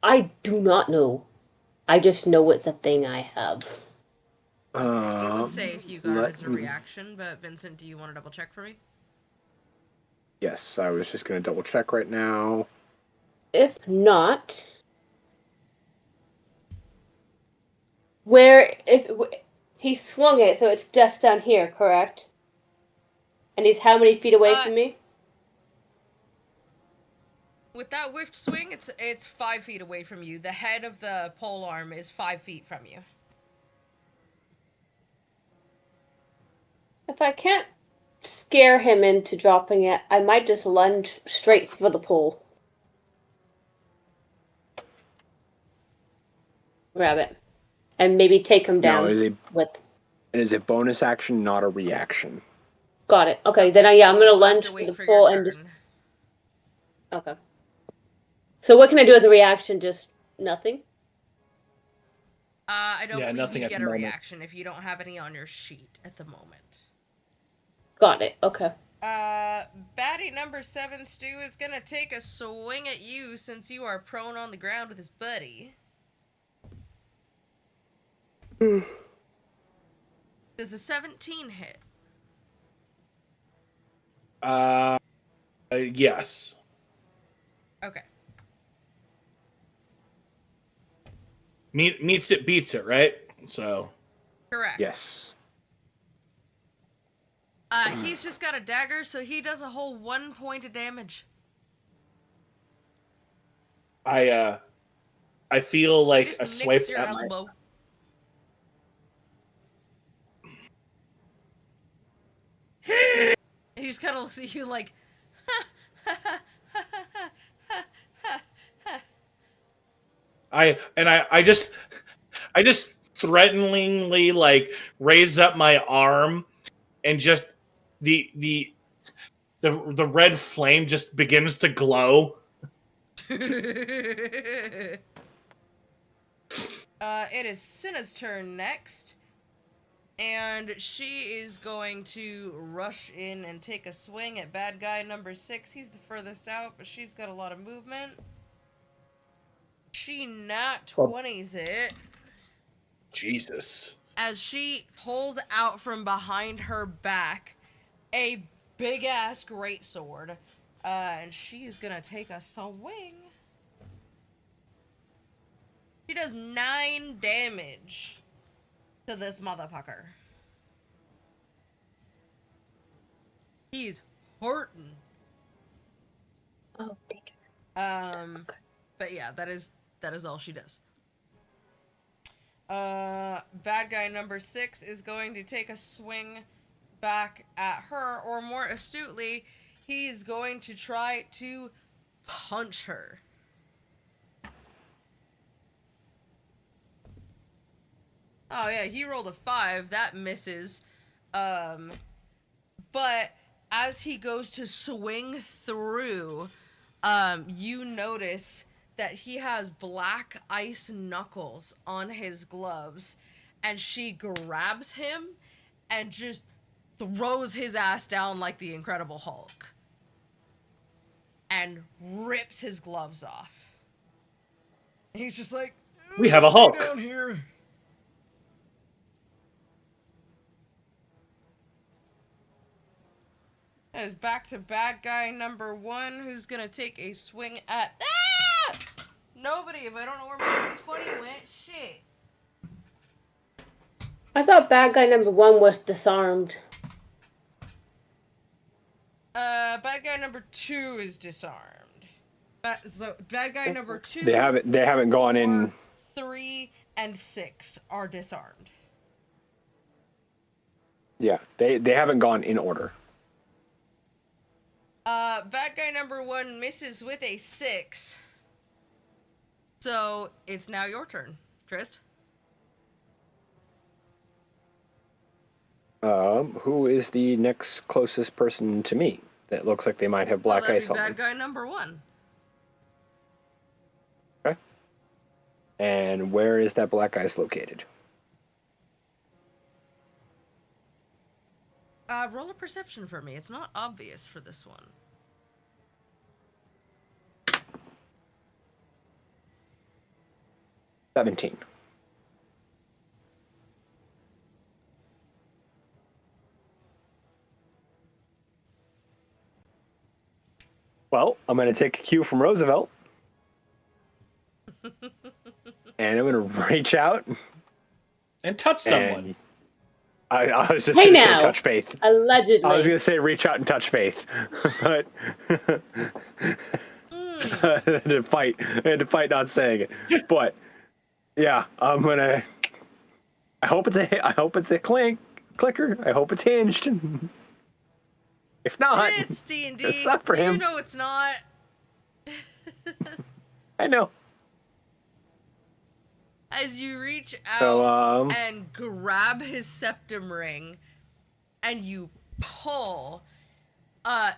I do not know. I just know it's a thing I have. It would say if you got it as a reaction, but Vincent, do you want to double check for me? Yes, I was just going to double check right now. If not, if he swung it, so it's just down here, correct? And he's how many feet away from me? With that whiffed swing, it's 5 feet away from you. The head of the pole arm is 5 feet from you. If I can't scare him into dropping it, I might just lunge straight for the pole. Grab it. And maybe take him down with... It is a bonus action, not a reaction. Got it. Okay, then I'm going to lunge for the pole and just... Okay. So what can I do as a reaction? Just nothing? I don't believe you get a reaction if you don't have any on your sheet at the moment. Got it. Okay. Baddie number 7, Stu, is going to take a swing at you since you are prone on the ground with his buddy. Does the 17 hit? Yes. Okay. Meets it, beats it, right? So. Correct. Yes. He's just got a dagger, so he does a whole 1 point of damage. I feel like a swipe your at elbow. He just kind of looks at you like, I just threateningly like raise up my arm, and just the red flame just begins to glow. It is Cinna's turn next. And she is going to rush in and take a swing at bad guy number 6. He's the furthest out, but she's got a lot of movement. She nat 20s it. Jesus. As she pulls out from behind her back a big-ass greatsword. And she's gonna take a swing. She does 9 damage to this motherfucker. He's hurting. Oh, danger. Okay. But yeah, that is all she does. Bad guy number 6 is going to take a swing back at her, or more astutely, he's going to try to punch her. Oh yeah, he rolled a 5. That misses. But as he goes to swing through, you notice that he has black ice knuckles on his gloves, and she grabs him and just throws his ass down like the Incredible Hulk and rips his gloves off. And he's just like, we have a Hulk down here. That is back to bad guy number 1, who's gonna take a swing at... Ah! Nobody, if I don't know where my 20 went, shit. I thought bad guy number 1 was disarmed. Bad guy number 2 is disarmed. So bad guy number 2... They haven't gone in... 3 and 6 are disarmed. Yeah, they haven't gone in order. Bad guy number 1 misses with a 6. So, it's now your turn, Trist. Who is the next closest person to me that looks like they might have black ice on them? Bad guy number 1. Okay. And where is that black ice located? Roll a perception for me. It's not obvious for this one. $17. Well, I'm going to take a cue from Roosevelt. And I'm going to reach out. And touch someone. I was just going to say touch Faith. Allegedly. I was going to say reach out and touch Faith. But to fight not saying it. But yeah, I'm gonna. I hope it's a clicker. I hope it's hinged. If not, It's D&D. it's not for him. You know it's not. I know. As you reach out So and grab his septum ring, and you pull,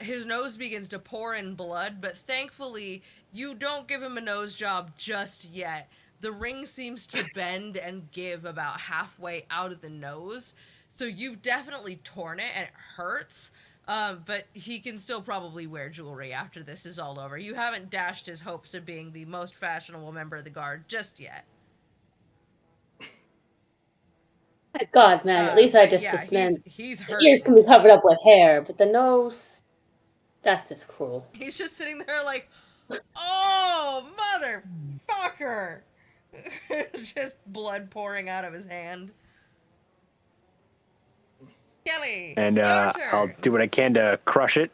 his nose begins to pour in blood, but thankfully, you don't give him a nose job just yet. The ring seems to bend and give about halfway out of the nose, so you've definitely torn it, and it hurts, but he can still probably wear jewelry after this is all over. You haven't dashed his hopes of being the most fashionable member of the guard just yet. My God, man! At least I just yeah, this man. he's The hurt. ears can be covered up with hair, but the nose—that's just cruel. He's just sitting there like, oh, motherfucker! Just blood pouring out of his hand. Kelly, and your I'll turn. do what I can to crush it.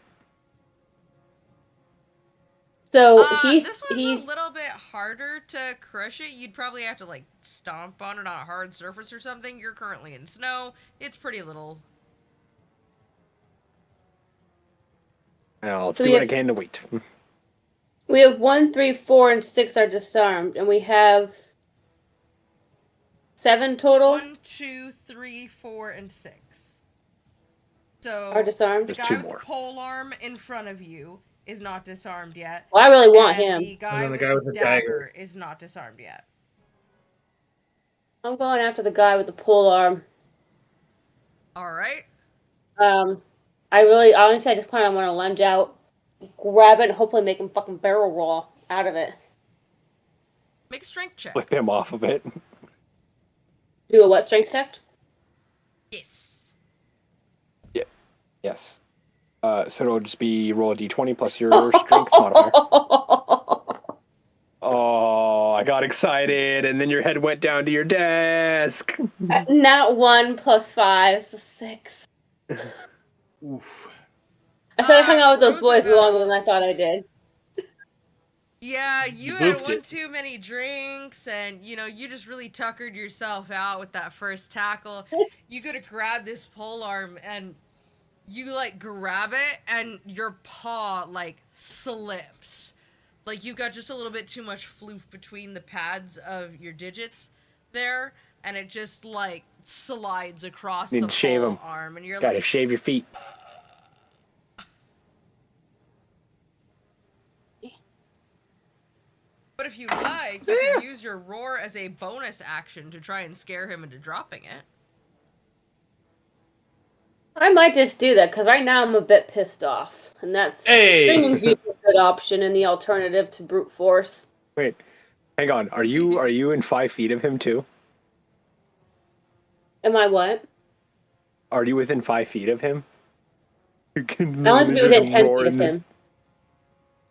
So this one's he's a little bit harder to crush it. You'd probably have to like stomp on it on a hard surface or something. You're currently in snow. It's pretty little. And I'll So do we what I have- can to wait. we have 1, 3, 4, and 6 are disarmed, and we have 7 total 1, 2, 3, 4, and 6. So are disarmed. the There's guy 2 with more. the pole arm in front of you is not disarmed yet. Well, I really want and him. The guy, then with the the dagger is not disarmed yet. I'm going after the guy with the pole arm. All right. Honestly, I just kind of want to lunge out, grab it, and hopefully make him fucking barrel roll out of it. Make a strength check. Flip him off of it. Do a what strength check? Yes. Yes. So it'll just be roll a d20 plus your strength modifier. Oh, I got excited, and then your head went down to your desk. Not 1 plus 5, so 6. Oof. I said I hung out with those boys Roosevelt. longer than I thought I did. Yeah, you You had goofed one it. too many drinks, and you just really tuckered yourself out with that first tackle. You could have grabbed this pole arm, and you like grab it, and your paw like slips. Like you got just a little bit too much floof between the pads of your digits there, and it just like slides across Need the to shave pole 'em. arm, and you're Gotta like, shave your feet. but if you like, you can use your roar as a bonus action to try and scare him into dropping it. I might just do that, because right now I'm a bit pissed off. And that's screaming's usually a good option in the alternative to brute force. Wait, hang on. Are you in 5 feet of him too? Am I what? Are you within 5 feet of him? You can I want to be within just 10 roar feet of in this- him.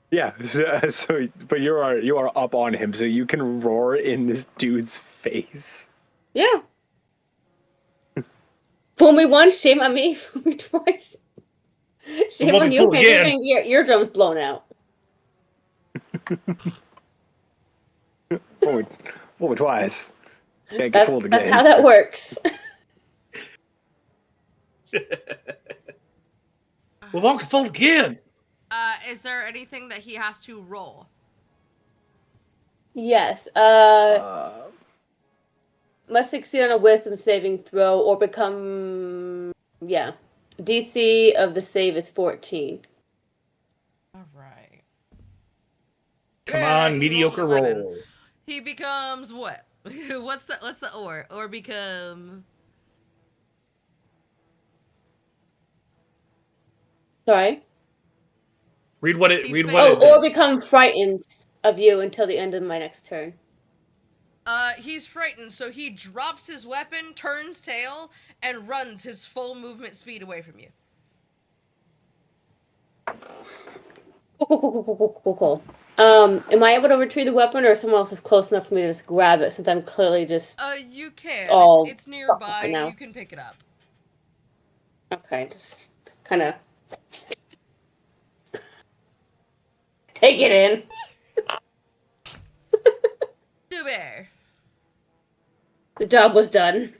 Yeah, but you are up on him, so you can roar in this dude's face. Yeah. Fool me once, shame on me. Fool me twice. Shame won't on be you. fooled Okay, you're again. getting your eardrums blown out. Fool me twice. Can't get fooled again. That's how that works. We won't get fooled again. Is there anything that he has to roll? Yes. Must succeed on a wisdom saving throw or become. Yeah. DC of the save is 14. All right. Come Yeah, on, he mediocre rolled 11. roll. He becomes what? What's the or become? Sorry? Read what it. He Read failed. what it. Or become frightened of you until the end of my next turn. He's frightened, so he drops his weapon, turns tail, and runs his full movement speed away from you. Cool. Am I able to retrieve the weapon, or someone else is close enough for me to just grab it, since I'm clearly just... You can. Oh, It's nearby. right now. You can pick it up. Okay, just kind of... Take it in. Bear. The job was done.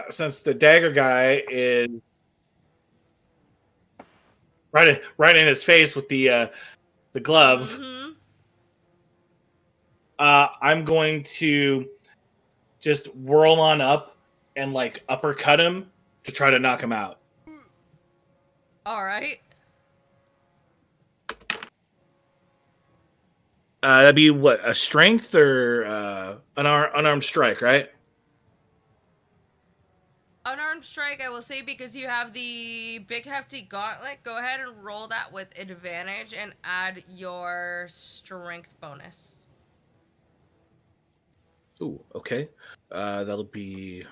Since the dagger guy is right in his face with the glove, Mm-hmm. I'm going to just whirl on up and like uppercut him to try to knock him out. All right. That'd be what, a strength or unarmed strike, right? Unarmed strike, I will say, because you have the big hefty gauntlet. Go ahead and roll that with advantage and add your strength bonus. Ooh, okay. That'll be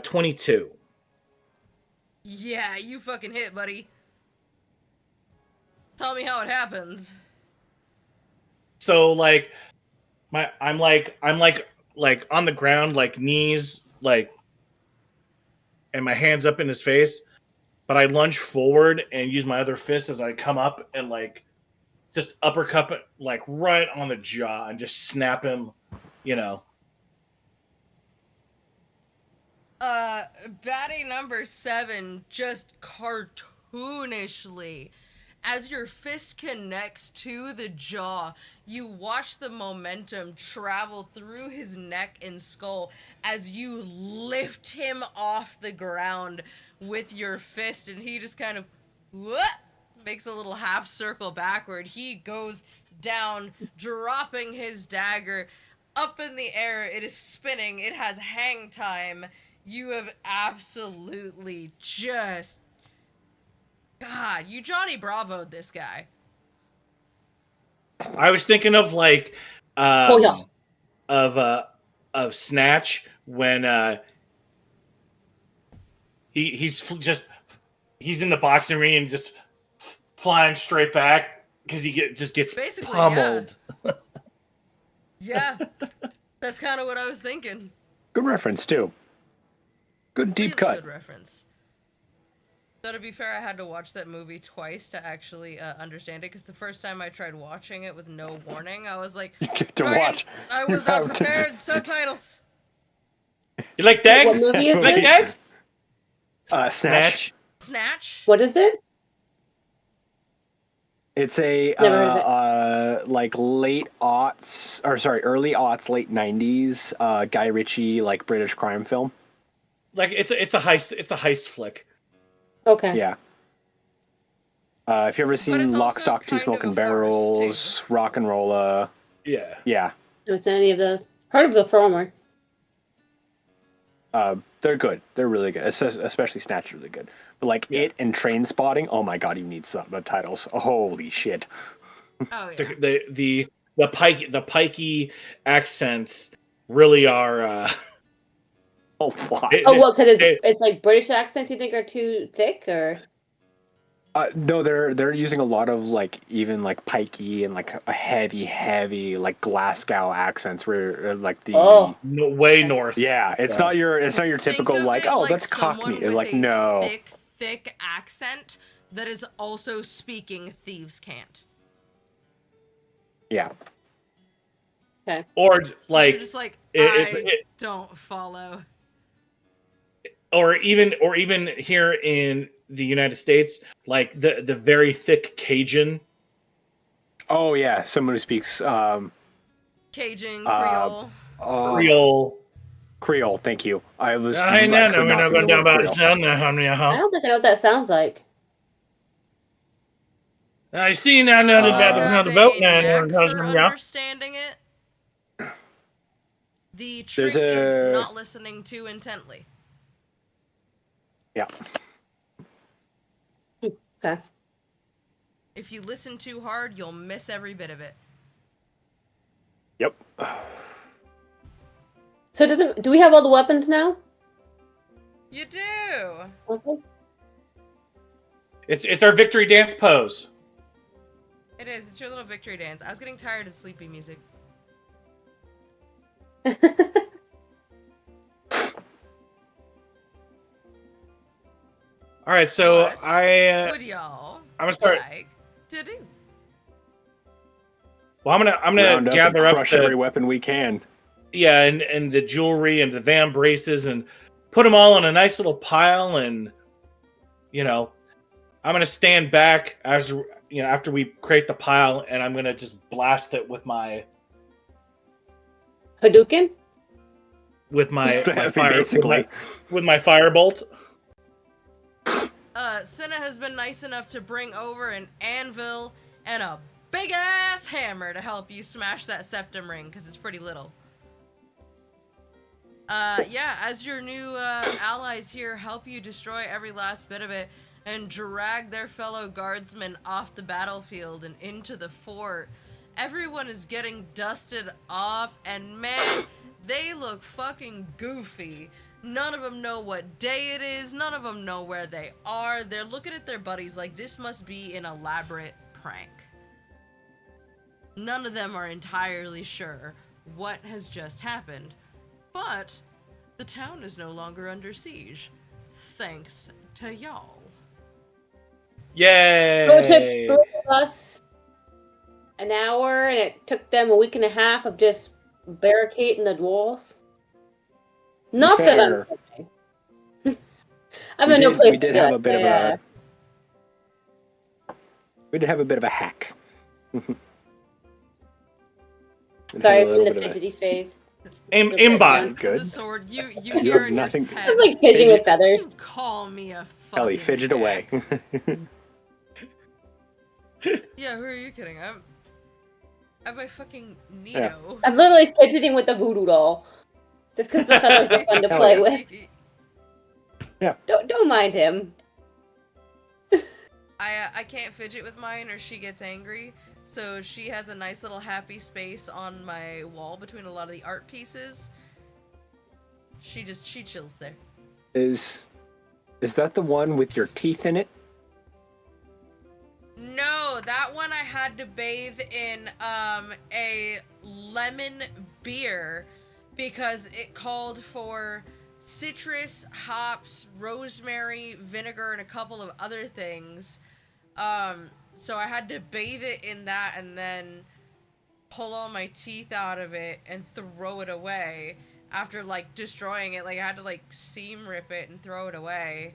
22. Yeah, you fucking hit, buddy. Tell me how it happens. So like I'm like on the ground, like knees, like, and my hands up in his face, but I lunge forward and use my other fist as I come up and like just uppercut it like right on the jaw and just snap him, you know. Baddie number 7 just cartoonishly, as your fist connects to the jaw, you watch the momentum travel through his neck and skull as you lift him off the ground with your fist, and he just kind of makes a little half circle backward. He goes down, dropping his dagger up in the air. It is spinning. It has hang time. You have absolutely just... God, you Johnny Bravo'd this guy. I was thinking of like of Snatch when he's in the boxing ring and just flying straight back because he just gets basically pummeled. Yeah, that's kind of what I was thinking. Good reference too. Good deep Really cut. good reference. So to be fair, I had to watch that movie twice to actually understand it, because the first time I tried watching it with no warning, I was like, You get to "Fucking- watch. I was not prepared. Subtitles. You like Dags? What movie is You like this? Dags? Snatch. Snatch. What is it? It's a Never heard of it. like early aughts, late 90s Guy Ritchie like British crime film. Like it's a heist flick. Okay. Yeah. If you ever it's seen Lock, also Stock, Two kind of Smoking a farce, Barrels, Rock and Rolla, Yeah. yeah, No, it's any of those. Heard of the former. they're good. They're really good. Especially Snatch is really good. But like It and Train Spotting, oh my god, you need subtitles. Holy shit. Oh yeah. The pikey accents really are Oh, plot. Oh, what? Because it's like British accents you think are too thick, or? No, they're using a lot of like even like pikey and like a heavy like Glasgow accents where like the way north. yeah, it's not your Think typical of like it oh like that's someone Cockney. with It's like a no. thick accent that is also speaking thieves' cant. Yeah. Okay. Or like You're just like, I don't follow. or even here in the United States, like the very thick Cajun. Oh yeah, someone who speaks Cajun, Creole. Creole. Thank you. I was. I know. could We're not not think going of the down word about Creole. it. I don't think I know what that sounds like. I see now about the boat now. For understanding it. The trick is not listening too intently. Yeah. Okay. If you listen too hard, you'll miss every bit of it. Yep. So do we have all the weapons now? You do. Okay. It's our victory dance pose. It is. It's your little victory dance. I was getting tired of sleepy music. All All right, so What would y'all I'm gonna start. like to do? Well, I'm gonna Round up gather and up crush the every weapon we can. and the jewelry and the van braces and put them all in a nice little pile, and I'm gonna stand back as after we create the pile, and I'm gonna just blast it with my Hadouken? with my That'd be fire basically. with my firebolt. Cinna has been nice enough to bring over an anvil and a big ass hammer to help you smash that septum ring because it's pretty little. Yeah, as your new allies here help you destroy every last bit of it and drag their fellow guardsmen off the battlefield and into the fort, everyone is getting dusted off, and man, they look fucking goofy. None of them know what day it is. None of them know where they are. They're looking at their buddies like this must be an elaborate prank. None of them are entirely sure what has just happened. But the town is no longer under siege, thanks to y'all. Yay! So it took us an hour, and it took them a week and a half of just barricading the walls. Not that I'm kidding. I'm in no place to do it. We did have a bit of a hack. Sorry, I'm in the fidgety phase. Aimbot. Good. The sword, you hear in your head. I was like fidgeting with feathers. You call me a fucking Ellie, fidget away. Yeah, who are you kidding? I'm my fucking Nito. I'm literally fidgeting with the voodoo doll. Just because the feathers are fun to play with. Yeah. Don't mind him. I can't fidget with mine or she gets angry, so she has a nice little happy space on my wall between a lot of the art pieces. She chills there. Is that the one with your teeth in it? No, that one I had to bathe in a lemon beer because it called for citrus, hops, rosemary, vinegar, and a couple of other things. So I had to bathe it in that and then pull all my teeth out of it and throw it away after, like, destroying it. Like, I had to, like, seam rip it and throw it away,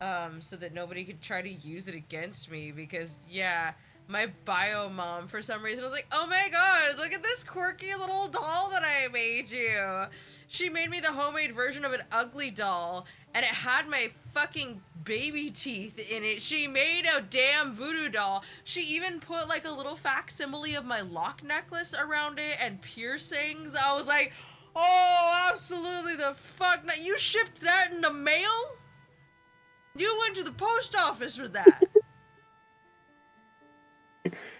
so that nobody could try to use it against me because, yeah, my bio mom, for some reason, was like, oh my god, look at this quirky little doll that I made you. She made me the homemade version of an ugly doll, and it had my fucking baby teeth in it. She made a damn voodoo doll. She even put, like, a little facsimile of my lock necklace around it and piercings. I was like, oh, absolutely the fuck not. You shipped that in the mail? You went to the post office for that.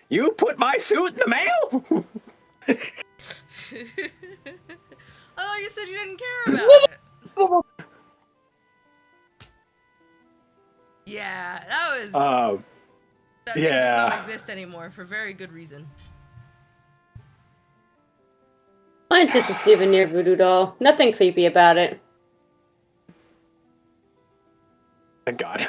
You put my suit in the mail? I thought you said you didn't care about it. Yeah, that was... that thing does not exist anymore for very good reason. Mine's just a souvenir voodoo doll. Nothing creepy about it. Thank God.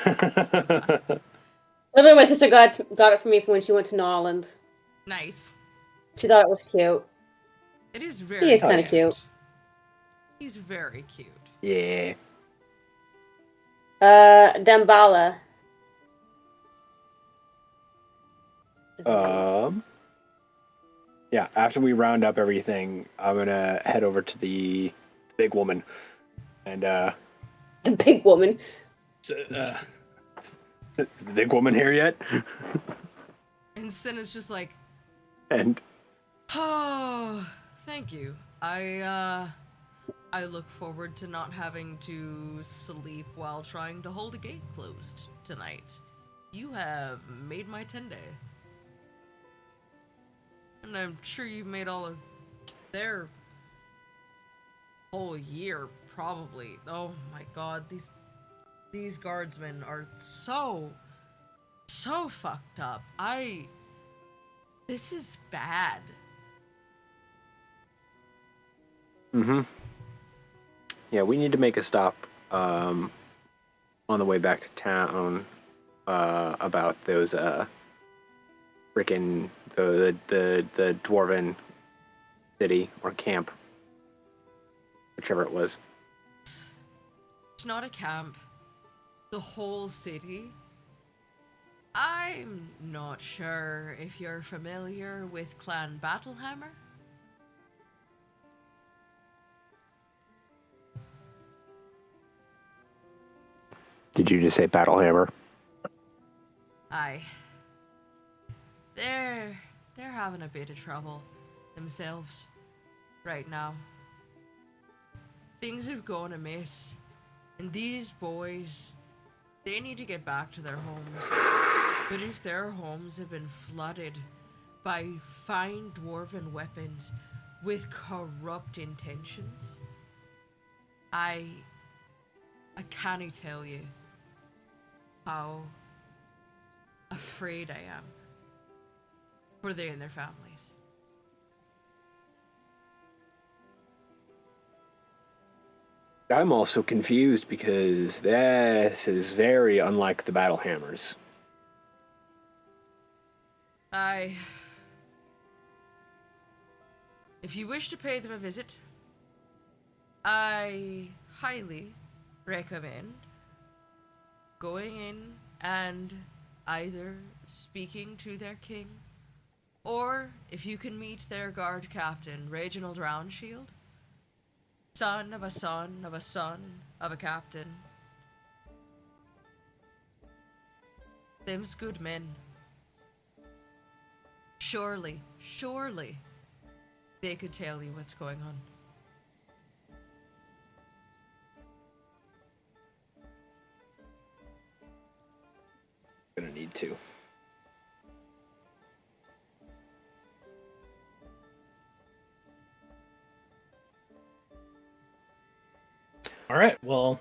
Literally, my sister got it for me from when she went to New Orleans. Nice. She thought it was cute. It is very He is kind of cute. He's very cute. Yeah. Dambala. Yeah, after we round up everything, I'm gonna head over to the big woman. And, The big woman. Is the big woman here yet? And Cinna's just like, And oh, thank you. I look forward to not having to sleep while trying to hold a gate closed tonight. You have made my 10-day. And I'm sure you've made all of their whole year, probably. Oh my god, these guardsmen are so fucked up. This is bad. Yeah, we need to make a stop. on the way back to town about those freaking the dwarven city or camp, whichever it was. It's not a camp. The whole city. I'm not sure if you're familiar with Clan Battlehammer. Did you just say Battlehammer? Aye. They're having a bit of trouble themselves right now. Things have gone amiss, and these boys, they need to get back to their homes. But if their homes have been flooded by fine dwarven weapons with corrupt intentions, I can't tell you how afraid I am for they and their families. I'm also confused because this is very unlike the Battlehammers. If you wish to pay them a visit, I highly recommend going in and either speaking to their king, or if you can meet their guard captain, Reginald Roundshield, son of a son of a son of a captain. Them's good men. Surely they could tell you what's going on. Gonna need to. All right. Well,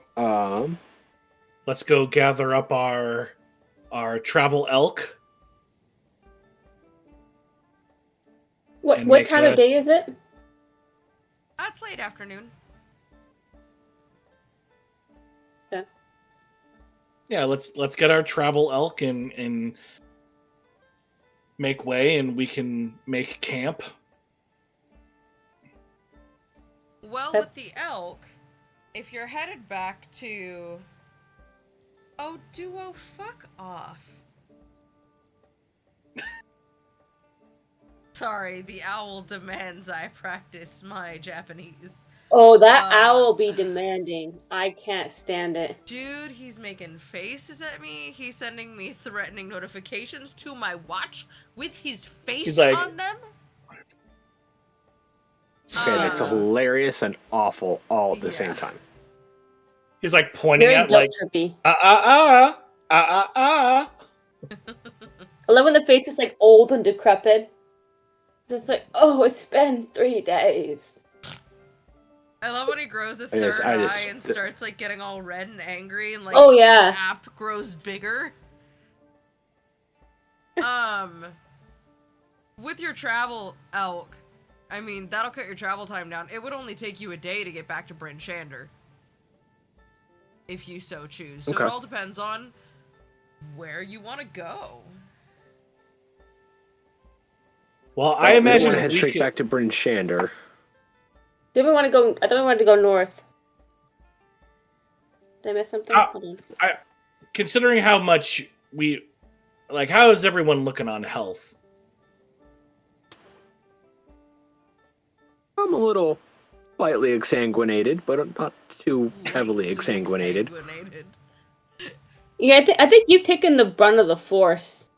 let's go gather up our travel elk. What time of day is it? It's late afternoon. Yeah, let's get our travel elk and make way, and we can make camp. Well, with the elk, if you're headed back to... Oh, Duo, fuck off. Sorry, the owl demands I practice my Japanese. Oh, that owl be demanding. I can't stand it. Dude, he's making faces at me. He's sending me threatening notifications to my watch with his face on them. Okay, that's hilarious and awful all at the same time. He's like pointing Very at like I love when the face is like old and decrepit. Just like, oh, it's been 3 days. I love when he grows a third eye and starts like getting all red and angry and like the app grows bigger. With your travel elk, I mean, that'll cut your travel time down. It would only take you a day to get back to Bryn Shander, if you so choose. So it all depends on where you want to go. Well, I imagine we head straight back to Bryn Shander. Did we want to go? I thought we wanted to go north. Did I miss something? Hold on. Considering how much we like, how is everyone looking on health? I'm a little slightly exsanguinated, but not too heavily exsanguinated. Yeah, I think you've taken the brunt of the force.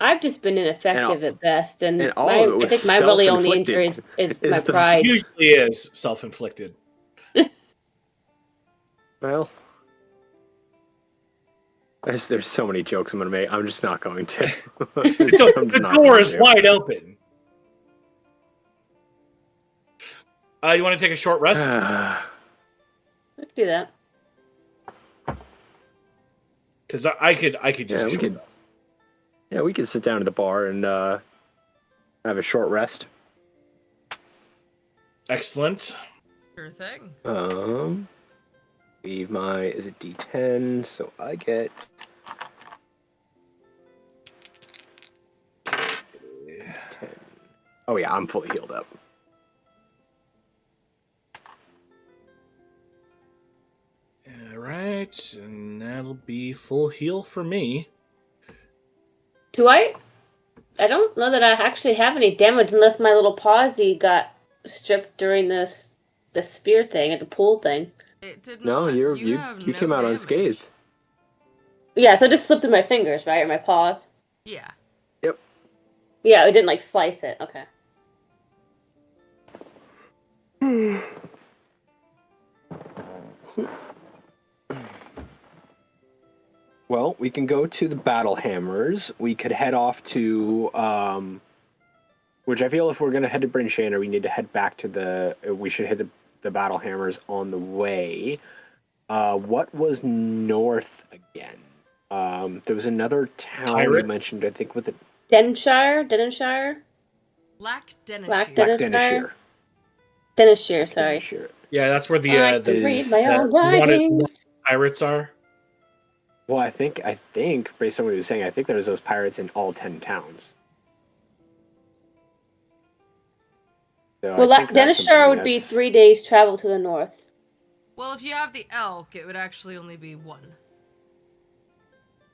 I've just been ineffective at best, and I think my really only injury is my pride. Usually is self-inflicted. Well, there's so many jokes I'm going to make. I'm just not going to. The door is wide open. You want to take a short rest? Let's do that. Because I could just we could. Yeah, we could sit down at the bar and have a short rest. Excellent. Sure thing. Leave my is it D10, so I get 10. Oh yeah, I'm fully healed up. All right, and that'll be full heal for me. Do I? I don't know that I actually have any damage unless my little pausey got stripped during the spear thing at the pool thing. It did No, not. you have no came out damage. unscathed. Yeah, so it just slipped through my fingers, right? Or my paws. Yeah. Yep. Yeah, it didn't like slice it. Okay. Well, we can go to the battle hammers. We could head off to, which I feel if we're gonna head to Bryn Shander, we need to head back to the. We should hit the battle hammers on the way. What was north again? There was another town Pirates? you mentioned. I think with the Denshire? Black Dennis. Black Black Dennisshire? Dennisshire. Dennisshire, sorry. Dennisshire. Yeah, that's where the I can read my own wanted writing. pirates are. Well, I think based on what he was saying, I think there's those pirates in all 10 towns. So Well, I think that's Dennisshire something would be that's- 3 days travel to the north. Well, if you have the elk, it would actually only be 1.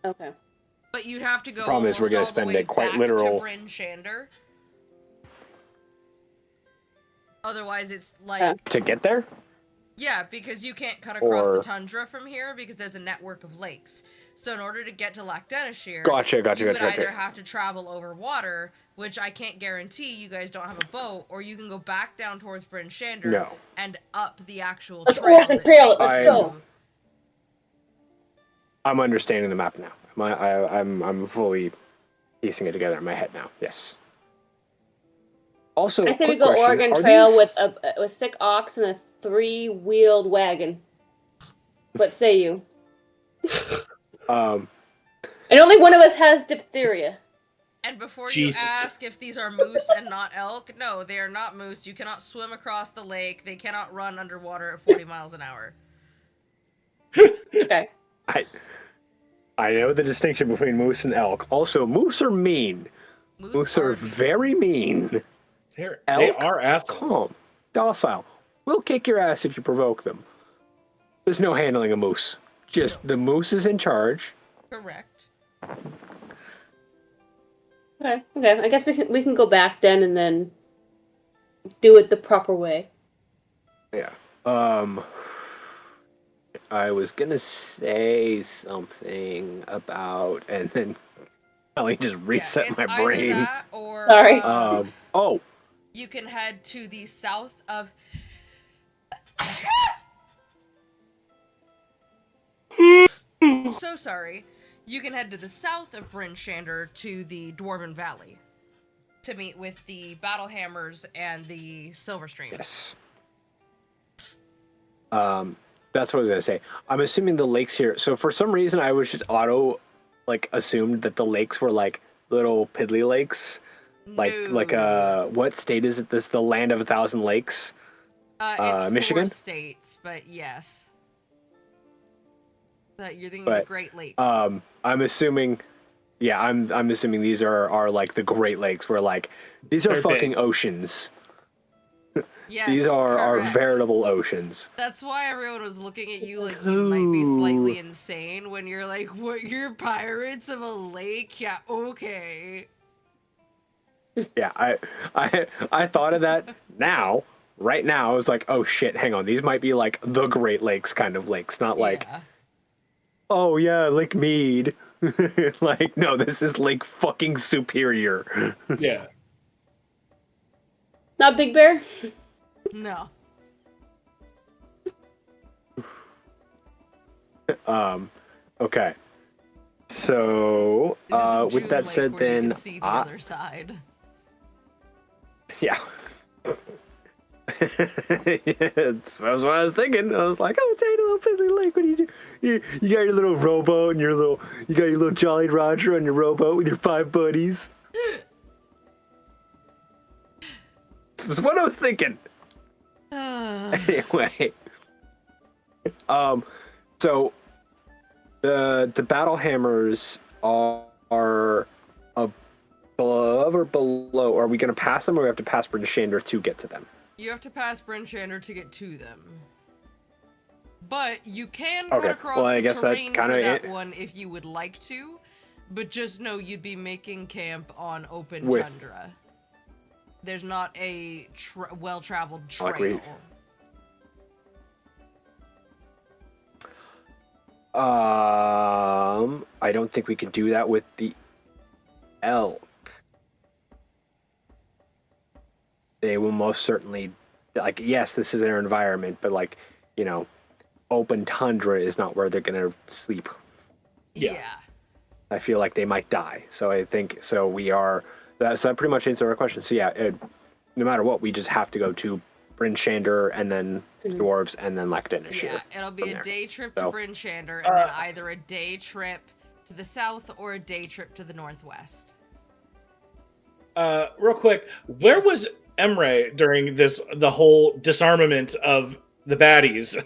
Okay. But you'd have to go problem is almost we're gonna all the spend way it quite back literal. to Bryn Shander. Otherwise, it's like... Yeah. to get there. Yeah, because you can't cut across the Or- tundra from here because there's a network of lakes. So in order to get to Lac Dennisshire, Gotcha. you would either have to travel over water, which I can't guarantee you guys don't have a boat, or you can go back down towards Bryn Shander No. and up the actual Let's trail. Oregon that Trail it, takes let's you- go. I'm understanding the map now. I'm fully piecing it together in my head now. Yes. Also, I say we quick go question, Oregon are Trail these- with a sick ox and a 3-wheeled wagon. What say you? Um, And only one of us has diphtheria. And before Jesus. you ask if these are moose and not elk, no, they are not moose. You cannot swim across the lake. They cannot run underwater at 40 miles an hour. Okay. I know the distinction between moose and elk. Also, moose are mean. Moose are very mean. They Elk, are assholes. Calm, docile. We'll kick your ass if you provoke them. There's no handling a moose. Just the moose is in charge. Correct. Okay. I guess we can go back then and then do it the proper way. Yeah. I was gonna say something about, and then Ellie just reset it's my either brain. that or, Sorry. Oh, you can head to the south of... So sorry. You can head to the south of Bryn Shander to the Dwarven Valley to meet with the Battle Hammers and the Silver Stream. yes. That's what I was gonna say. I'm assuming the lakes here. So for some reason, I was just assumed that the lakes were like little piddly lakes. What state is it? This the land of 1,000 lakes. It's Michigan? 4 states, but yes. You're thinking But, the Great Lakes. I'm assuming. Yeah, I'm assuming these are like the Great Lakes, where like these are They're fucking big. oceans. yes, These are correct. veritable oceans. That's why everyone was looking at you like you might be slightly insane when you're like, what, you're pirates of a lake? Yeah, okay. Yeah, I thought of that now. Right now, I was like, oh shit, hang on. These might be like the Great Lakes kind of lakes, not like, Yeah. oh yeah, Lake Mead. Like, no, this is Lake fucking Superior. Yeah. Not Big Bear? No. Okay. So, This isn't with June that Lake said, where you then, can see the other side. yeah. Yeah, that's what I was thinking. I was like, oh, tiny little piddly lake. What do you do? You got your little rowboat and you got your little Jolly Roger on your rowboat with your 5 buddies. That's what I was thinking. Anyway, So the battle hammers are above or below? Are we going to pass them, or we have to pass Bryn Shander to get to them? You have to pass Bryn Shander to get to them. But you can cut across the terrain for that one if you would like to. But just know you'd be making camp on open tundra. There's not a well-traveled trail. I don't think we could do that with the elk. They will most certainly, like, yes, this is their environment, but, like, you know, open tundra is not where they're gonna sleep. Yeah. I feel like they might die. So I think, so that pretty much answers our question. So yeah, no matter what, we just have to go to Bryn Shander and then Dwarves and then Lekton. Yeah, it'll be a day trip to Bryn Shander and then either a day trip to the south or a day trip to the northwest. Real quick, where was Emre during the whole disarmament of the baddies?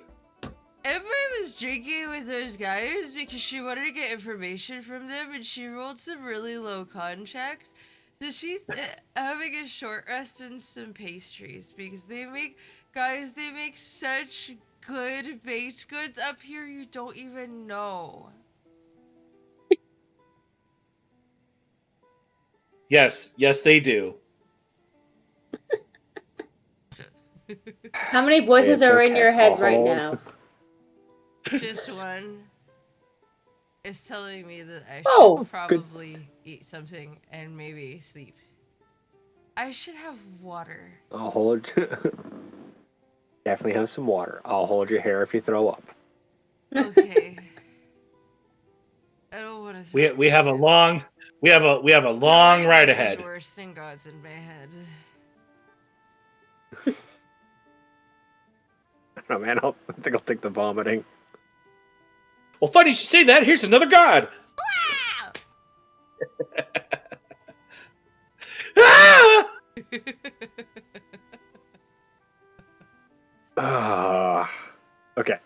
Emre was drinking with those guys because she wanted to get information from them, and she rolled some really low con checks. So she's having a short rest and some pastries because they make such good baked goods up here you don't even know. Yes, they do. How many voices are in your head right now? Just one. It's telling me that I should probably eat something and maybe sleep. I should have water. I'll hold. Definitely have some water. I'll hold your hair if you throw up. Okay. I don't want to. We have a long ride ahead. Worse than God's in my head. I don't know, man. I think I'll take the vomiting. Well, funny you should say that. Here's another god. Okay.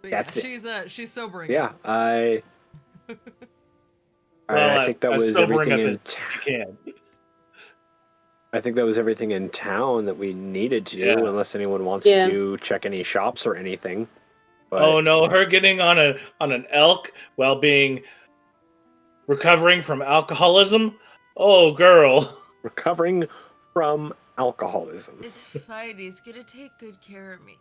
But yeah, she's sobering. Yeah, I think that was everything in town. I think that was everything in town that we needed to, unless anyone wants to check any shops or anything. But... Oh no, her getting on an elk while being recovering from alcoholism? Oh girl. Recovering from alcoholism. It's fine, he's gonna take good care of me.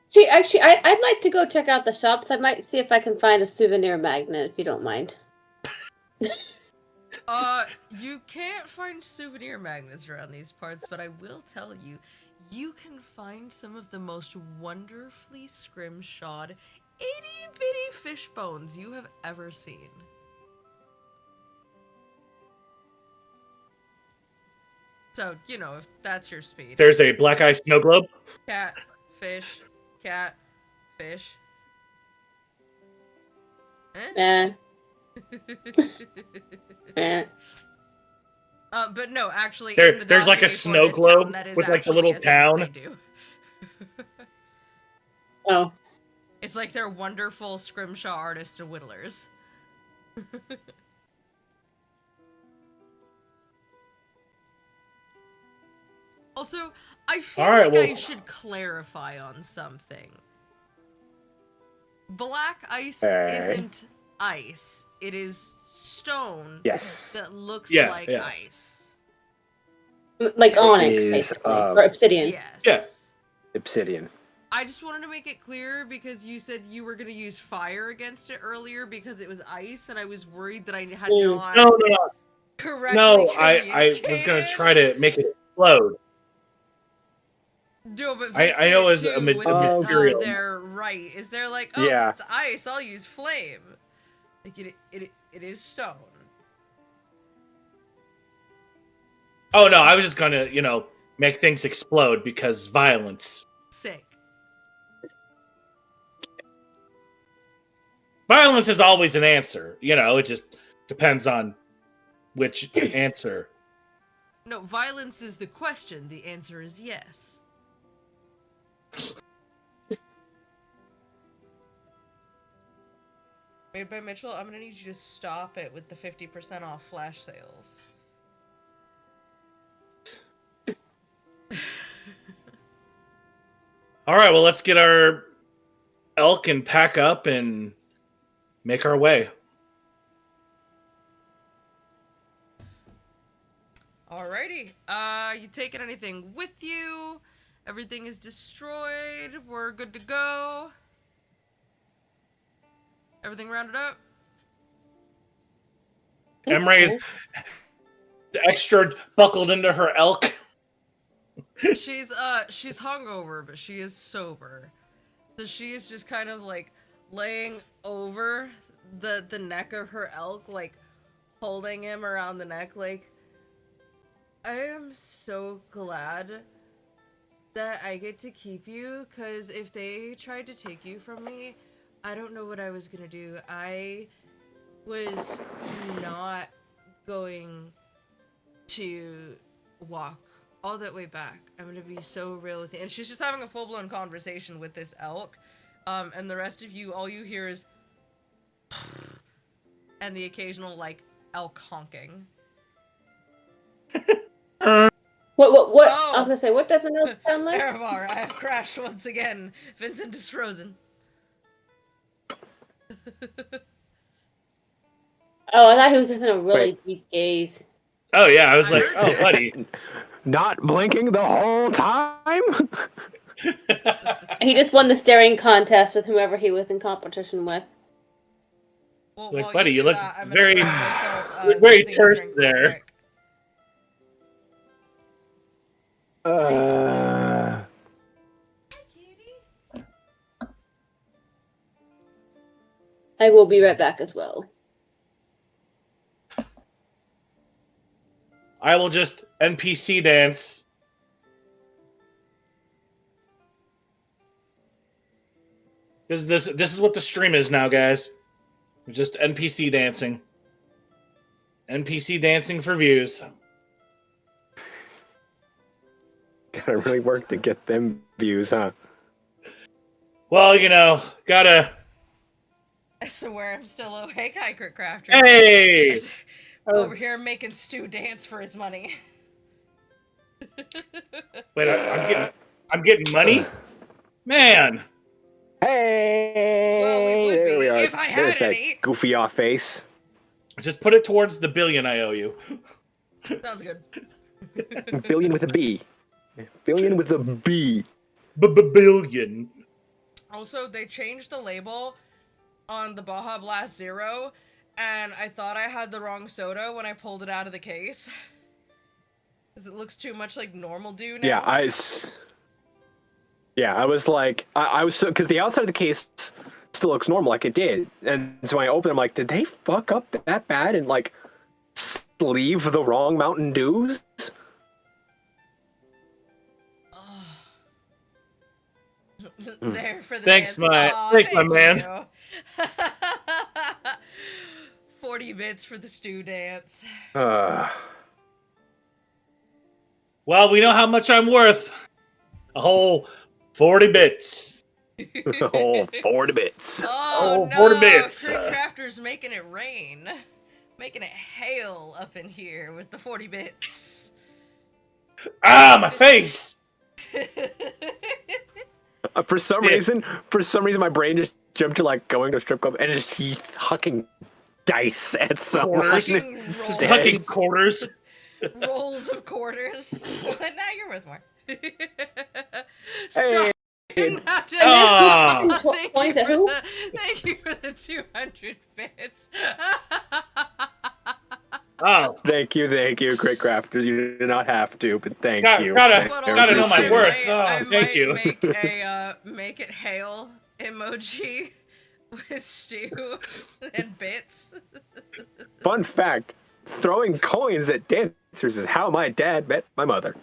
See, actually, I'd like to go check out the shops. I might see if I can find a souvenir magnet, if you don't mind. You can't find souvenir magnets around these parts, but I will tell you, you can find some of the most wonderfully scrimshawed, itty-bitty fish bones you have ever seen. So, you know, if that's your speed. There's a black ice snow globe. Cat, fish. But no, actually, there's like a snow globe with like the little town. Oh. It's like they're wonderful scrimshaw artists and whittlers. Also, I feel I should clarify on something. Black ice isn't ice. It is stone that looks like ice. Like onyx, basically. Or obsidian. Yes. Yeah. Obsidian. I just wanted to make it clear because you said you were going to use fire against it earlier because it was ice, and I was worried that I had not correctly I was going to try to make it explode. No, but I know as a material. They're right. Is there like, it's ice, I'll use flame. Like it is stone. Oh no, I was just gonna, make things explode because violence. Sick. Violence is always an answer. It just depends on which answer. No, violence is the question. The answer is yes. Made by Mitchell, I'm gonna need you to stop it with the 50% off flash sales. All right, well, let's get our elk and pack up and make our way. Alrighty. You taking anything with you? Everything is destroyed. We're good to go. Everything rounded up? Emre's extra buckled into her elk. She's hungover, but she is sober. So she's just kind of like laying over the neck of her elk, like holding him around the neck, like, I am so glad that I get to keep you, because if they tried to take you from me, I don't know what I was gonna do. I was not going to walk all that way back. I'm gonna be so real with you. And she's just having a full-blown conversation with this elk. And the rest of you, all you hear is and the occasional, like, elk honking. What? Oh. I was gonna say, what does an elk sound like? Erevar, I have crashed once again. Vincent is frozen. Oh, I thought he was just in a really deep gaze. Oh, yeah, I was I like, heard oh, you. buddy. Not blinking the whole time? He just won the staring contest with whoever he was in competition with. Well, Like, while buddy, you do look that, I'm gonna very- grab myself, you look very something to terse drink real there. quick. Uh, I will be right back as well. I will just NPC dance. This is what the stream is now, guys. Just NPC dancing. NPC dancing for views. gotta really work to get them views, huh? Well, you know, gotta. I swear I'm still awake. Hi, Crit Crafter. Hey! Over here making Stu dance for his money. Wait, I'm getting money? Man! Hey! Well, we would there be we are. if I had There's that any. goofy off face. Just put it towards the billion I owe you. Sounds good. Billion with a B. Billion with a B. Billion. Also, they changed the label on the Baja Blast Zero, and I thought I had the wrong soda when I pulled it out of the case. Because it looks too much like normal dew now. Yeah, I was like, I was so, because the outside of the case still looks normal, like it did. And so when I opened it, I'm like, did they fuck up that bad and like sleeve the wrong Mountain Dews? There for the Thanks, dance. my- Aw, thanks, my thank man. you. 40 bits for the stew dance. Well, we know how much I'm worth. A whole 40 bits. Oh, 40 bits. Oh, no, 40 bits. Crit Crafter's making it rain. Making it hail up in here with the 40 bits. Ah, my face! For some reason, my brain just jumped to like going to a strip club and just he's hucking dice at someone. Quarters. Fucking Just rolls. hucking quarters. Rolls of quarters. Now you're worth more. Hey. Not to- Ah. Thank you for the 200 bits. Oh, Thank you, Crit Crafters. You did not have to, but thank you. Gotta But know also, my I worth. might- Oh, I thank might you. Make a make it hail emoji with stew and bits. Fun fact, throwing coins at dancers is how my dad met my mother.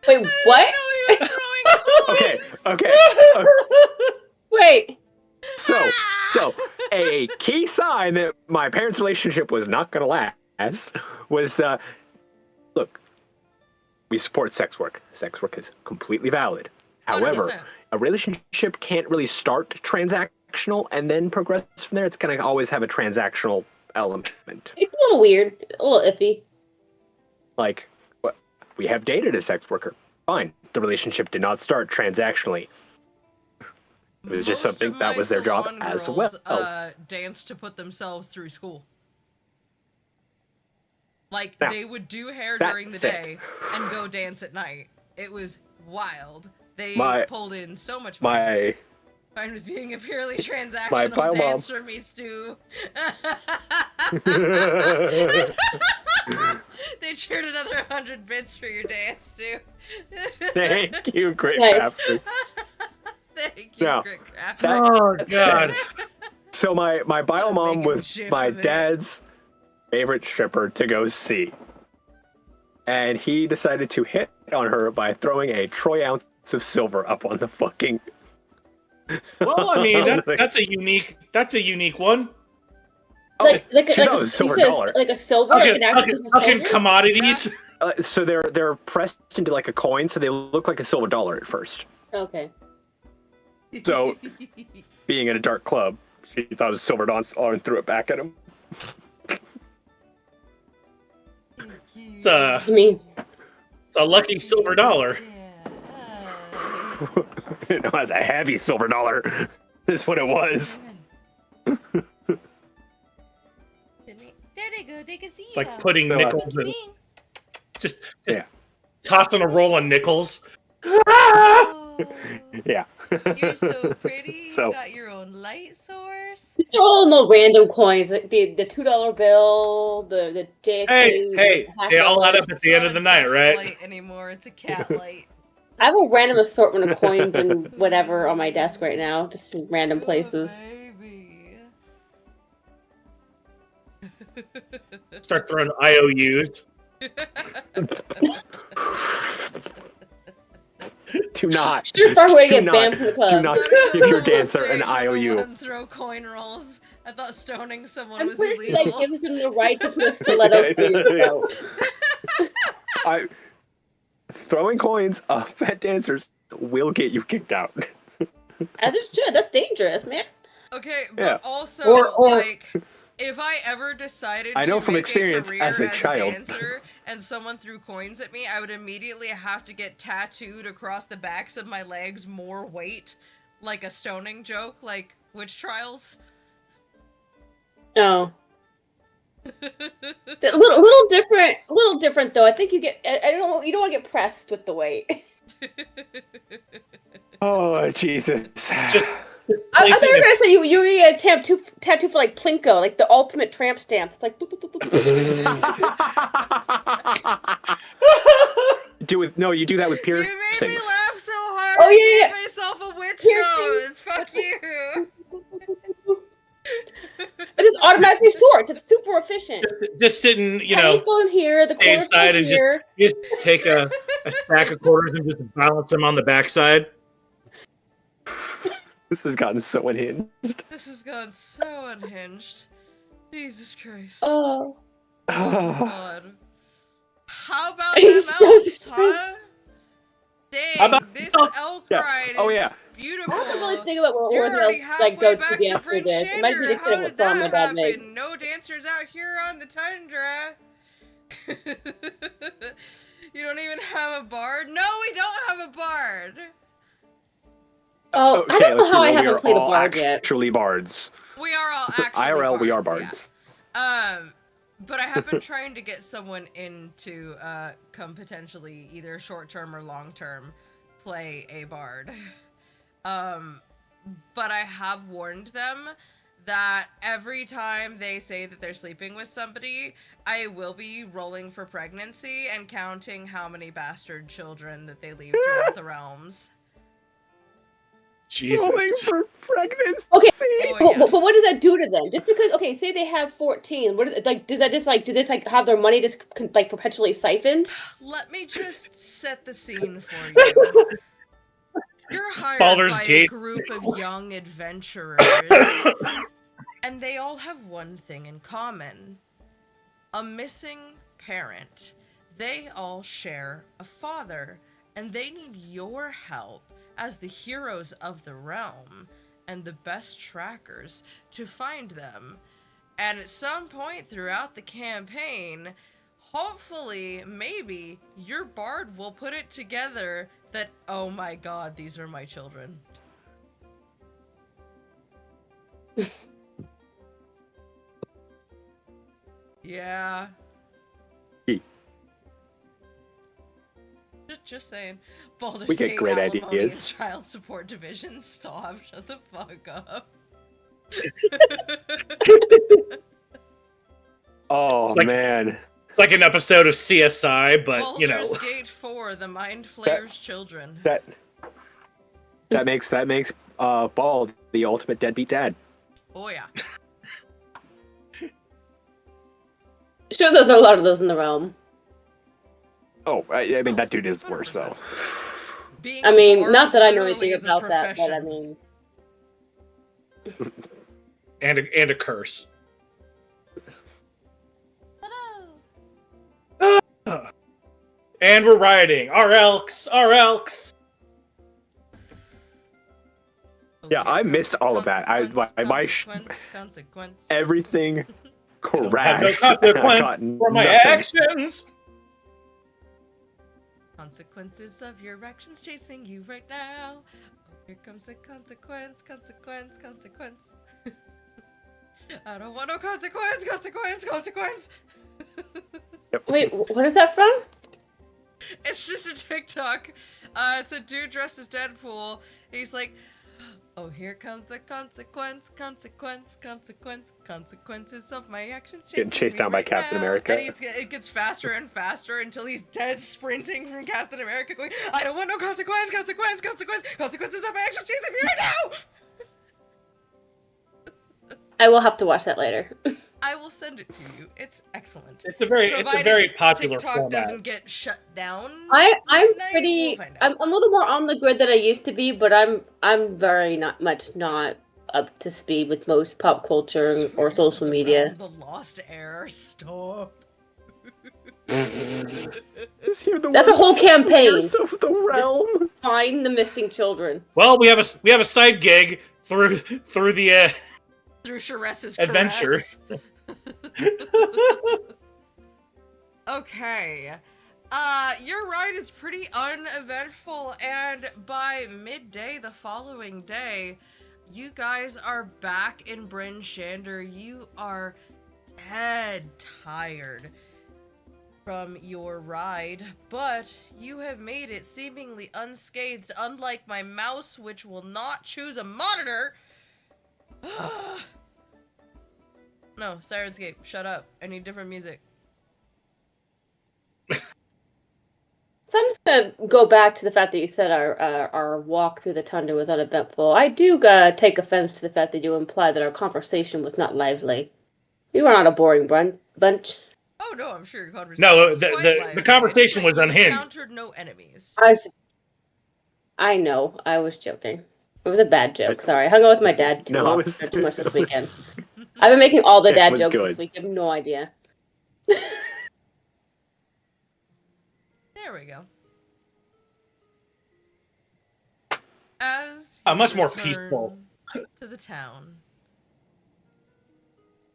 Wait, what? I didn't know he was throwing coins. Okay. Wait. So a key sign that my parents' relationship was not going to last was look, we support sex work. Sex work is completely valid. However, 100%. a relationship can't really start transactional and then progress from there. It's going to always have a transactional element. It's a little weird, a little iffy. Like, we have dated a sex worker. Fine. The relationship did not start transactionally. It was just Most something of that my was their job salon as girls, well. Dance to put themselves through school. Like, Now, they would do hair that during the said- day and go dance at night. It was wild. They My- pulled in so much money. Fine with being a purely transactional bio mom- dancer, me Stu. They cheered another 100 bits for your dance, Stu. Thank you, great Nice. crafters. Thank you, No, Grit Craft. that- Oh That's God! So my bio I'm mom making a was gif my of it. dad's favorite stripper to go see. And he decided to hit on her by throwing a troy ounce of silver up on the fucking... Well, I mean that's a unique one. Oh, Like a $2 silver you said dollar. like a silver, like an actual piece of Fucking silver. commodities. So they're pressed into like a coin, so they look like a silver dollar at first. Okay. So, being in a dark club, she thought it was silver dollar and threw it back at him. It's a I mean, lucky silver dollar. It was a heavy silver dollar. That's what it was. It's like putting So, nickels in, just Yeah. tossing a roll of nickels. Yeah. You're so pretty. So- You got your own light source. these are all no random coins. Like the $2 bill, the JFK. Hey, half they all add dollar. up at the end of the night, It's right? not a desk light anymore. It's a cat light. I have a random assortment of coins and whatever on my desk right now, just in random places. Baby. Start throwing IOUs. Do not. Sure, far way to Do get not- banned from the club. do not give your dancer an IOU. And throw coin rolls. I thought stoning someone I'm was pretty sure illegal. that gives them the right to put a stiletto through your throat. Throwing coins up at dancers will get you kicked out. As it should. That's dangerous, man. Okay, but Yeah. also, Or- like, if I ever decided I know to from make experience a career as a child. dancer and someone threw coins at me, I would immediately have to get tattooed across the backs of my legs more weight, like a stoning joke, like witch trials. No. A little different. A little different though. I think you get. I don't. You don't want to get pressed with the weight. Oh, Jesus. Just I thought placing you were it- gonna say you were gonna get a tattoo for like Plinko, like the ultimate tramp stamp. It's like. You do that with You made me piercings. laugh so hard. Oh, I yeah, gave myself a witch Piercings. nose. Fuck you. It just automatically sorts. It's super efficient. just sitting, Pennies go in here. The quarters go inside and here. just take a stack of quarters and just balance them on the backside. This has gotten so unhinged. This has gone so unhinged. Jesus Christ. Oh. God. How about He's them so elks, strange. huh? Dang, How about this elk? elk Yeah. ride Oh, is yeah. beautiful. I don't really think about what You're Lord already Hills like halfway go back to to dance for Prince this. It might be Shander. the How kid did what song my that dad made. happen? No dancers out here on the tundra. You don't even have a bard? No, we don't have a bard. Oh, I don't know let's how be I real, we haven't are played a all bard yet. Actually, bards. We are all actually IRL, we are bards, bards. yeah. But I have been trying to get someone in to come potentially either short term or long term play a bard. But I have warned them that every time they say that they're sleeping with somebody, I will be rolling for pregnancy and counting how many bastard children that they leave throughout the realms. Rolling Jesus. for pregnancy. Okay. Oh, But, yeah. but what does that do to them? Just because, okay, say they have 14, what is, like, does that just like, do they just like have their money just like perpetually siphoned? Let me just set the scene for you. You're hired Baldur's by a Gate. group of young adventurers, and they all have one thing in common. A missing parent they all share a father, and they need your help as the heroes of the realm and the best trackers to find them. And at some point throughout the campaign, hopefully, maybe, your bard will put it together that, oh my god, these are my children. Yeah. Just saying. Baldur's We get Gate, great Alimony, ideas. and Child Support Division. Stop. Shut the fuck up. Oh, man. It's like an episode of CSI, but Baldur's Gate 4, The Mind Flayer's Children. That makes Bald the ultimate deadbeat dad. Oh yeah. Sure, there's a lot of those in the realm. Oh, I mean, that dude is the worst, though. Being I mean, bard not that I know literally anything is a about that, but I profession. mean, and a curse. And we're rioting. Our elks. Yeah, I missed all of that. Consequence. Everything Have no crashed. consequence I got for my nothing. actions. Consequences of your actions chasing you right now. Oh, here comes the consequence. I don't want no consequence. wait, what is that from? It's just a TikTok. It's a dude dressed as Deadpool. He's like, oh, here comes the consequences of my actions. Getting chased me down by right Captain now." America. And it gets faster and faster until he's dead sprinting from Captain America going, I don't want no consequences of my actions chasing me right now! I will have to watch that later. I will send it to you. It's excellent. It's a very popular TikTok format. doesn't get shut down. I'm midnight, pretty. we'll find out. I'm a little more on the grid than I used to be, but I'm very not up to speed with most pop culture or Swears social the media. realm, the lost heir. Stop. Just hear the That's a whole words, campaign. "Heirs of the realm." Find the missing children. Well, we have a side gig through the Through Sharess's adventure. Okay. Your ride is pretty uneventful, and by midday the following day, you guys are back in Bryn Shander. You are dead tired from your ride, but you have made it seemingly unscathed, unlike my mouse, which will not choose a monitor. No, Syrinscape, shut up. I need different music. So I'm just gonna go back to the fact that you said our walk through the tundra was uneventful. I do take offense to the fact that you implied that our conversation was not lively. We were not a boring bunch. Oh no, I'm sure your conversation. No, was the quite lively. conversation was You unhinged. encountered no enemies. I know. I was joking. It was a bad joke. Sorry, I hung out with my dad too much this weekend. I've been making all the dad jokes this week. You have no idea. There we go. As Much more return peaceful to the town,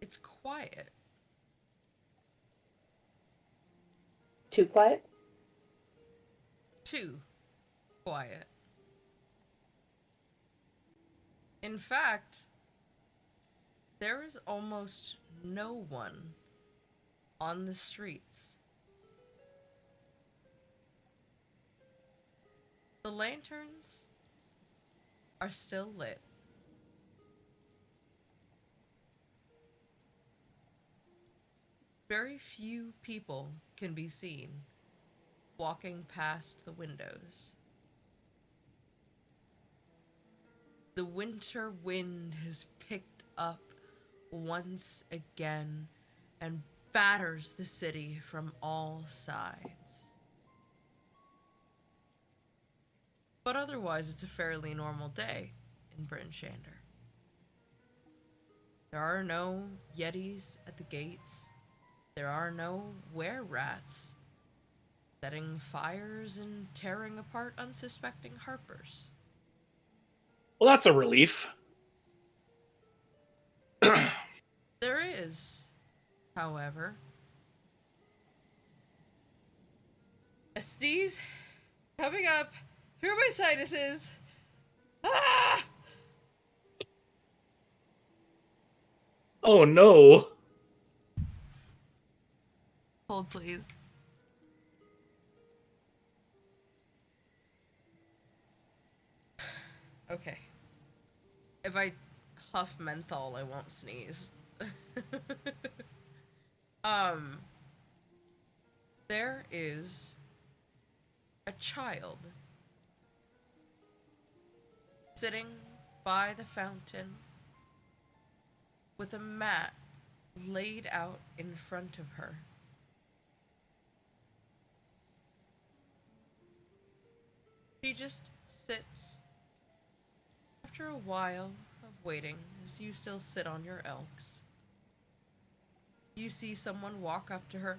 it's quiet. Too quiet? Too quiet. In fact, there is almost no one on the streets. The lanterns are still lit. Very few people can be seen walking past the windows. The winter wind has picked up once again and batters the city from all sides. But otherwise, it's a fairly normal day in Bryn Shander. There are no yetis at the gates. There are no were-rats setting fires and tearing apart unsuspecting harpers. Well, that's a relief. There is, however, a sneeze coming up through my sinuses. Ah! Oh no. Hold, please. Okay. If I huff menthol, I won't sneeze. There is a child sitting by the fountain with a mat laid out in front of her. She just sits. After a while of waiting, as you still sit on your elks, you see someone walk up to her.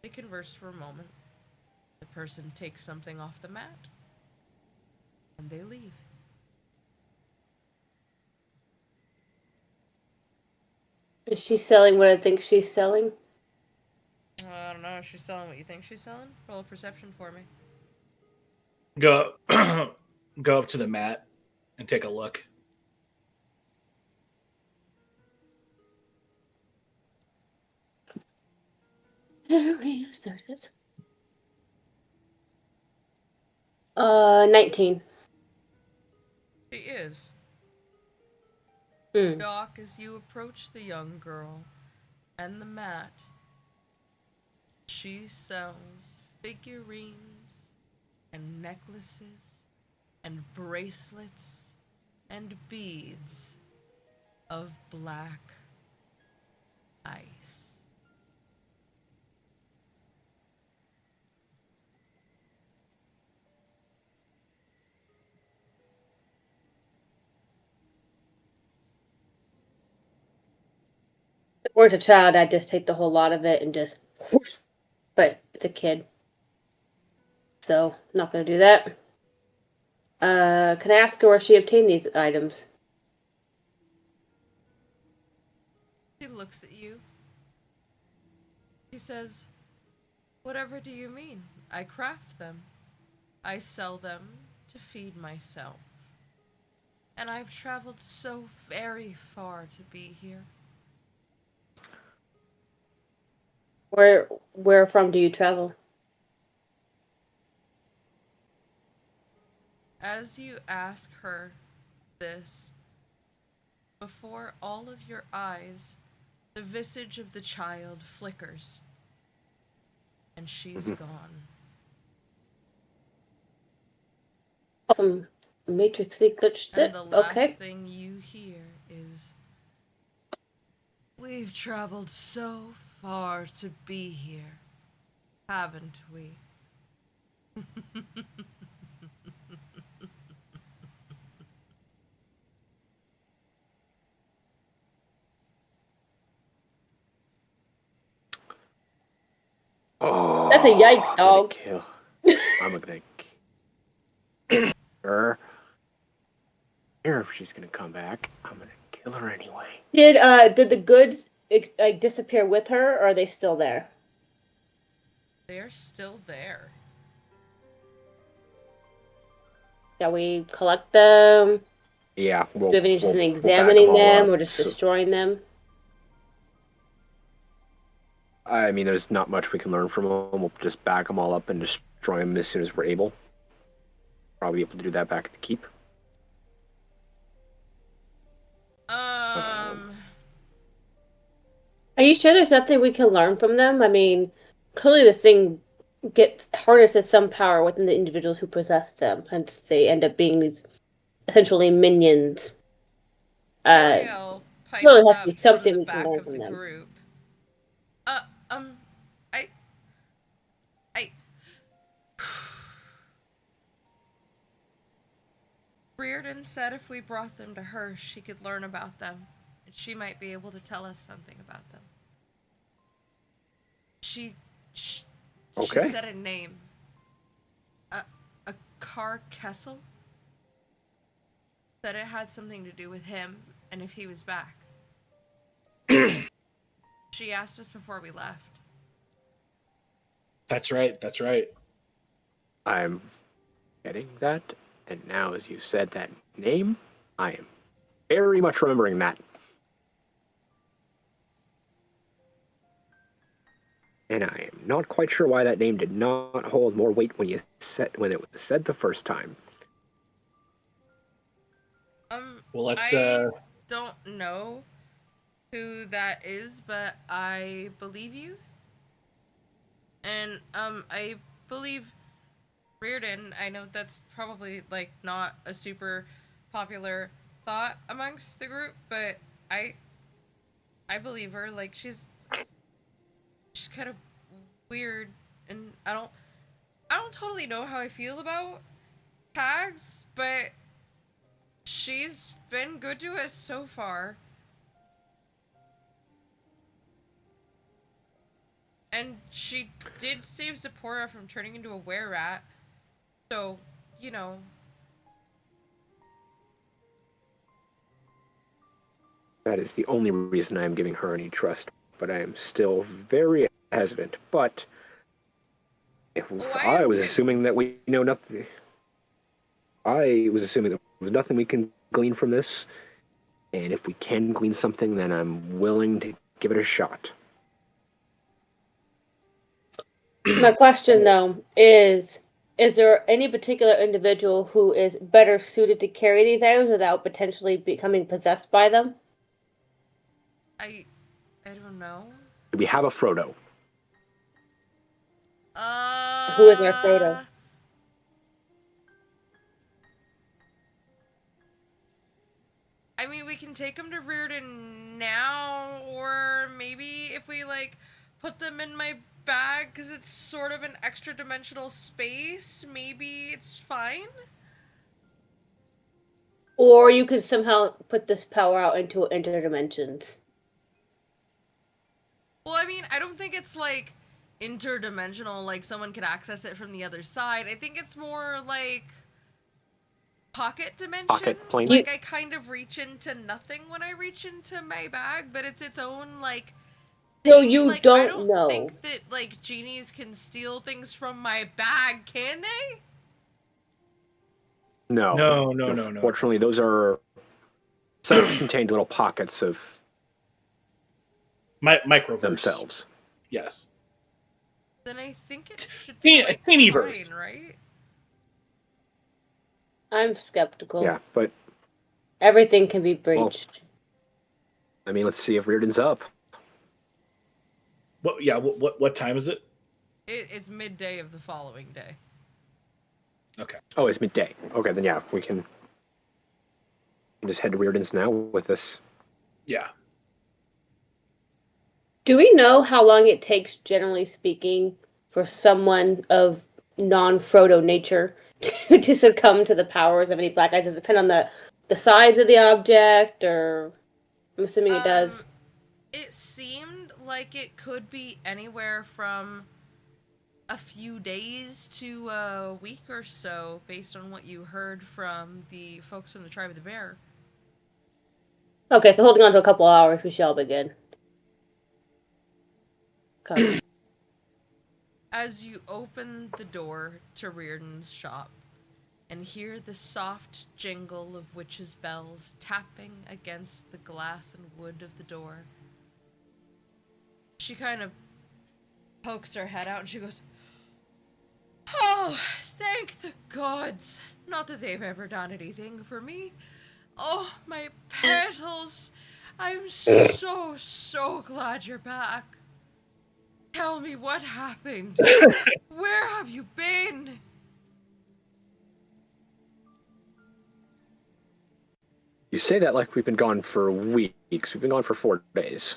They converse for a moment. The person takes something off the mat, and they leave. Is she selling what I think she's selling? I don't know. She's selling what you think she's selling? Roll a perception for me. Go go up to the mat and take a look. There it is. 19. She is. Hmm. Doc, as you approach the young girl and the mat, she sells figurines and necklaces and bracelets and beads of black ice. If it weren't a child, I'd just take the whole lot of it and just whoosh. But it's a kid. So, not gonna do that. Can I ask her where she obtained these items? She looks at you. She says, "Whatever do you mean? I craft them. I sell them to feed myself. And I've traveled so very far to be here." Where from do you travel? As you ask her this, before all of your eyes, the visage of the child flickers, and she's gone. Some matrixy glitch And the last Okay. thing you hear is, "We've traveled so far to be here, haven't we?" Oh, That's a yikes, dog. I'm gonna kill her. If she's gonna come back, I'm gonna kill her anyway. Did the goods like disappear with her, or are they still there? They're still there. Shall we collect them? Yeah, Do we have any interest in we'll back examining all them up. or just destroying them? I mean, there's not much we can learn from them. We'll just back them all up and destroy them as soon as we're able. Probably able to do that back at the keep. Are you sure there's nothing we can learn from them? I mean, clearly this thing harnesses some power within the individuals who possess them, hence they end up being these essentially minions. Ariel pipes Clearly has to up be from something the we can back learn of from the them. group. I Reardon said if we brought them to her, she could learn about them, and she might be able to tell us something about them. She Okay. She said a name. A Car Kessel? Said it had something to do with him, and if he was back. She asked us before we left. That's right. That's right. I'm getting that, and now as you said that name, I am very much remembering that. And I am not quite sure why that name did not hold more weight when it was said the first time. Well, let's. I don't know who that is, but I believe you. And I believe Reardon. I know that's probably like not a super popular thought amongst the group, but I believe her. Like she's kind of weird, and I don't totally know how I feel about tags, but she's been good to us so far. And she did save Zipporah from turning into a were-rat. So, you know. That is the only reason I am giving her any trust, but I am still very hesitant. But if I was assuming that we know nothing, I was assuming there was nothing we can glean from this, and if we can glean something, then I'm willing to give it a shot. My question, though, is there any particular individual who is better suited to carry these items without potentially becoming possessed by them? I don't know. Do we have a Frodo? Who is our Frodo? I mean, we can take them to Reardon now, or maybe if we, like, put them in my bag, because it's sort of an extra dimensional space, maybe it's fine? Or you could somehow put this power out into interdimensions. Well, I mean, I don't think it's, like, interdimensional, like someone could access it from the other side. I think it's more, like, pocket dimension. Pocket plane. Like, I kind of reach into nothing when I reach into my bag, but it's its own, like... So you like, don't I don't know. think that, like, genies can steal things from my bag, can they? No. No. Fortunately, those are self-contained little pockets of Microverse themselves. Yes. Then I think it should be, like, Thingyverse. fine, right? I'm skeptical. Yeah, but... Everything can be breached. Well, I mean, let's see if Reardon's up. What time is it? It's midday of the following day. Okay. Oh, it's midday. Okay, then yeah, we can just head to Reardon's now with this. Yeah. Do we know how long it takes, generally speaking, for someone of non-Frodo nature to succumb to the powers of any black eyes? Does it depend on the size of the object, or I'm assuming it does? It seemed like it could be anywhere from a few days to a week or so, based on what you heard from the folks from the Tribe of the Bear. Okay, so holding on to a couple hours, we shall begin. Okay. As you open the door to Reardon's shop and hear the soft jingle of witches' bells tapping against the glass and wood of the door, she kind of pokes her head out and she goes, "Oh, thank the gods! Not that they've ever done anything for me. Oh, my petals! I'm so glad you're back. Tell me what happened. Where have you been?" You say that like we've been gone for weeks. We've been gone for 4 days.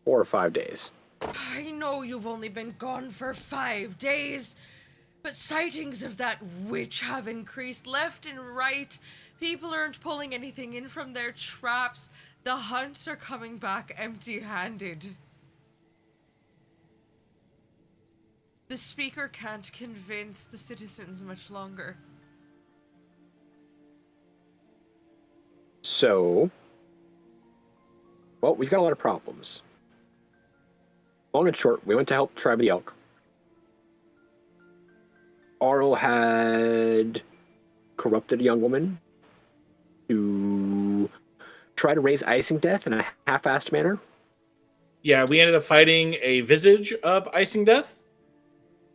4 or 5 days. I know you've only been gone for 5 days, but sightings of that witch have increased left and right. People aren't pulling anything in from their traps. The hunts are coming back empty-handed. The speaker can't convince the citizens much longer. So, well, we've got a lot of problems. Long and short, we went to help Tribe of the Elk. Arl had corrupted a young woman to try to raise Icingdeaths in a half-assed manner. Yeah, we ended up fighting a visage of Icingdeath.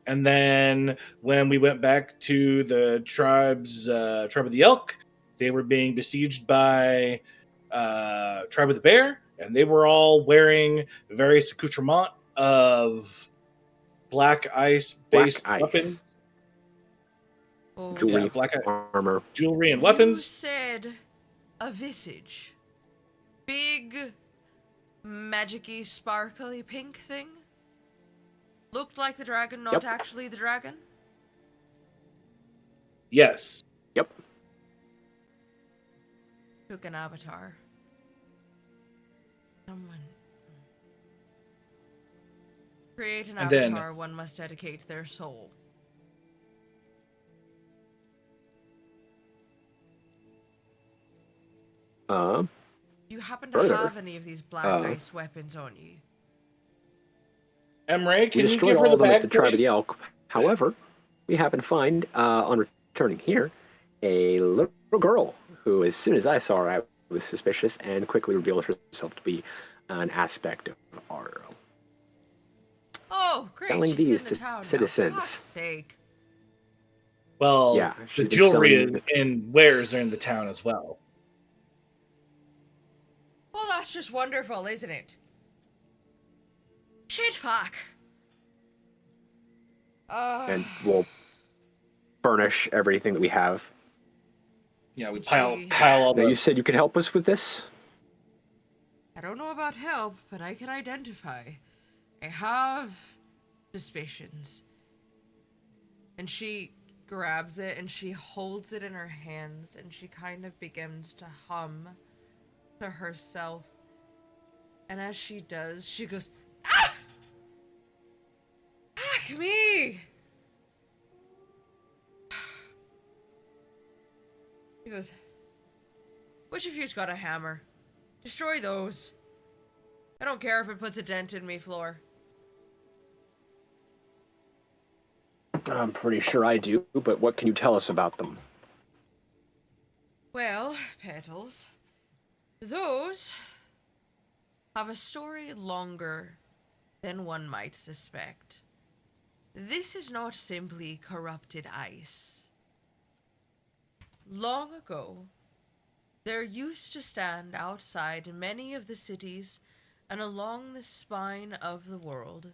And then when we went back to the tribe of the Elk, they were being besieged by Tribe of the Bear, and they were all wearing various accoutrements of black ice-based weapons. Oh. Jewelry, Yeah, black armor. Jewelry and You weapons. said a visage. Big, magic-y, sparkly pink thing? Looked like the dragon, not actually the dragon? Yes. Yep. Took an avatar. Someone. Create an avatar, one must dedicate their soul. Do you happen to have any of these black ice weapons on you? Emre, can we you destroyed give her all the of them bag, at the Tribe of please? the Elk. However, we happen to find, on returning here, a little girl who, as soon as I saw her, I was suspicious and quickly revealed herself to be an aspect of Arl. Oh, great! Selling She's these in the to town citizens. now. For God's sake. Well, Yeah, the she's been jewelry selling- and wares are in the town as well. Well, that's just wonderful, isn't it? Shit, fuck. And we'll furnish everything that we have. Yeah, we Gee. pile all Now, the... you said you could help us with this? I don't know about help, but I can identify. I have suspicions. And she grabs it and she holds it in her hands and she kind of begins to hum to herself. And as she does, she goes, "Ah! Fuck me!" He goes, "Which of you's got a hammer? Destroy those. I don't care if it puts a dent in me floor." I'm pretty sure I do, but what can you tell us about them? Well, Petals, those have a story longer than one might suspect. This is not simply corrupted ice. Long ago, there used to stand outside many of the cities and along the spine of the world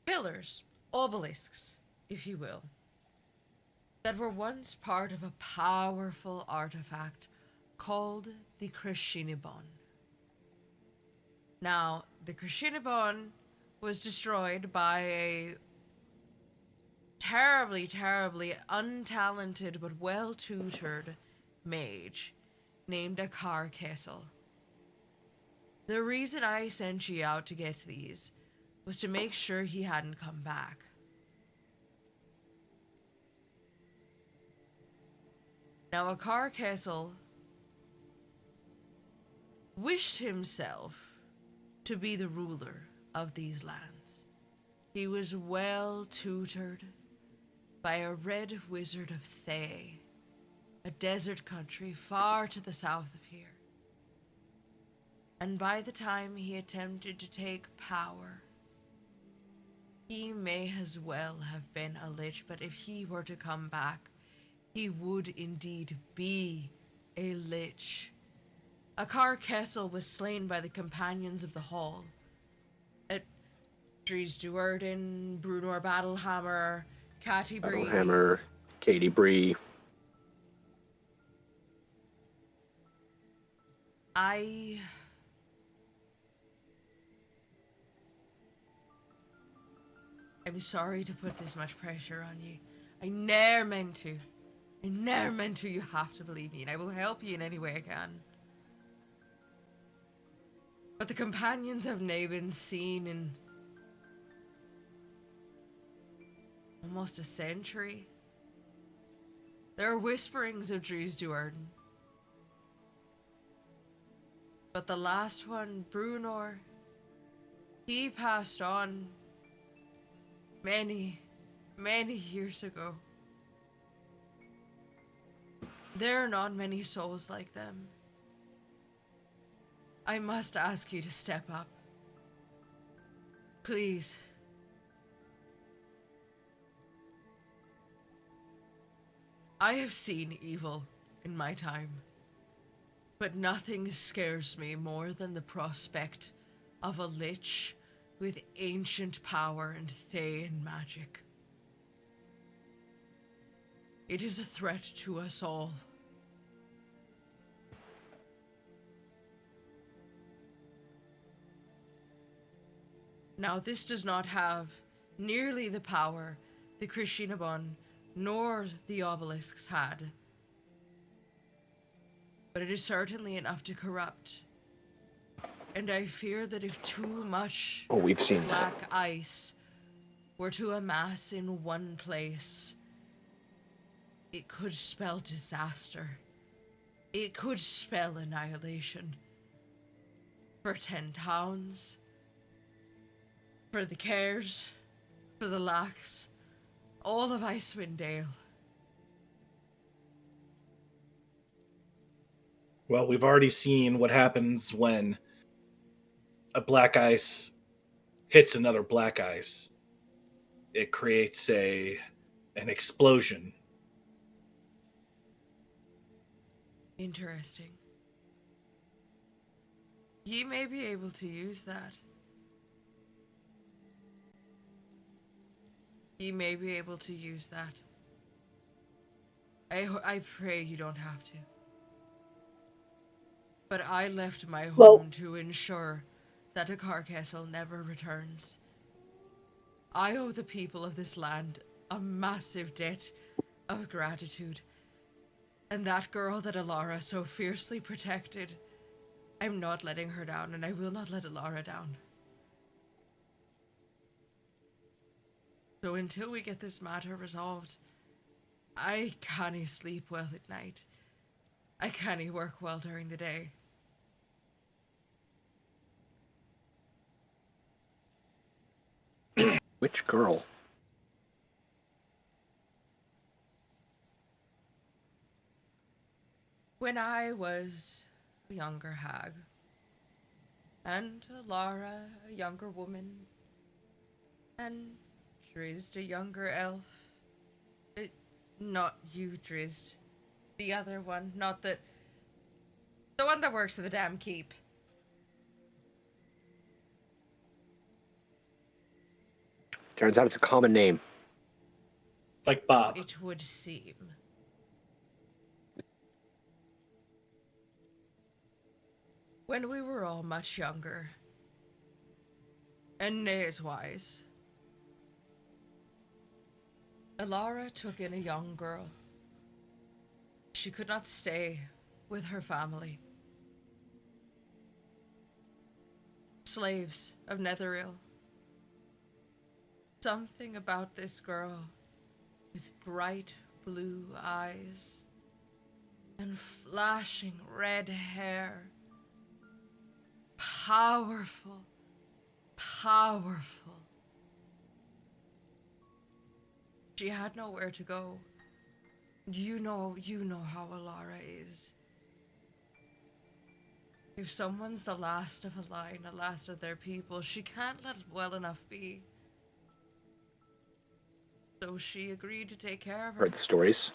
pillars, obelisks, if you will, that were once part of a powerful artifact called the Krishinibon. Now, the Krishinibon was destroyed by a terribly, terribly untalented but well-tutored mage named Akar Kessel. The reason I sent you out to get these was to make sure he hadn't come back. Now, Akar Kessel wished himself to be the ruler of these lands. He was well tutored by a red wizard of Thay, a desert country far to the south of here. And by the time he attempted to take power, he may as well have been a lich, but if he were to come back, he would indeed be a lich. Akar Kessel was slain by the companions of the Hall. At Dries Duerden, Brunor Battlehammer, Catty Bree. Battlehammer, Katie Bree. I'm sorry to put this much pressure on you. I ne'er meant to. I ne'er meant to. You have to believe me, and I will help you in any way I can. But the companions have now been seen in almost a century. There are whisperings of Dries Duarden. But the last one, Brunor, he passed on many, many years ago. There are not many souls like them. I must ask you to step up. Please. I have seen evil in my time, but nothing scares me more than the prospect of a lich with ancient power and Thayan magic. It is a threat to us all. Now, this does not have nearly the power the Krishinabon nor the obelisks had, but it is certainly enough to corrupt. And I fear that if too much we've seen black that. ice were to amass in one place, it could spell disaster. It could spell annihilation. For 10 towns, for the Cares, for the Lacs, all of Icewind Dale. Well, we've already seen what happens when a black ice hits another black ice. It creates an explosion. Interesting. Ye may be able to use that. Ye may be able to use that. I pray you don't have to. But I left my home to ensure that a Carcastle never returns. I owe the people of this land a massive debt of gratitude. And that girl that Alara so fiercely protected, I'm not letting her down, and I will not let Alara down. So until we get this matter resolved, I can't sleep well at night. I can't work well during the day. Which girl? When I was a younger hag, and Lara a younger woman, and Drizzt a younger elf. Not you, Drizzt. The other one, not the one that works at the damn keep. Turns out it's a common name. Like Bob. It would seem. When we were all much younger, and nays-wise, Alara took in a young girl. She could not stay with her family. Slaves of Netheril. Something about this girl with bright blue eyes and flashing red hair. Powerful. Powerful. She had nowhere to go. You know how Alara is. If someone's the last of a line, the last of their people, she can't let well enough be. So she agreed to take care of her. Heard the stories.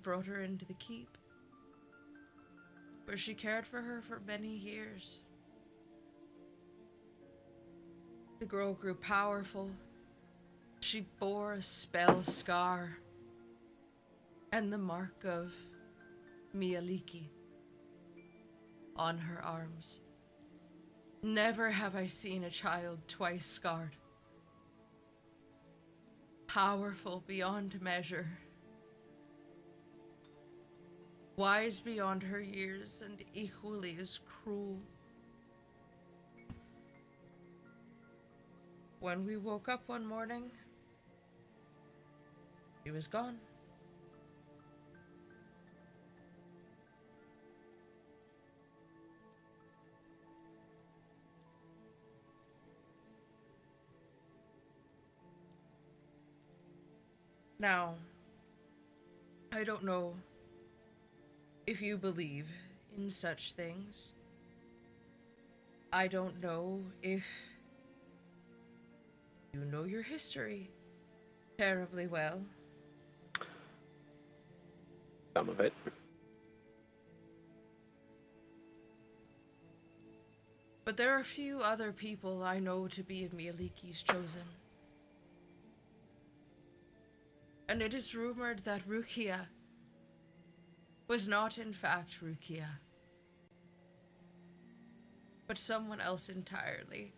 Brought her into the keep, where she cared for her for many years. The girl grew powerful. She bore a spell scar and the mark of Mialiki on her arms. Never have I seen a child twice scarred. Powerful beyond measure. Wise beyond her years and equally as cruel. When we woke up one morning, She was gone. Now, I don't know if you believe in such things. I don't know if you know your history terribly well. Some of it. But there are a few other people I know to be Mialiki's chosen. And it is rumored that Rukia was not in fact Rukia, but someone else entirely.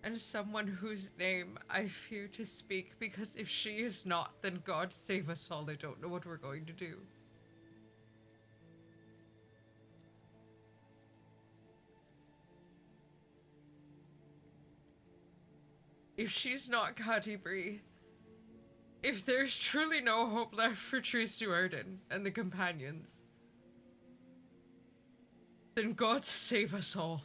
And someone whose name I fear to speak, because if she is not, then God save us all. I don't know what we're going to do. If she's not Kati, if there's truly no hope left for Tris Duerden and the companions, then God save us all.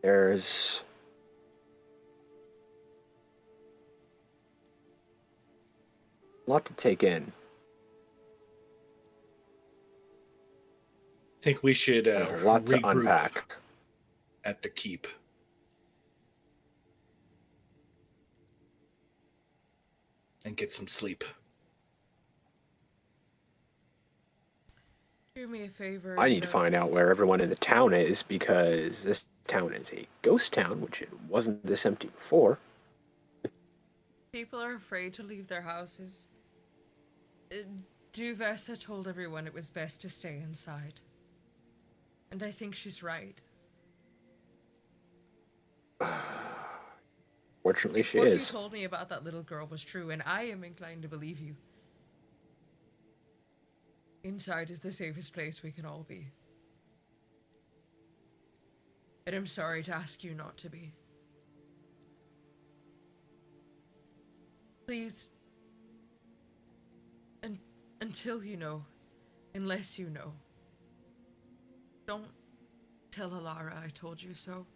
There's a lot to take in. I think we should A lot to regroup unpack. at the keep. And get some sleep. Do me a favor. I need to find out where everyone in the town is, because this town is a ghost town, which it wasn't this empty before. People are afraid to leave their houses. Duvessa told everyone it was best to stay inside. And I think she's right. Fortunately, she What is. you told me about that little girl was true, and I am inclined to believe you. Inside is the safest place we can all be. And I'm sorry to ask you not to be. Please, until you know, unless you know, don't tell Alara I told you so.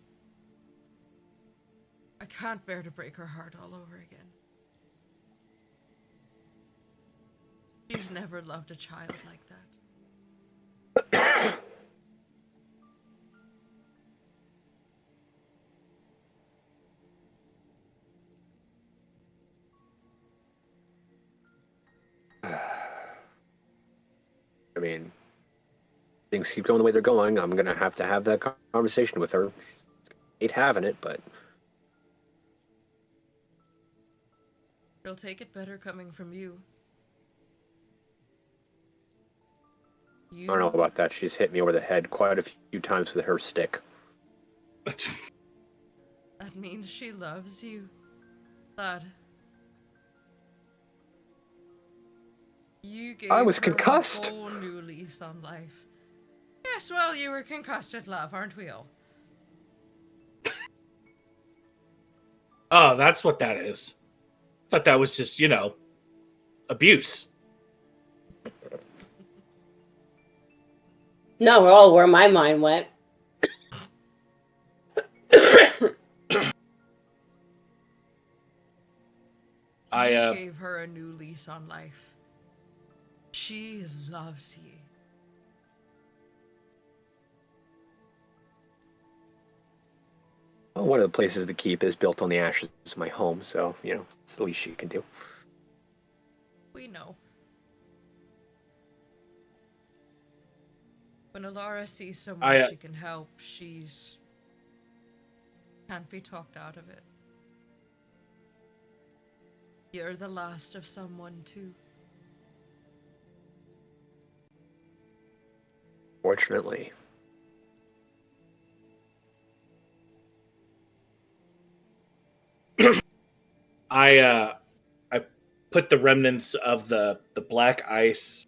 I can't bear to break her heart all over again. She's never loved a child like that. I mean, things keep going the way they're going. I'm gonna have to have that conversation with her. Hate having it, but She'll take it better coming from you. I don't know about that. She's hit me over the head quite a few times with her stick. That means she loves you, lad. You gave I was her concussed. a whole new lease on life. Yes, well, you were concussed with love, aren't we all? Oh, that's what that is. Thought that was just, abuse. Not at all where my mind went. You gave her a new lease on life. She loves you. Well, one of the places to keep is built on the ashes of my home, so, it's the least she can do. We know. When Alara sees someone she can help, she's can't be talked out of it. You're the last of someone, too. Fortunately. I put the remnants of the black ice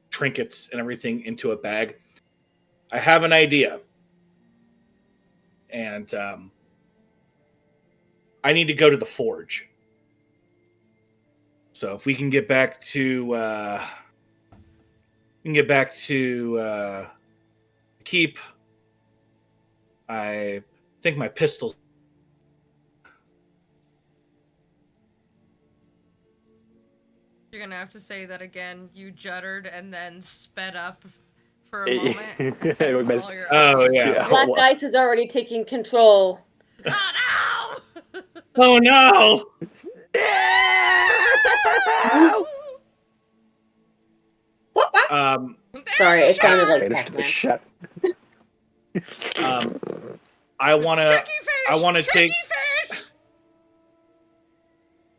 trinkets and everything into a bag. I have an idea, and I need to go to the forge. So if we can get back to keep, I think my pistols. You're gonna have to say that again. You juddered and then sped up for a moment. We missed- Oh yeah. Yeah. Black ice is already taking control. Oh no! Oh no! Sorry, it sounded like Finish the Pac-Man. shut. I want to. I want to take.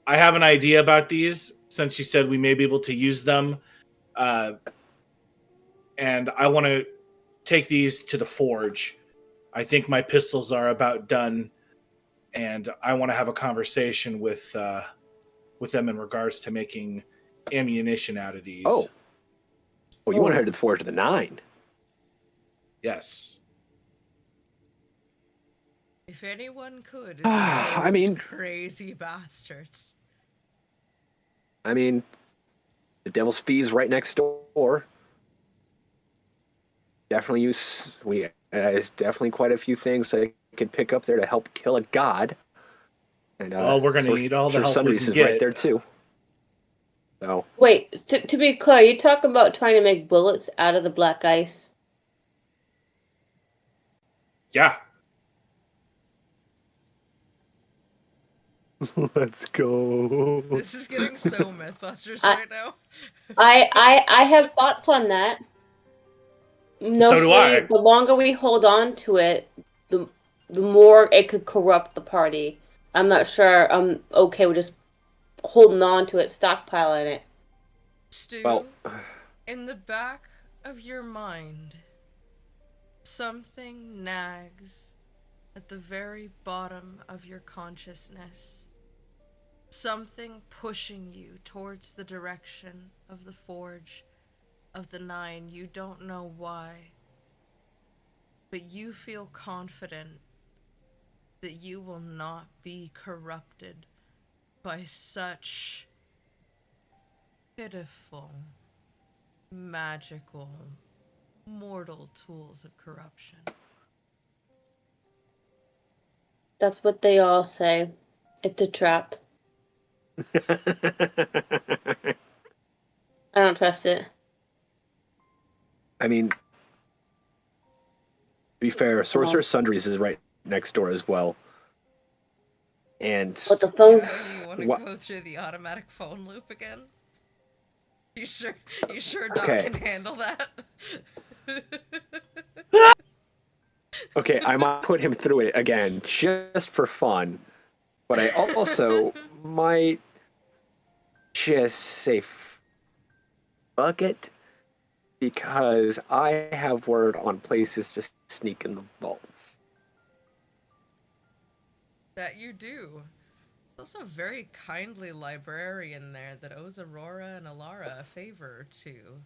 I have an idea about these since you said we may be able to use them, and I want to take these to the forge. I think my pistols are about done, and I want to have a conversation with them in regards to making ammunition out of these. Oh. Well, you want to head to the Forge of the Nine. Yes. If anyone could, it's I those mean- crazy bastards. I mean, the Devil's Fee's right next door. Definitely there's definitely quite a few things I could pick up there to help kill a god. And Well, we're gonna need all the help we Sundries can is get. right there too. So Wait, to be clear, you talk about trying to make bullets out of the black ice. Yeah. let's go. This is getting so Mythbusters I- right now. I have thoughts on that. No, So do I. the longer we hold on to it, the more it could corrupt the party. I'm not sure I'm okay with just holding on to it, stockpiling it. Stu, Well, in the back of your mind, something nags at the very bottom of your consciousness. Something pushing you towards the direction of the Forge of the Nine. You don't know why, but you feel confident that you will not be corrupted by such pitiful, magical, mortal tools of corruption. That's what they all say. It's a trap. I don't trust it. I mean, to be fair, Sorcerer Sundries is right next door as well. And What the phone? You want to What- go through the automatic phone loop again? You sure Doc Okay. can handle that? okay, I might put him through it again just for fun, but I also might just say fuck it, because I have word on places to sneak in the vaults. That you do. There's also a very kindly librarian there that owes Aurora and Alara a favor or two.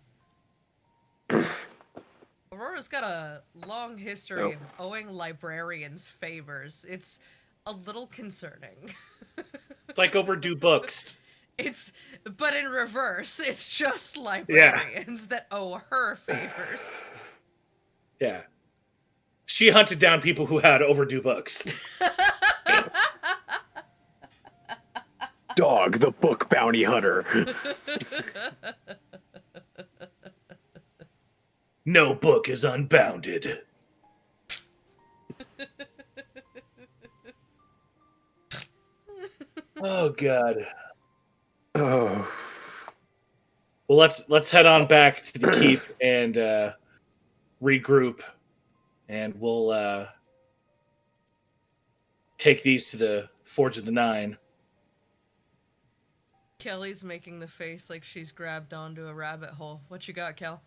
Aurora's got a long history of owing librarians favors. It's a little concerning. It's like overdue books. But in reverse, it's just librarians that owe her favors. Yeah. She hunted down people who had overdue books. Dog, the book bounty hunter. No book is unbounded. Oh god. Oh, Well, let's head on back to the keep and regroup, and we'll take these to the Forge of the Nine. Kelly's making the face like she's grabbed onto a rabbit hole. What you got, Kel?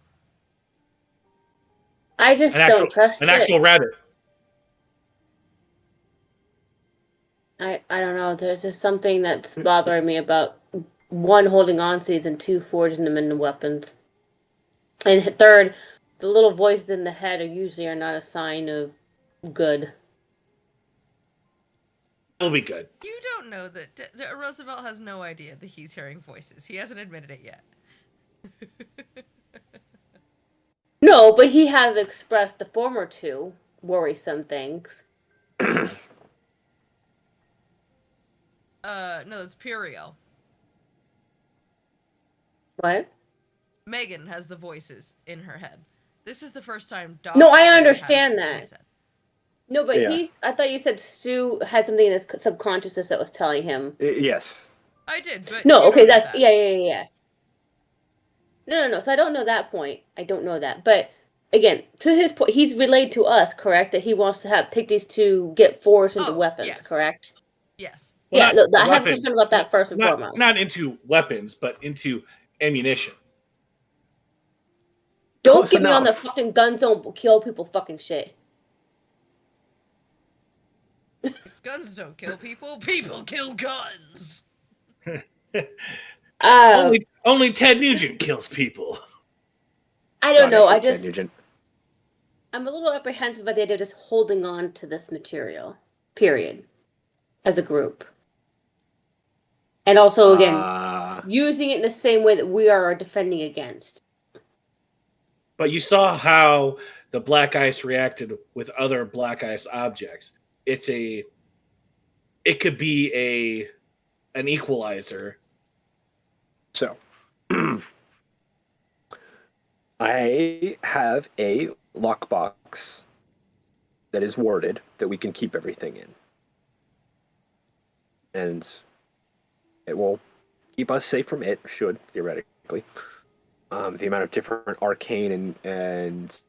I just don't trust an it. actual rabbit. I don't know. There's just something that's bothering me about one, holding on to these, and two, forging them into weapons. And third, the little voices in the head are not a sign of good. It'll be good. You don't know that Roosevelt has no idea that he's hearing voices. He hasn't admitted it yet. No, but he has expressed the former two worrisome things. No, it's Puriel. What? Megan has the voices in her head. This is the first time Doc. No, I understand that. Head. No, but Yeah. I thought you said Stu had something in his subconsciousness that was telling him. Yes. I did, but No, you okay, don't know that's that. yeah. No. So I don't know that point. I don't know that, but again, to his point, he's relayed to us, correct, that he wants to take these to get forged into weapons, yes. correct? Yes. Well, Yeah, I have a concern about that first and foremost. Not into weapons, but into ammunition. Don't Close get me on the enough. fucking guns don't kill people fucking shit. Guns don't kill people. People kill guns. Only Ted Nugent kills people. I don't know. Ted Nugent. I'm a little apprehensive about the idea of just holding on to this material, period, as a group. And also, again, using it in the same way that we are defending against. But you saw how the black ice reacted with other black ice objects. It could be an equalizer. So, I have a lockbox that is warded that we can keep everything in. And it will keep us safe from it, should, theoretically. The amount of different arcane and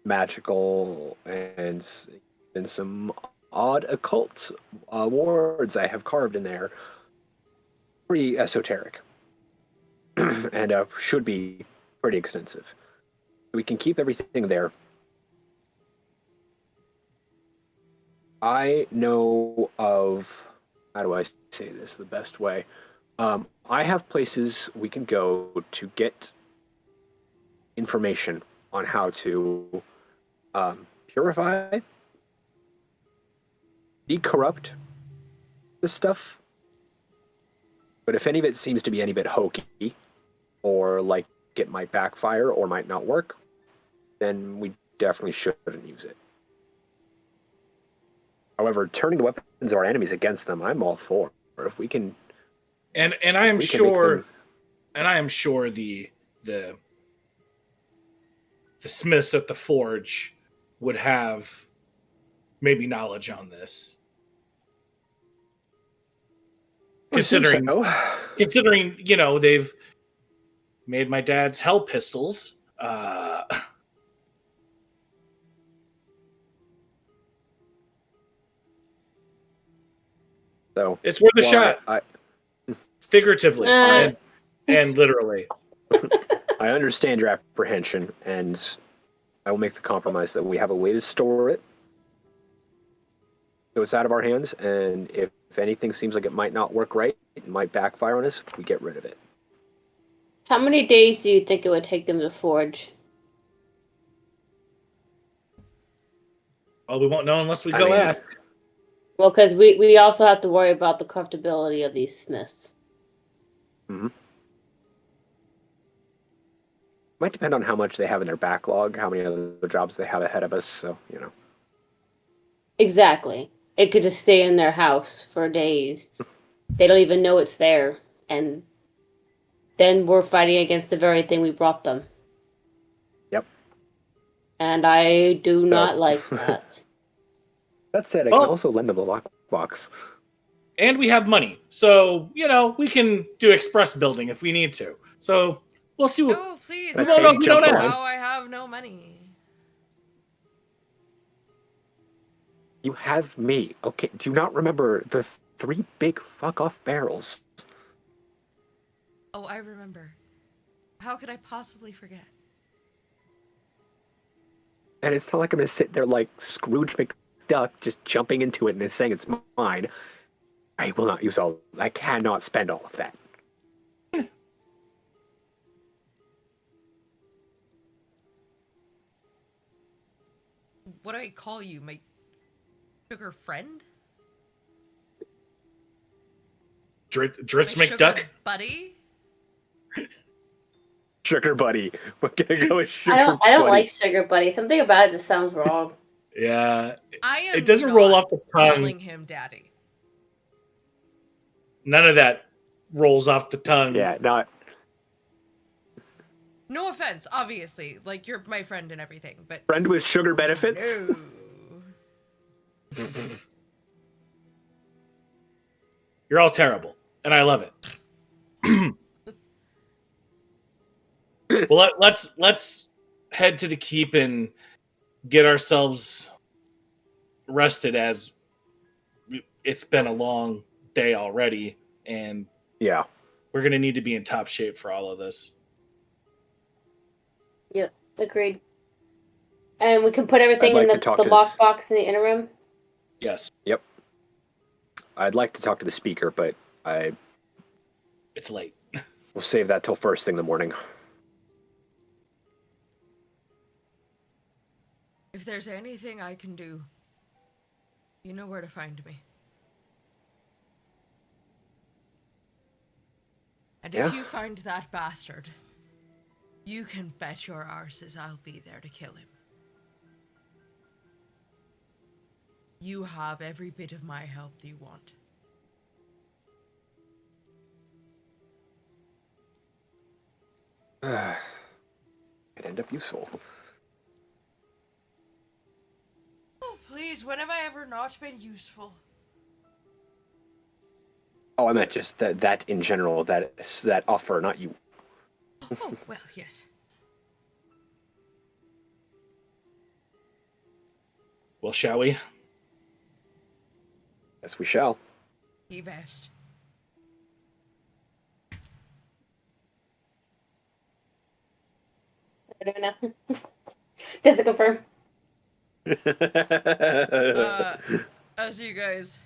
magical and some odd occult wards I have carved in there. Pretty esoteric. And should be pretty extensive. We can keep everything there. I know of, how do I say this the best way? I have places we can go to get information on how to purify, decorrupt this stuff. But if any of it seems to be any bit hokey, or like it might backfire or might not work, then we definitely shouldn't use it. However, turning the weapons of our enemies against them, I'm all for. If we can, and I am sure, the smiths at the forge would have maybe knowledge on this. Considering, they've made my dad's hell pistols. So it's worth a shot. Figuratively and literally. I understand your apprehension, and I will make the compromise that we have a way to store it so it's out of our hands, and if anything seems like it might not work right, it might backfire on us, we get rid of it. How many days do you think it would take them to forge? Well, we won't know unless we go ask. Well, because we also have to worry about the comfortability of these smiths. Mm-hmm. Might depend on how much they have in their backlog, how many other jobs they have ahead of us, so, Exactly. It could just stay in their house for days. They don't even know it's there. And then we're fighting against the very thing we brought them. Yep. And I do not like that. That said, I can also lend them a lockbox. And we have money. So, we can do express building if we need to. So, we'll see what... Oh, please. We won't know if we don't have. How I have no money. You have me. Okay, do you not remember the 3 big fuck-off barrels? Oh, I remember. How could I possibly forget? And it's not like I'm going to sit there like Scrooge McDuck just jumping into it and saying it's mine. I will not use all. I cannot spend all of that. What do I call you? My sugar friend? Dritz My McDuck? sugar buddy? Sugar buddy. We're gonna go with sugar. I don't buddy. like sugar buddy. Something about it just sounds wrong. Yeah. I am It doesn't roll off the tongue. calling him daddy. None of that rolls off the tongue. Yeah, not. No offense, obviously. Like, you're my friend and everything, but... Friend with sugar benefits? No. You're all terrible, and I love it. Well, let's head to the keep and get ourselves rested, as it's been a long day already, and Yeah. we're gonna need to be in top shape for all of this. Yep, agreed. And we can put everything I'd in like the to talk to lockbox in the interim. Yes, Yep. I'd like to talk to the speaker, but I it's late. will save that till first thing in the morning. If there's anything I can do, you know where to find me. And if Yeah. you find that bastard, you can bet your arses I'll be there to kill him. You have every bit of my help that you want. It'd end up useful. Oh, please, when have I ever not been useful? Oh, I meant just that in general, that offer, not you. Oh, well, yes. Well, shall we? Yes, we shall. Be best. I don't know. Does it confirm? As you guys...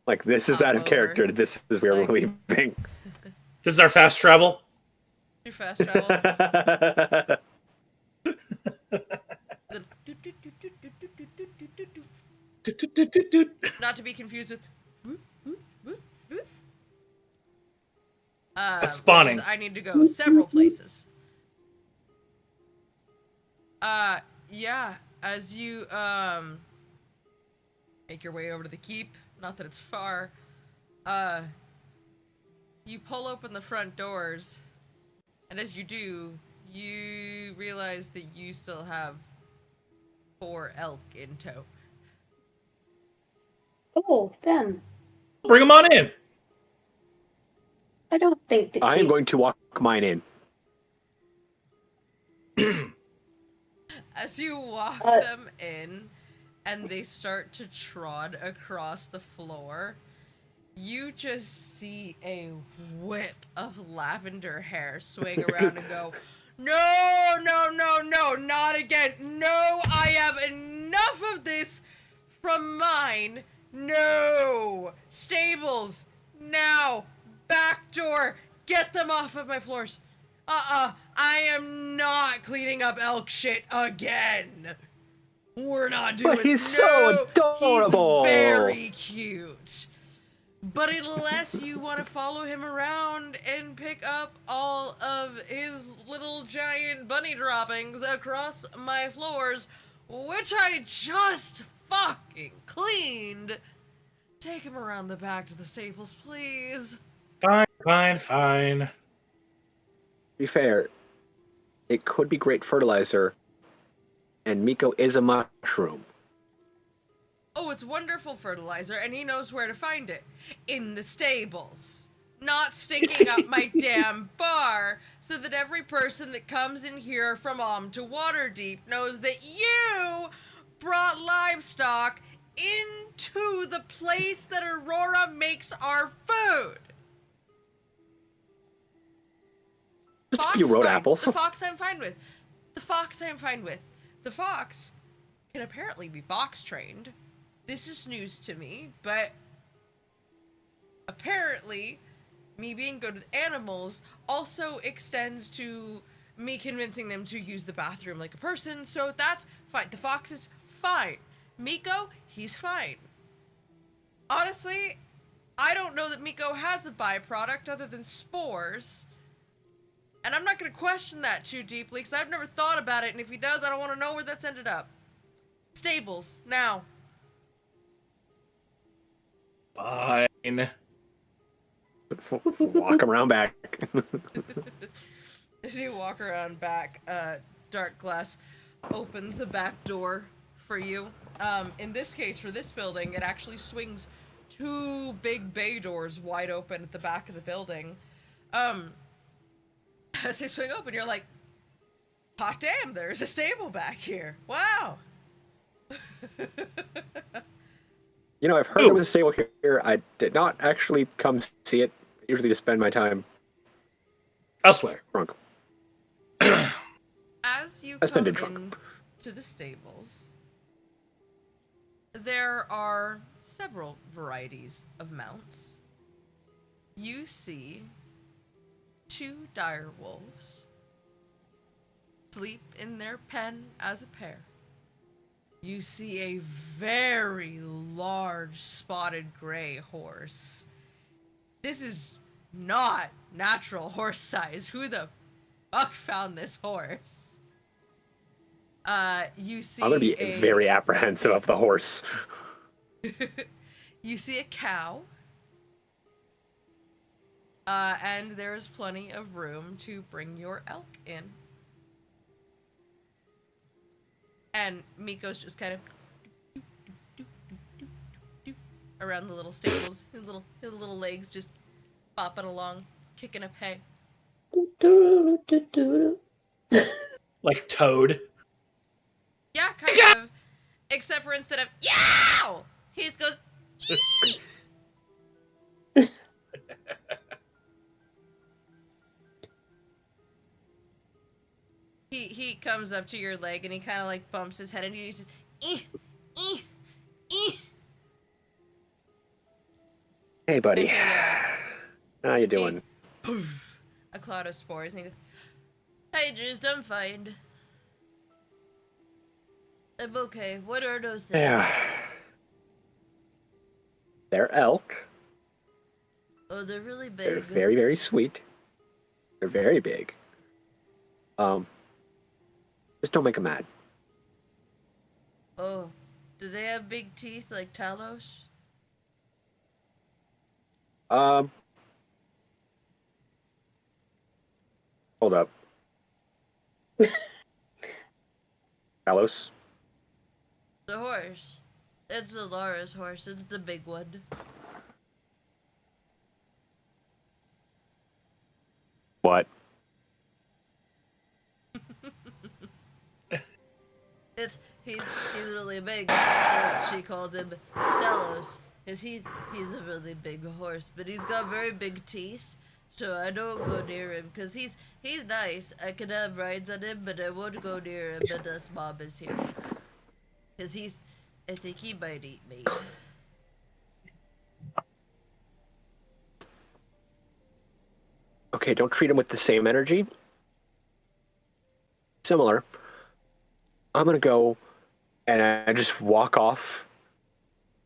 Like, this is out of character. This is where we're leaving. This is our fast travel. Your fast travel. Not to be confused with... That's spawning. because I need to go several places. Yeah, as you, make your way over to the keep, not that it's far, you pull open the front doors, and as you do, you realize that you still have 4 elk in tow. Oh, them. Bring them on in. I don't think the I am keep... going to walk mine in. As you walk them in, and they start to trot across the floor, you just see a whip of lavender hair swing around and go, no, no, no, no, not again. No, I have enough of this from mine. No. Stables, now. Back door, get them off of my floors. I am not cleaning up elk shit again. We're not doing it. But he's so adorable. He's very cute. But unless you want to follow him around and pick up all of his little giant bunny droppings across my floors, which I just fucking cleaned, take him around the back to the stables, please. Fine. To be fair, it could be great fertilizer, and Miko is a mushroom. Oh, it's wonderful fertilizer, and he knows where to find it. In the stables. Not stinking up my damn bar, so that every person that comes in here from to Waterdeep knows that you brought livestock into the place that Aurora makes our food. You wrote fine. apples. The fox I'm fine with. The fox I'm fine with. The fox can apparently be box trained. This is news to me, but apparently me being good with animals also extends to me convincing them to use the bathroom like a person, so that's fine. The fox is fine. Miko, he's fine. Honestly, I don't know that Miko has a byproduct other than spores. And I'm not going to question that too deeply, because I've never thought about it, and if he does, I don't want to know where that's ended up. Stables, now. Fine. Walk around back. As you walk around back, Dark Glass opens the back door for you. In this case, for this building, it actually swings 2 big bay doors wide open at the back of the building. As they swing open, you're like, hot damn, there's a stable back here. Wow. You know, I've heard there was a stable here. I did not actually come see it. I usually just spend my time elsewhere. Drunk. As you I come spend it drunk. into the stables, there are several varieties of mounts. You see 2 dire wolves sleep in their pen as a pair. You see a very large spotted gray horse. This is not natural horse size. Who the fuck found this horse? You see I'm gonna be very apprehensive of the horse. You see a cow. And there is plenty of room to bring your elk in. And Miko's just kind of around the little stables, his little legs just bopping along, kicking up hay. Like Toad. Yeah, kind of. Except for instead of yow, he just goes ee! He comes up to your leg and he kind of like bumps his head and he just ee. Hey, buddy. How you doing? A cloud of spores and he goes, hey, just I'm fine. I'm okay. What are those things? Yeah. They're elk. Oh, they're really big. They're very, very sweet. They're very big. Just don't make them mad. Oh, do they have big teeth like Talos? Hold up. Talos? The horse. It's Alara's horse. It's the big one. What? He's really big. So she calls him Talos. Cause he's a really big horse, but he's got very big teeth. So I don't go near him. Cause he's nice. I can have rides on him, but I won't go near him unless Mom is here. Cause I think he might eat me. Okay, don't treat him with the same energy. Similar. I'm gonna go and I just walk off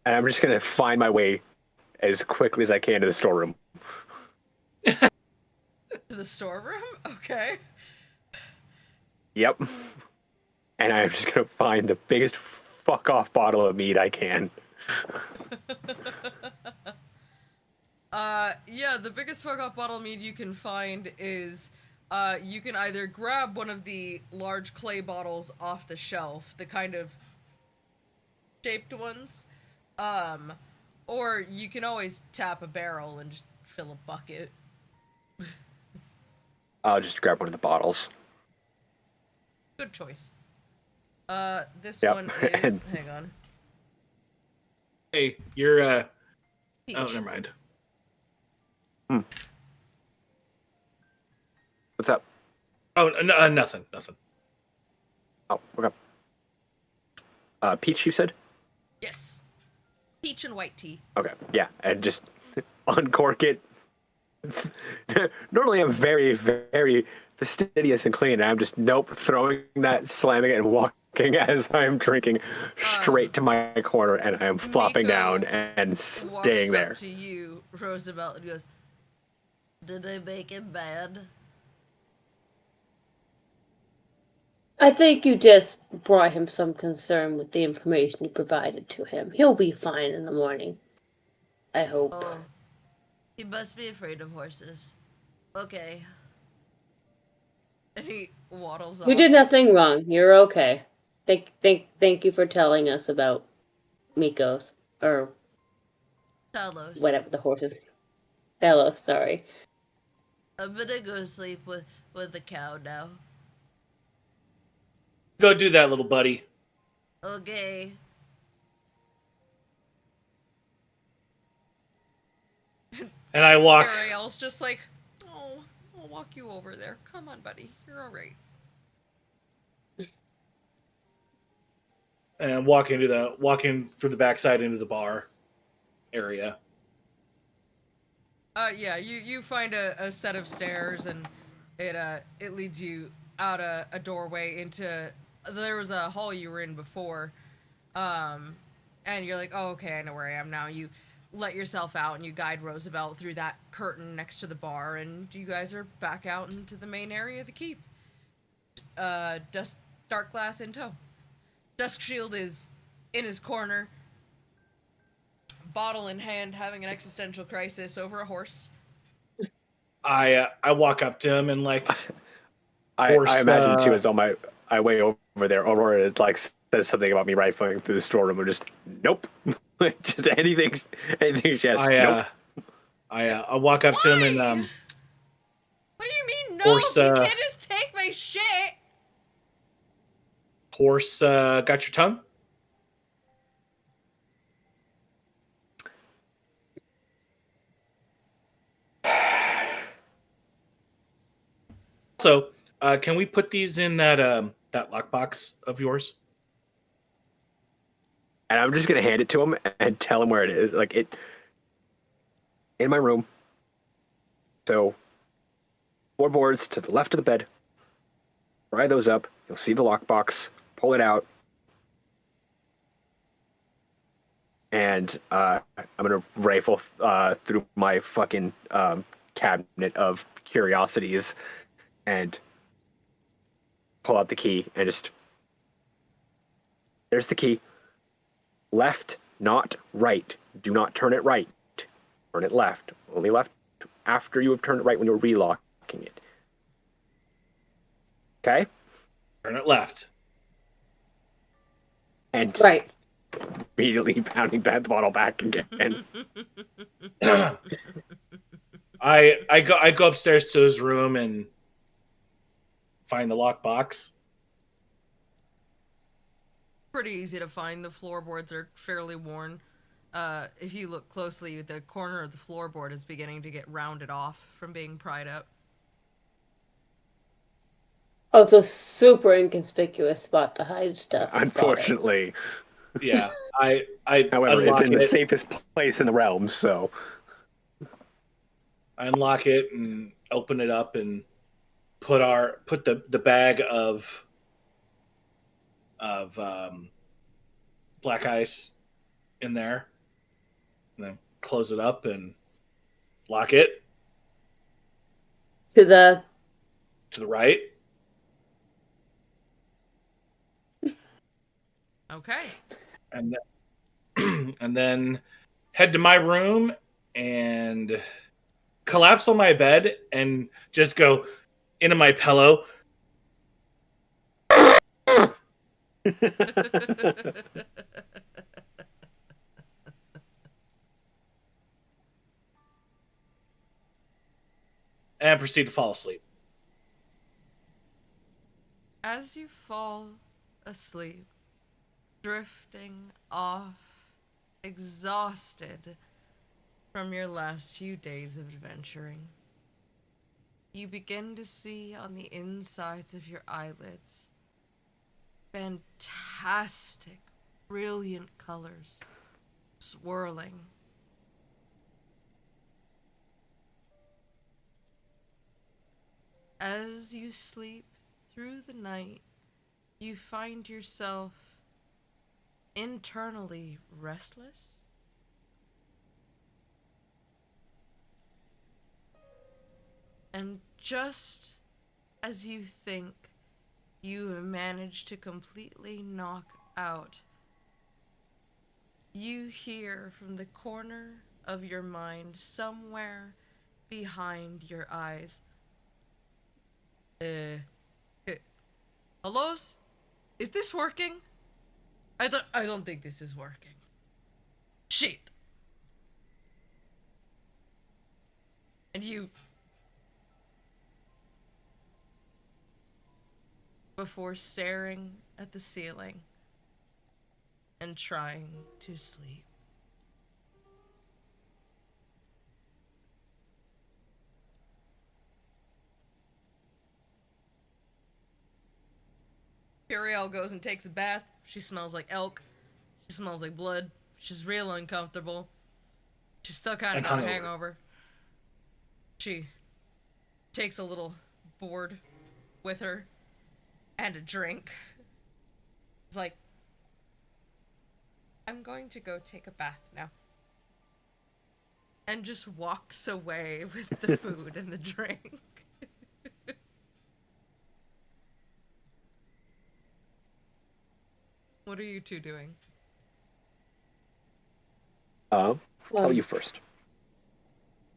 and I'm just gonna find my way as quickly as I can to the storeroom. To the storeroom? Okay. Yep. And I'm just gonna find the biggest fuck off bottle of meat I can. Yeah, the biggest fuck off bottle of mead you can find is, you can either grab one of the large clay bottles off the shelf, the kind of shaped ones, or you can always tap a barrel and just fill a bucket. I'll just grab one of the bottles. Good choice. This Yep. one is, hang on. Hey, you're Peach. oh, never mind. What's up? Oh, nothing. Oh, okay. peach, you said? Yes. Peach and white tea. Okay, yeah, and just uncork it. Normally I'm very, very fastidious and clean, and I'm just, throwing that, slamming it, and walking as I'm drinking straight to my corner, and I am flopping down and staying there. Walks up to you, Roosevelt, and goes, "Did I make him mad?" I think you just brought him some concern with the information you provided to him. He'll be fine in the morning. I hope. Oh. He must be afraid of horses. Okay. And he waddles off. You did nothing wrong. You're okay. Thank you for telling us about Miko's, or Talos. whatever the horses. Hello, sorry. I'm gonna go sleep with the cow now. Go do that, little buddy. Okay. And I walk. Ariel's just like, "Oh, I'll walk you over there. Come on, buddy. You're all right." And walking through the backside into the bar area. Yeah, you find a set of stairs, and it leads you out a doorway into, there was a hall you were in before, and you're like, "Oh, okay, I know where I am now." You let yourself out and you guide Roosevelt through that curtain next to the bar, and you guys are back out into the main area of the keep. Dark glass in tow. Dusk Shield is in his corner, bottle in hand, having an existential crisis over a horse. I walk up to him and like, I imagine she was on my way over there. Aurora is like says something about me rifling through the storeroom. I'm just nope, just anything she has. Nope. I walk up to him and What do you mean no? Horse, You can't just take my shit. Horse, got your tongue? So, can we put these in that lockbox of yours? And I'm just gonna hand it to him and tell him where it is. Like it in my room. So 4 boards to the left of the bed. Pry those up. You'll see the lockbox. Pull it out. And I'm gonna rifle through my fucking cabinet of curiosities and pull out the key and just. There's the key. Left, not right. Do not turn it right. Turn it left. Only left after you have turned it right when you're relocking it. Okay? Turn it left. And Right. immediately pounding that bottle back again. I go upstairs to his room and find the lockbox. Pretty easy to find. The floorboards are fairly worn. If you look closely, the corner of the floorboard is beginning to get rounded off from being pried up. Oh, it's a super inconspicuous spot to hide stuff. Unfortunately. Yeah. I However, it's in the it. safest place in the realm, so. I unlock it and open it up and put the bag of black ice in there, and then close it up and lock it To the right. Okay. And then, and then head to my room and collapse on my bed and just go into my pillow. And proceed to fall asleep. As you fall asleep, drifting off, exhausted from your last few days of adventuring, you begin to see on the insides of your eyelids fantastic brilliant colors swirling. As you sleep through the night, you find yourself internally restless. And just as you think you manage to completely knock out, you hear from the corner of your mind, somewhere behind your eyes, hellos? Is this working? I don't think this is working. Shit. And you, before staring at the ceiling and trying to sleep. Puriel goes and takes a bath. She smells like elk. She smells like blood. She's real uncomfortable. She's still kind of got a hangover. She takes a little board with her and a drink. It's like, I'm going to go take a bath now. And just walks away with the food and the drink. What are you two doing? Tell you first.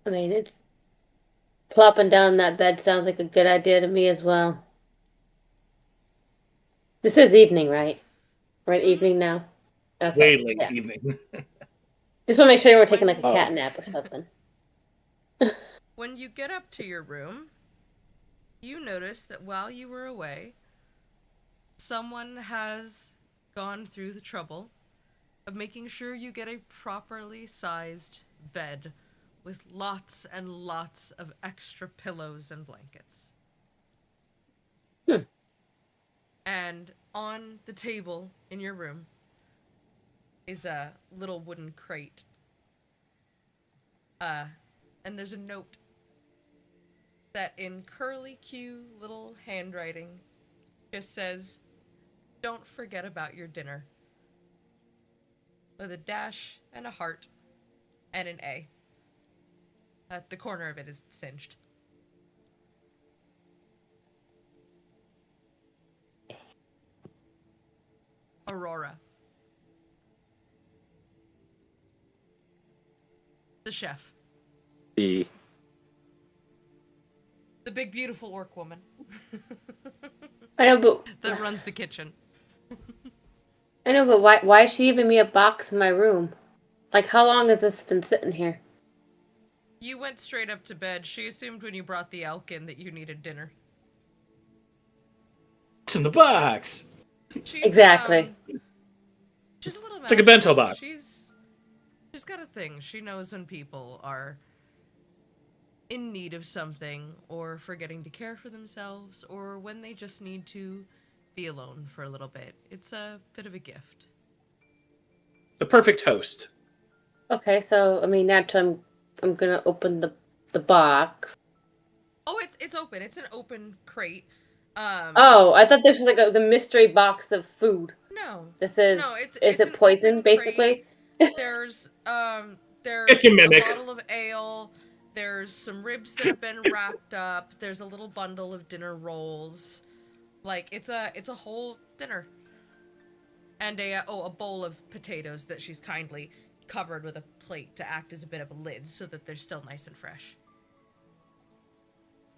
I mean, it's plopping down in that bed sounds like a good idea to me as well. This is evening, right? We're at evening now. Okay. Way late evening. Just want to make sure we're taking like a cat nap or something. When you get up to your room, you notice that while you were away, someone has gone through the trouble of making sure you get a properly sized bed with lots and lots of extra pillows and blankets. And on the table in your room is a little wooden crate. And there's a note that in curly-Q little handwriting just says, "Don't forget about your dinner." With a dash and a heart and an A. The corner of it is singed. Aurora. The chef. The big beautiful orc woman. I know, but that runs the kitchen. I know, but why is she giving me a box in my room? Like, how long has this been sitting here? You went straight up to bed. She assumed when you brought the elk in that you needed dinner. It's in the box. Exactly. She's a little It's like a bento box. She's got a thing. She knows when people are in need of something, or forgetting to care for themselves, or when they just need to be alone for a little bit. It's a bit of a gift. The perfect host. Okay, so I mean, naturally, I'm gonna open the box. Oh, it's open. It's an open crate. Oh, I thought this was like the mystery box of food. No. This is. No, is it's it poison, basically? There's It's a mimic. bottle of ale. There's some ribs that have been wrapped up. There's a little bundle of dinner rolls. Like, it's a whole dinner. And a bowl of potatoes that she's kindly covered with a plate to act as a bit of a lid so that they're still nice and fresh.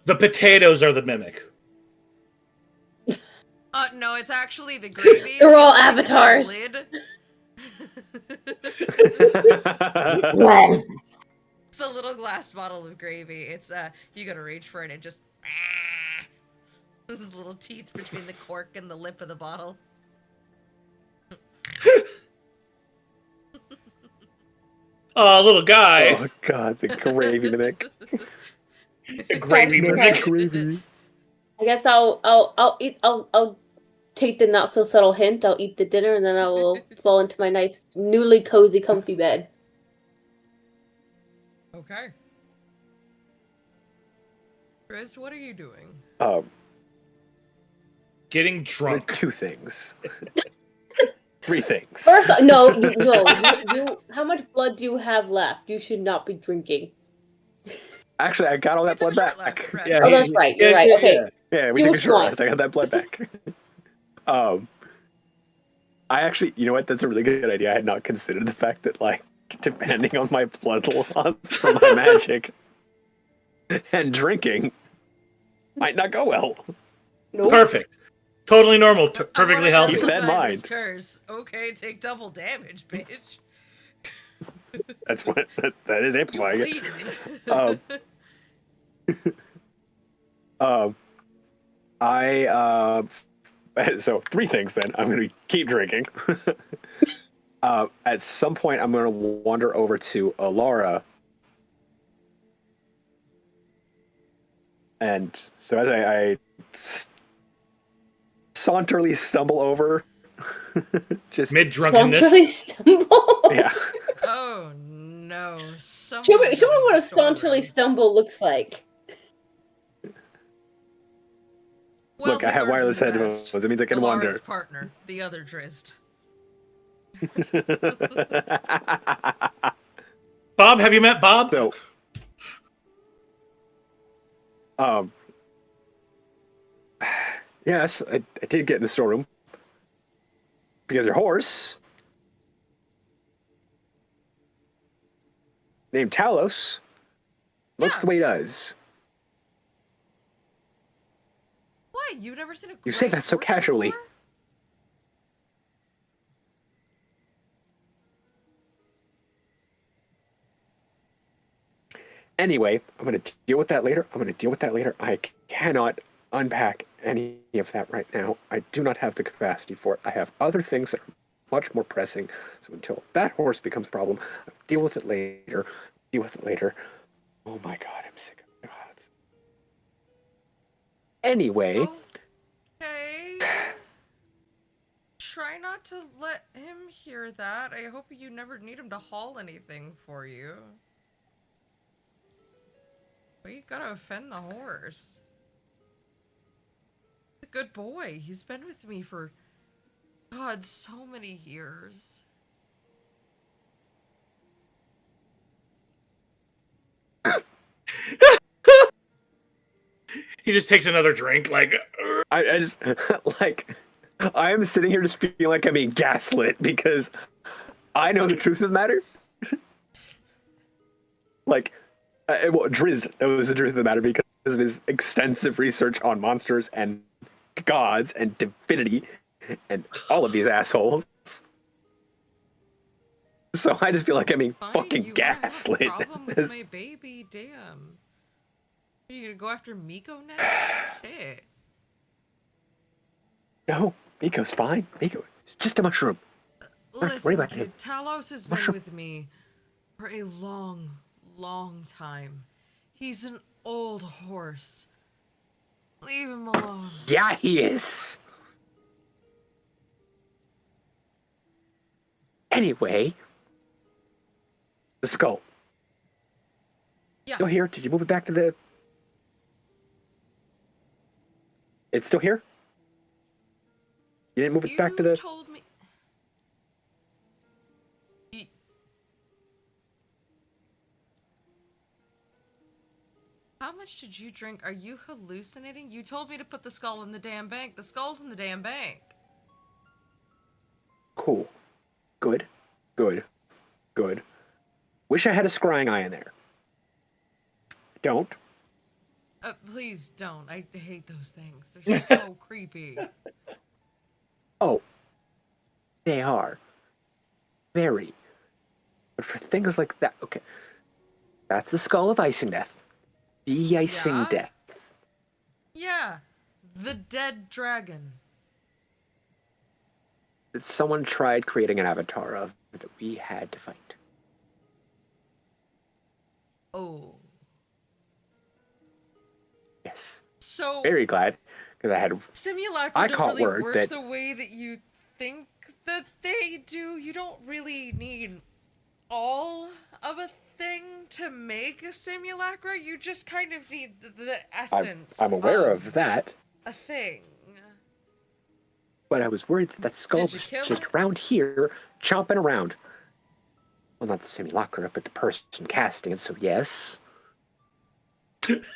The potatoes are the mimic. No, it's actually the gravy. They're all avatars. Lid. Wrong. It's a little glass bottle of gravy. It's you gotta reach for it and just there's little teeth between the cork and the lip of the bottle. Oh, little guy. Oh god, the gravy mimic. The gravy mimic. Gravy. I guess I'll take the not so subtle hint. I'll eat the dinner and then I will fall into my nice, newly cozy, comfy bed. Okay. Chris, what are you doing? Getting drunk. 2 things. 3 things. First, no. You. How much blood do you have left? You should not be drinking. Actually, I got all that blood back. Yeah, Oh, that's right. You're right. Okay. Yeah, we took a short rest. I got that blood back. I actually, you know what? That's a really good idea. I had not considered the fact that, like, depending on my blood loss from my magic and drinking, might not go well. Nope. Perfect. Totally normal. Perfectly healthy. Keep that in mind. Curse. Okay, take double damage, bitch. That's what that is amplifying it. So 3 things then. I'm going to keep drinking. At some point, I'm going to wander over to Alara. And so as I saunterly stumble over, just mid-drunkenness. Saunterly stumble? Yeah. Oh, no. Show me what a saunterly stumble looks like. Well, look, I have wireless headphones. It means I can wander. Alara's partner, the other Drizzt. Bob, have you met Bob? So, yes, I did get in the storeroom because your horse named Talos looks the way he does. Why? You've never seen a You say that so horse casually. before? Anyway, I'm going to deal with that later. I cannot unpack any of that right now. I do not have the capacity for it. I have other things that are much more pressing. So until that horse becomes a problem, I'll deal with it later. Oh my god, I'm sick of gods. Anyway. Okay. Try not to let him hear that. I hope you never need him to haul anything for you. But you gotta offend the horse. He's a good boy. He's been with me for, God, so many years. He just takes another drink, like... I just, like, I am sitting here just feeling like I'm being gaslit because I know the truth of the matter. Like, well, Drizzt knows the truth of the matter because of his extensive research on monsters and gods and divinity and all of these assholes. So I just feel like I'm being fucking gaslit. You have a problem with my baby, damn. Are you gonna go after Miko next? Shit. No, Miko's fine. Miko, it's just a mushroom. Listen, kid, Talos has been with me for a long, long time. He's an old horse. Leave him alone. Yeah, he is. Anyway, the skull. Yeah. Still here? Did you move it back to the... It's still here? You didn't move it back to the... You told me... How much did you drink? Are you hallucinating? You told me to put the skull in the damn bank. The skull's in the damn bank. Cool. Good. Wish I had a scrying eye in there. Don't. Please don't. I hate those things. They're so creepy. Oh. They are. Very. But for things like that, okay. That's the skull of Icingdeaths. The Icingdeaths. Yeah. The dead dragon. That someone tried creating an avatar of that we had to fight. Oh. Yes. So... Very glad. because I had Simulacra don't caught really word work that- the way that you think that they do. You don't really need all of a thing to make a simulacra. You just kind of need the essence. I'm aware of that. A thing. But I was worried that skull Did you was kill just it? around here, chomping around. Well, not the simulacra, but the person casting it, so yes. Just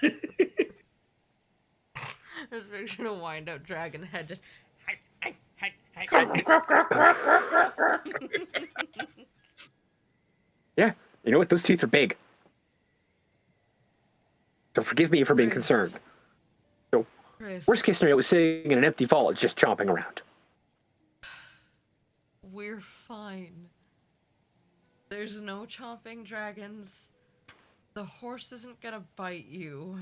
picturing a wind-up dragon head just... Yeah, you know what? Those teeth are big. So forgive me for being Chris. concerned. So, Chris, worst case scenario, it was sitting in an empty vault, just chomping around. we're fine. There's no chomping dragons. The horse isn't gonna bite you.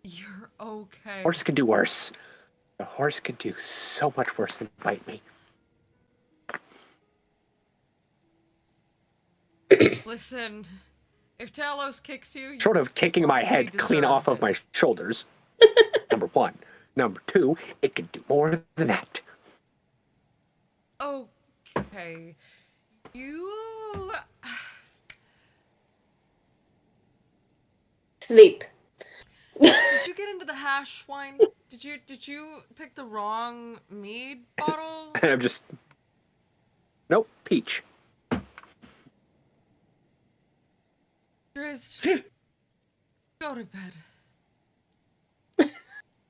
You're okay. Horse can do worse. The horse can do so much worse than bite me. Listen, if Talos kicks you, Short of kicking my probably head clean deserved off of it. my shoulders. Number one. Number two, it can do more than that. Okay. You... Sleep. Did you get into the hash wine? Did you pick the wrong mead bottle? And I'm just... Nope, peach. Driz, go to bed.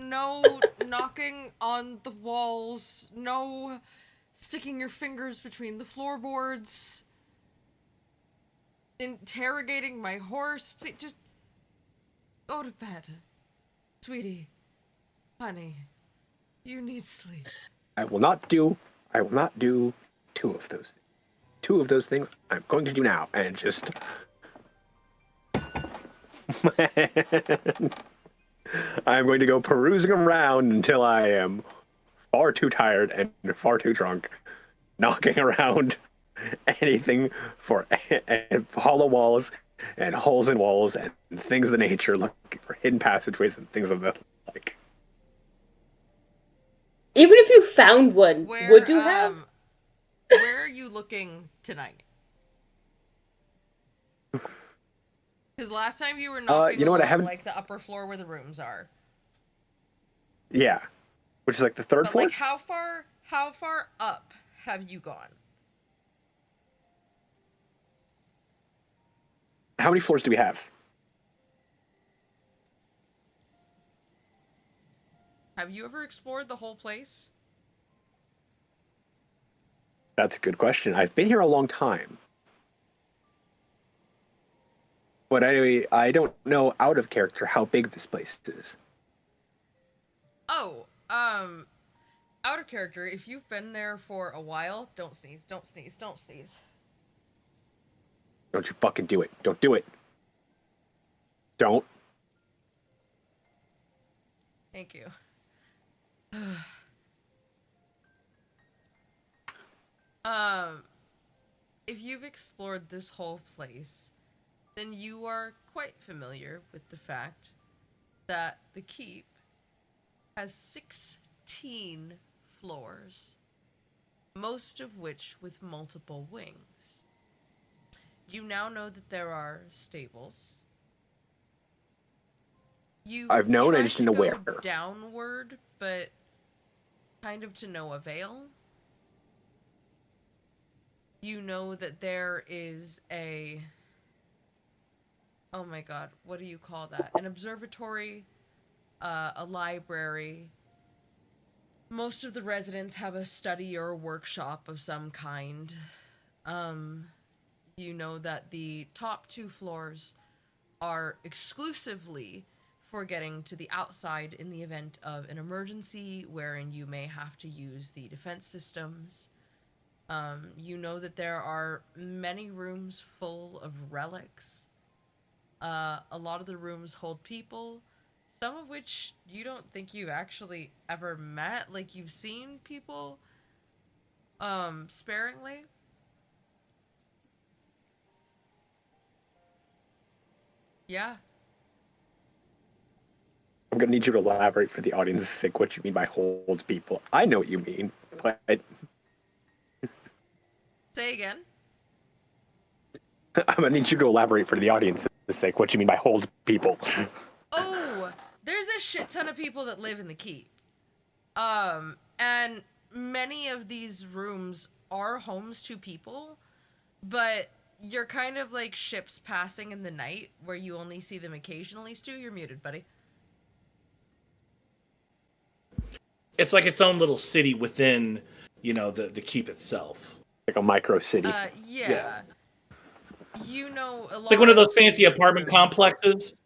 No knocking on the walls. No sticking your fingers between the floorboards. Interrogating my horse. Please, just go to bed. Sweetie. Honey. You need sleep. I will not do two of those things. Two of those things I'm going to do now. And just... I'm going to go perusing around until I am far too tired and far too drunk, knocking around anything for and hollow walls and holes in walls and things of the nature, looking for hidden passageways and things of the like. Even if you found one, would you have? Where are you looking tonight? Because last time you were knocking you know what, I along, haven't... like the upper floor where the rooms are. Yeah, which is like the third But floor. like, how far up have you gone? How many floors do we have? Have you ever explored the whole place? That's a good question. I've been here a long time. But anyway, I don't know out of character how big this place is. Oh, out of character, if you've been there for a while, don't sneeze, don't sneeze, don't sneeze. Don't you fucking do it. Don't do it. Don't. Thank you. If you've explored this whole place, then you are quite familiar with the fact that the keep has 16 floors, most of which with multiple wings. You now know that there are stables. I've known, I tried just to didn't know go where. downward, but kind of to no avail. You know that there is a... Oh my god, what do you call that? An observatory, a library. Most of the residents have a study or a workshop of some kind. You know that the top 2 floors are exclusively for getting to the outside in the event of an emergency wherein you may have to use the defense systems. You know that there are many rooms full of relics. A lot of the rooms hold people, some of which you don't think you've actually ever met. Like, you've seen people, sparingly. Yeah. I'm gonna need you to elaborate for the audience's sake what you mean by hold people. I know what you mean, but Say again. I'm gonna need you to elaborate for the audience's sake what you mean by hold people. Oh, there's a shit ton of people that live in the keep. And many of these rooms are homes to people, but you're kind of like ships passing in the night where you only see them occasionally. Stu, you're muted, buddy. It's like its own little city within, the keep itself. Like a micro city. Yeah. You know, It's like one of those fancy apartment complexes.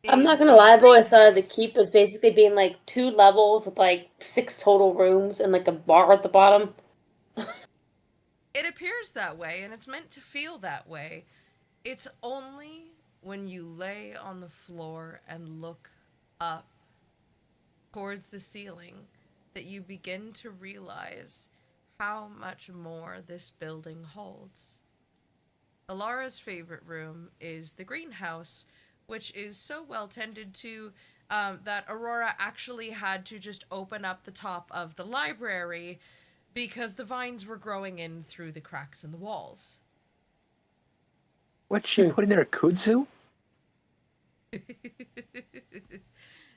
I'm not gonna lie, though. I thought the keep was basically being like 2 levels with like 6 total rooms and like a bar at the bottom. It appears that way, and it's meant to feel that way. It's only when you lay on the floor and look up towards the ceiling that you begin to realize how much more this building holds. Alara's favorite room is the greenhouse, which is so well tended to that Aurora actually had to just open up the top of the library because the vines were growing in through the cracks in the walls. What's she putting there, a kudzu?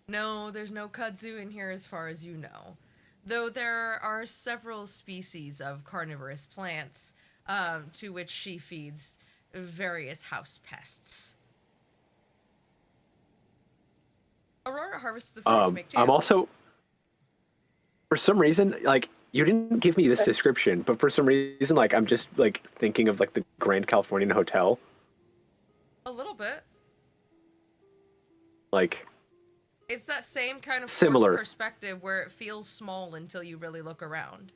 No, there's no kudzu in here as far as you know. Though there are several species of carnivorous plants to which she feeds various house pests. Aurora harvests the fruit to make jam. I'm also, for some reason, like, you didn't give me this description, but for some reason, like, I'm just, like, thinking of, like, the Grand Californian Hotel. A little bit. Like, it's that same kind of similar perspective where it feels small until you really look around.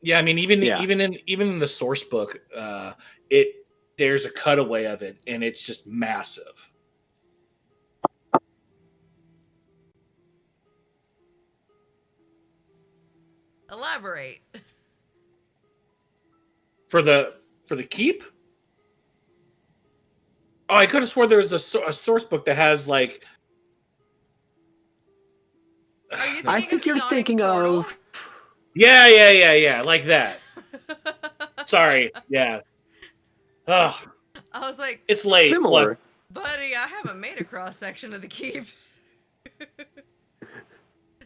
Yeah, I mean, even in the source book, there's a cutaway of it, and it's just massive. Elaborate. For the keep? Oh, I could have swore there was a source book that has like. Are you I think you're thinking of. Yeah, like that. Sorry, yeah. Ugh. I was like, it's late. Similar. Look. Buddy, I haven't made a cross section of the keep.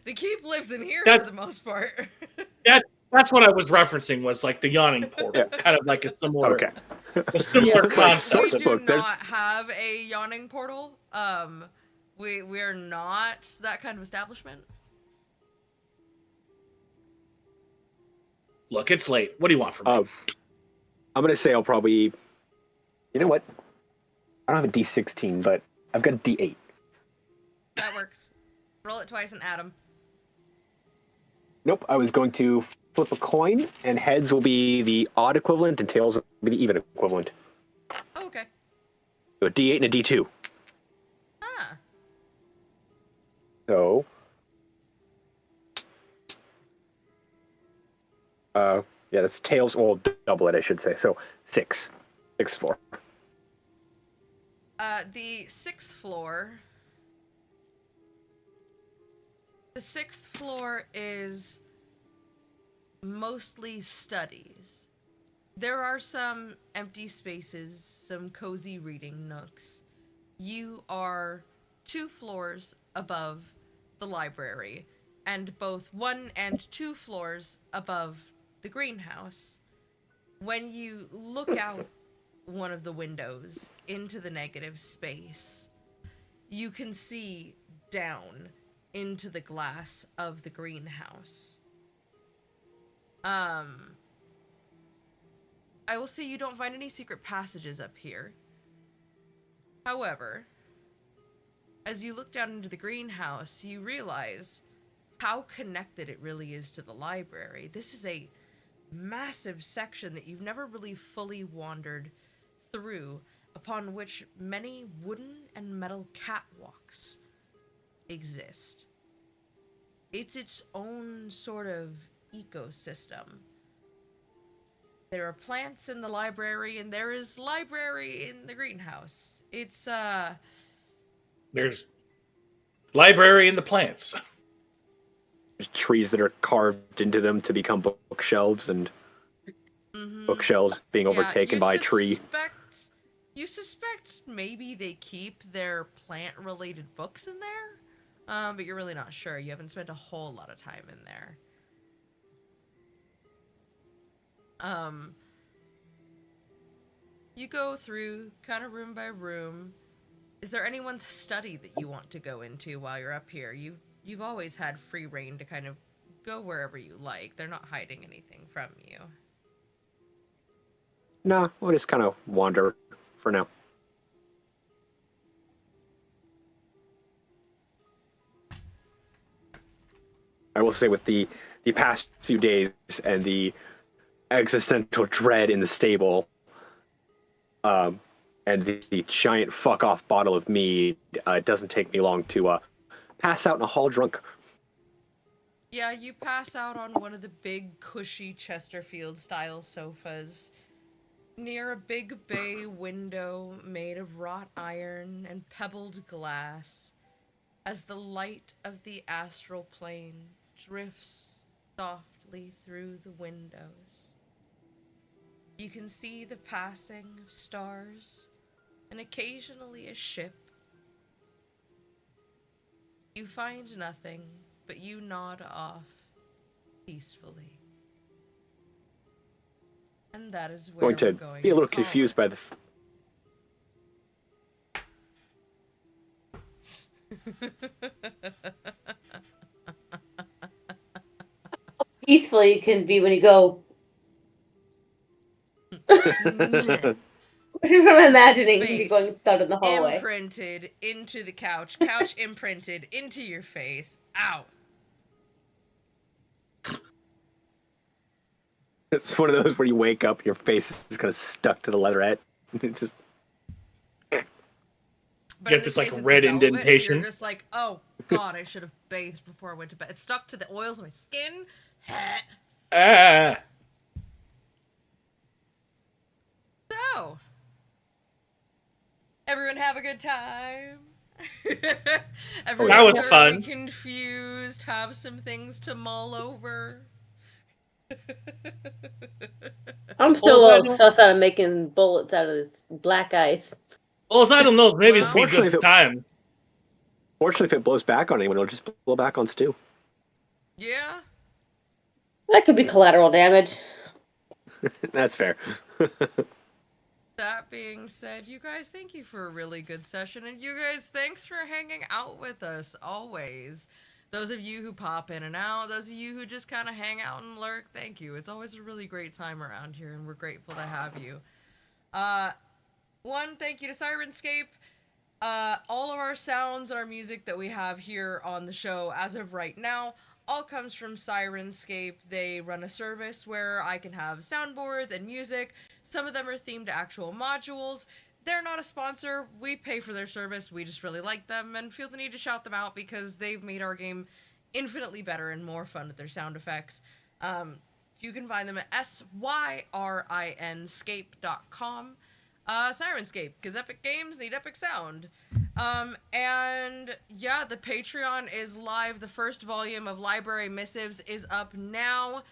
The keep lives in here for the most part. That's what I was referencing, was like the yawning portal, kind of like a similar, concept. We do not have a yawning portal. We're not that kind of establishment. Look, it's late. What do you want from me? I'm gonna say I'll probably. You know what? I don't have a D16, but I've got a D8. That works. Roll it twice and add them. Nope, I was going to flip a coin, and heads will be the odd equivalent, and tails will be the even equivalent. Oh, okay. So a D8 and a D2. Ah. So. Yeah, that's tails. Well, double it, I should say. So 6. 6th floor. The 6th floor. The 6th floor is mostly studies. There are some empty spaces, some cozy reading nooks. You are 2 floors above the library, and both 1 and 2 floors above the greenhouse. When you look out one of the windows into the negative space, you can see down into the glass of the greenhouse. I will say you don't find any secret passages up here. However, as you look down into the greenhouse, you realize how connected it really is to the library. This is a massive section that you've never really fully wandered through, upon which many wooden and metal catwalks exist. It's its own sort of ecosystem. There are plants in the library, and there is library in the greenhouse. It's There's library and the plants. Trees that are carved into them to become bookshelves, and bookshelves being overtaken by a tree. You suspect maybe they keep their plant-related books in there, but you're really not sure. You haven't spent a whole lot of time in there. You go through kind of room by room. Is there anyone's study that you want to go into while you're up here? You've always had free reign to kind of go wherever you like. They're not hiding anything from you. No, we'll just kind of wander for now. I will say, with the past few days and the existential dread in the stable, and the giant fuck off bottle of mead, it doesn't take me long to pass out in a hall drunk. Yeah, you pass out on one of the big, cushy Chesterfield-style sofas near a big bay window made of wrought iron and pebbled glass as the light of the astral plane drifts softly through the windows. You can see the passing of stars and occasionally a ship. You find nothing, but you nod off peacefully. And that is where Going to be a little confused by the... Peacefully it can be when you go. Which is what I'm imagining you going out in the hallway. Imprinted into the couch. Couch imprinted into your face. Ow. It's one of those where you wake up, your face is kind of stuck to the leatherette. Just... Get this like red indentation. You're just like, oh god, I should have bathed before I went to bed. It's stuck to the oils of my skin. So, everyone have a good time. Everyone that was fun. Confused, have some things to mull over. I'm still a little sus out of making bullets out of this black ice. Well, as I don't know, maybe it's be good times. Fortunately, if it blows back on anyone, it'll just blow back on Stu. Yeah. That could be collateral damage. That's fair. That being said, you guys, thank you for a really good session, and you guys, thanks for hanging out with us always. Those of you who pop in and out, those of you who just kind of hang out and lurk, thank you. It's always a really great time around here, and we're grateful to have you. One, thank you to Syrinscape. All of our sounds and our music that we have here on the show as of right now all comes from Syrinscape. They run a service where I can have soundboards and music. Some of them are themed to actual modules. They're not a sponsor. We pay for their service. We just really like them and feel the need to shout them out because they've made our game infinitely better and more fun with their sound effects. You can find them at syrinscape.com. Syrinscape, because epic games need epic sound. And yeah, the Patreon is live. The first volume of Library Missives is up now.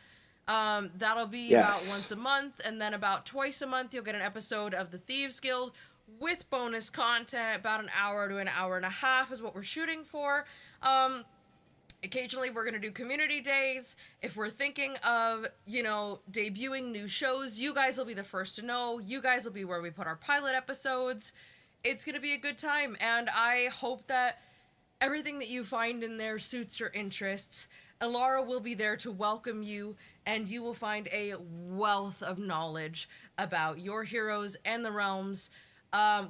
That'll be about once a month, and then about twice a month you'll get an episode of the Thieves Guild with bonus content. About an hour to an hour and a half is what we're shooting for. Occasionally we're going to do community days. If we're thinking of, debuting new shows, you guys will be the first to know. You guys will be where we put our pilot episodes. It's going to be a good time, and I hope that everything that you find in there suits your interests. Elara will be there to welcome you, and you will find a wealth of knowledge about your heroes and the realms.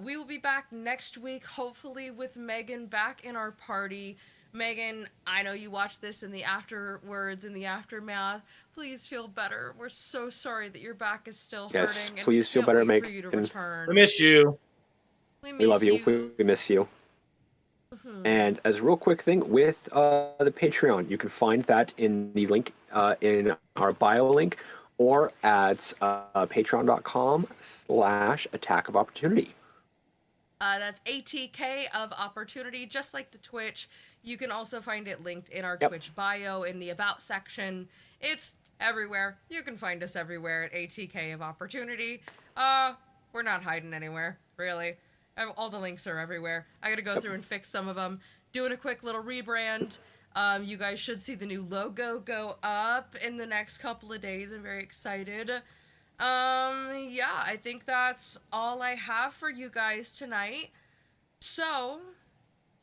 We will be back next week, hopefully with Megan back in our party. Megan, I know you watched this in the afterwards, in the aftermath. Please feel better. We're so sorry that your back is still hurting. Yes, please feel better, Megan. For you to return. We miss you. We love you. We miss you. Mm-hmm. And as a real quick thing, with the Patreon, you can find that in the link in our bio link or at patreon.com/attack of opportunity. That's ATK of Opportunity, just like the Twitch. You can also find it linked in our Twitch bio in the About section. It's everywhere. You can find us everywhere at ATK of Opportunity. We're not hiding anywhere, really. All the links are everywhere. I gotta go through and fix some of them. Doing a quick little rebrand. You guys should see the new logo go up in the next couple of days. I'm very excited. Yeah, I think that's all I have for you guys tonight. So,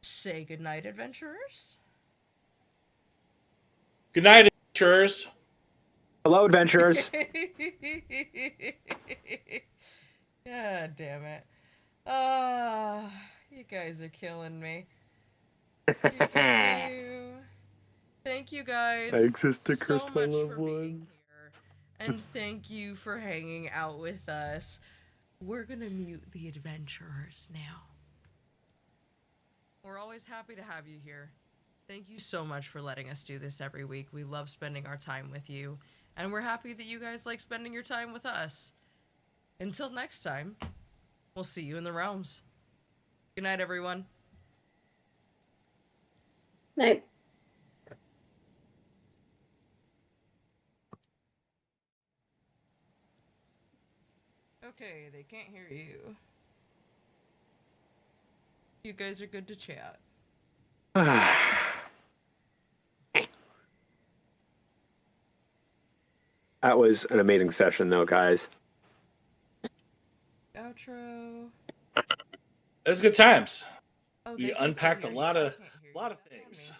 say goodnight, adventurers. Good night, adventurers. Hello, adventurers. God damn it. You guys are killing me. Thank you guys so much for being here. And thank you for hanging out with us. We're gonna mute the adventurers now. We're always happy to have you here. Thank you so much for letting us do this every week. We love spending our time with you. And we're happy that you guys like spending your time with us. Until next time, we'll see you in the realms. Good night, everyone. Night. Okay, they can't hear you. You guys are good to chat. That was an amazing session, though, guys. Outro. It was good times. Oh, We they can still unpacked a hear you. lot I of can't hear you. things.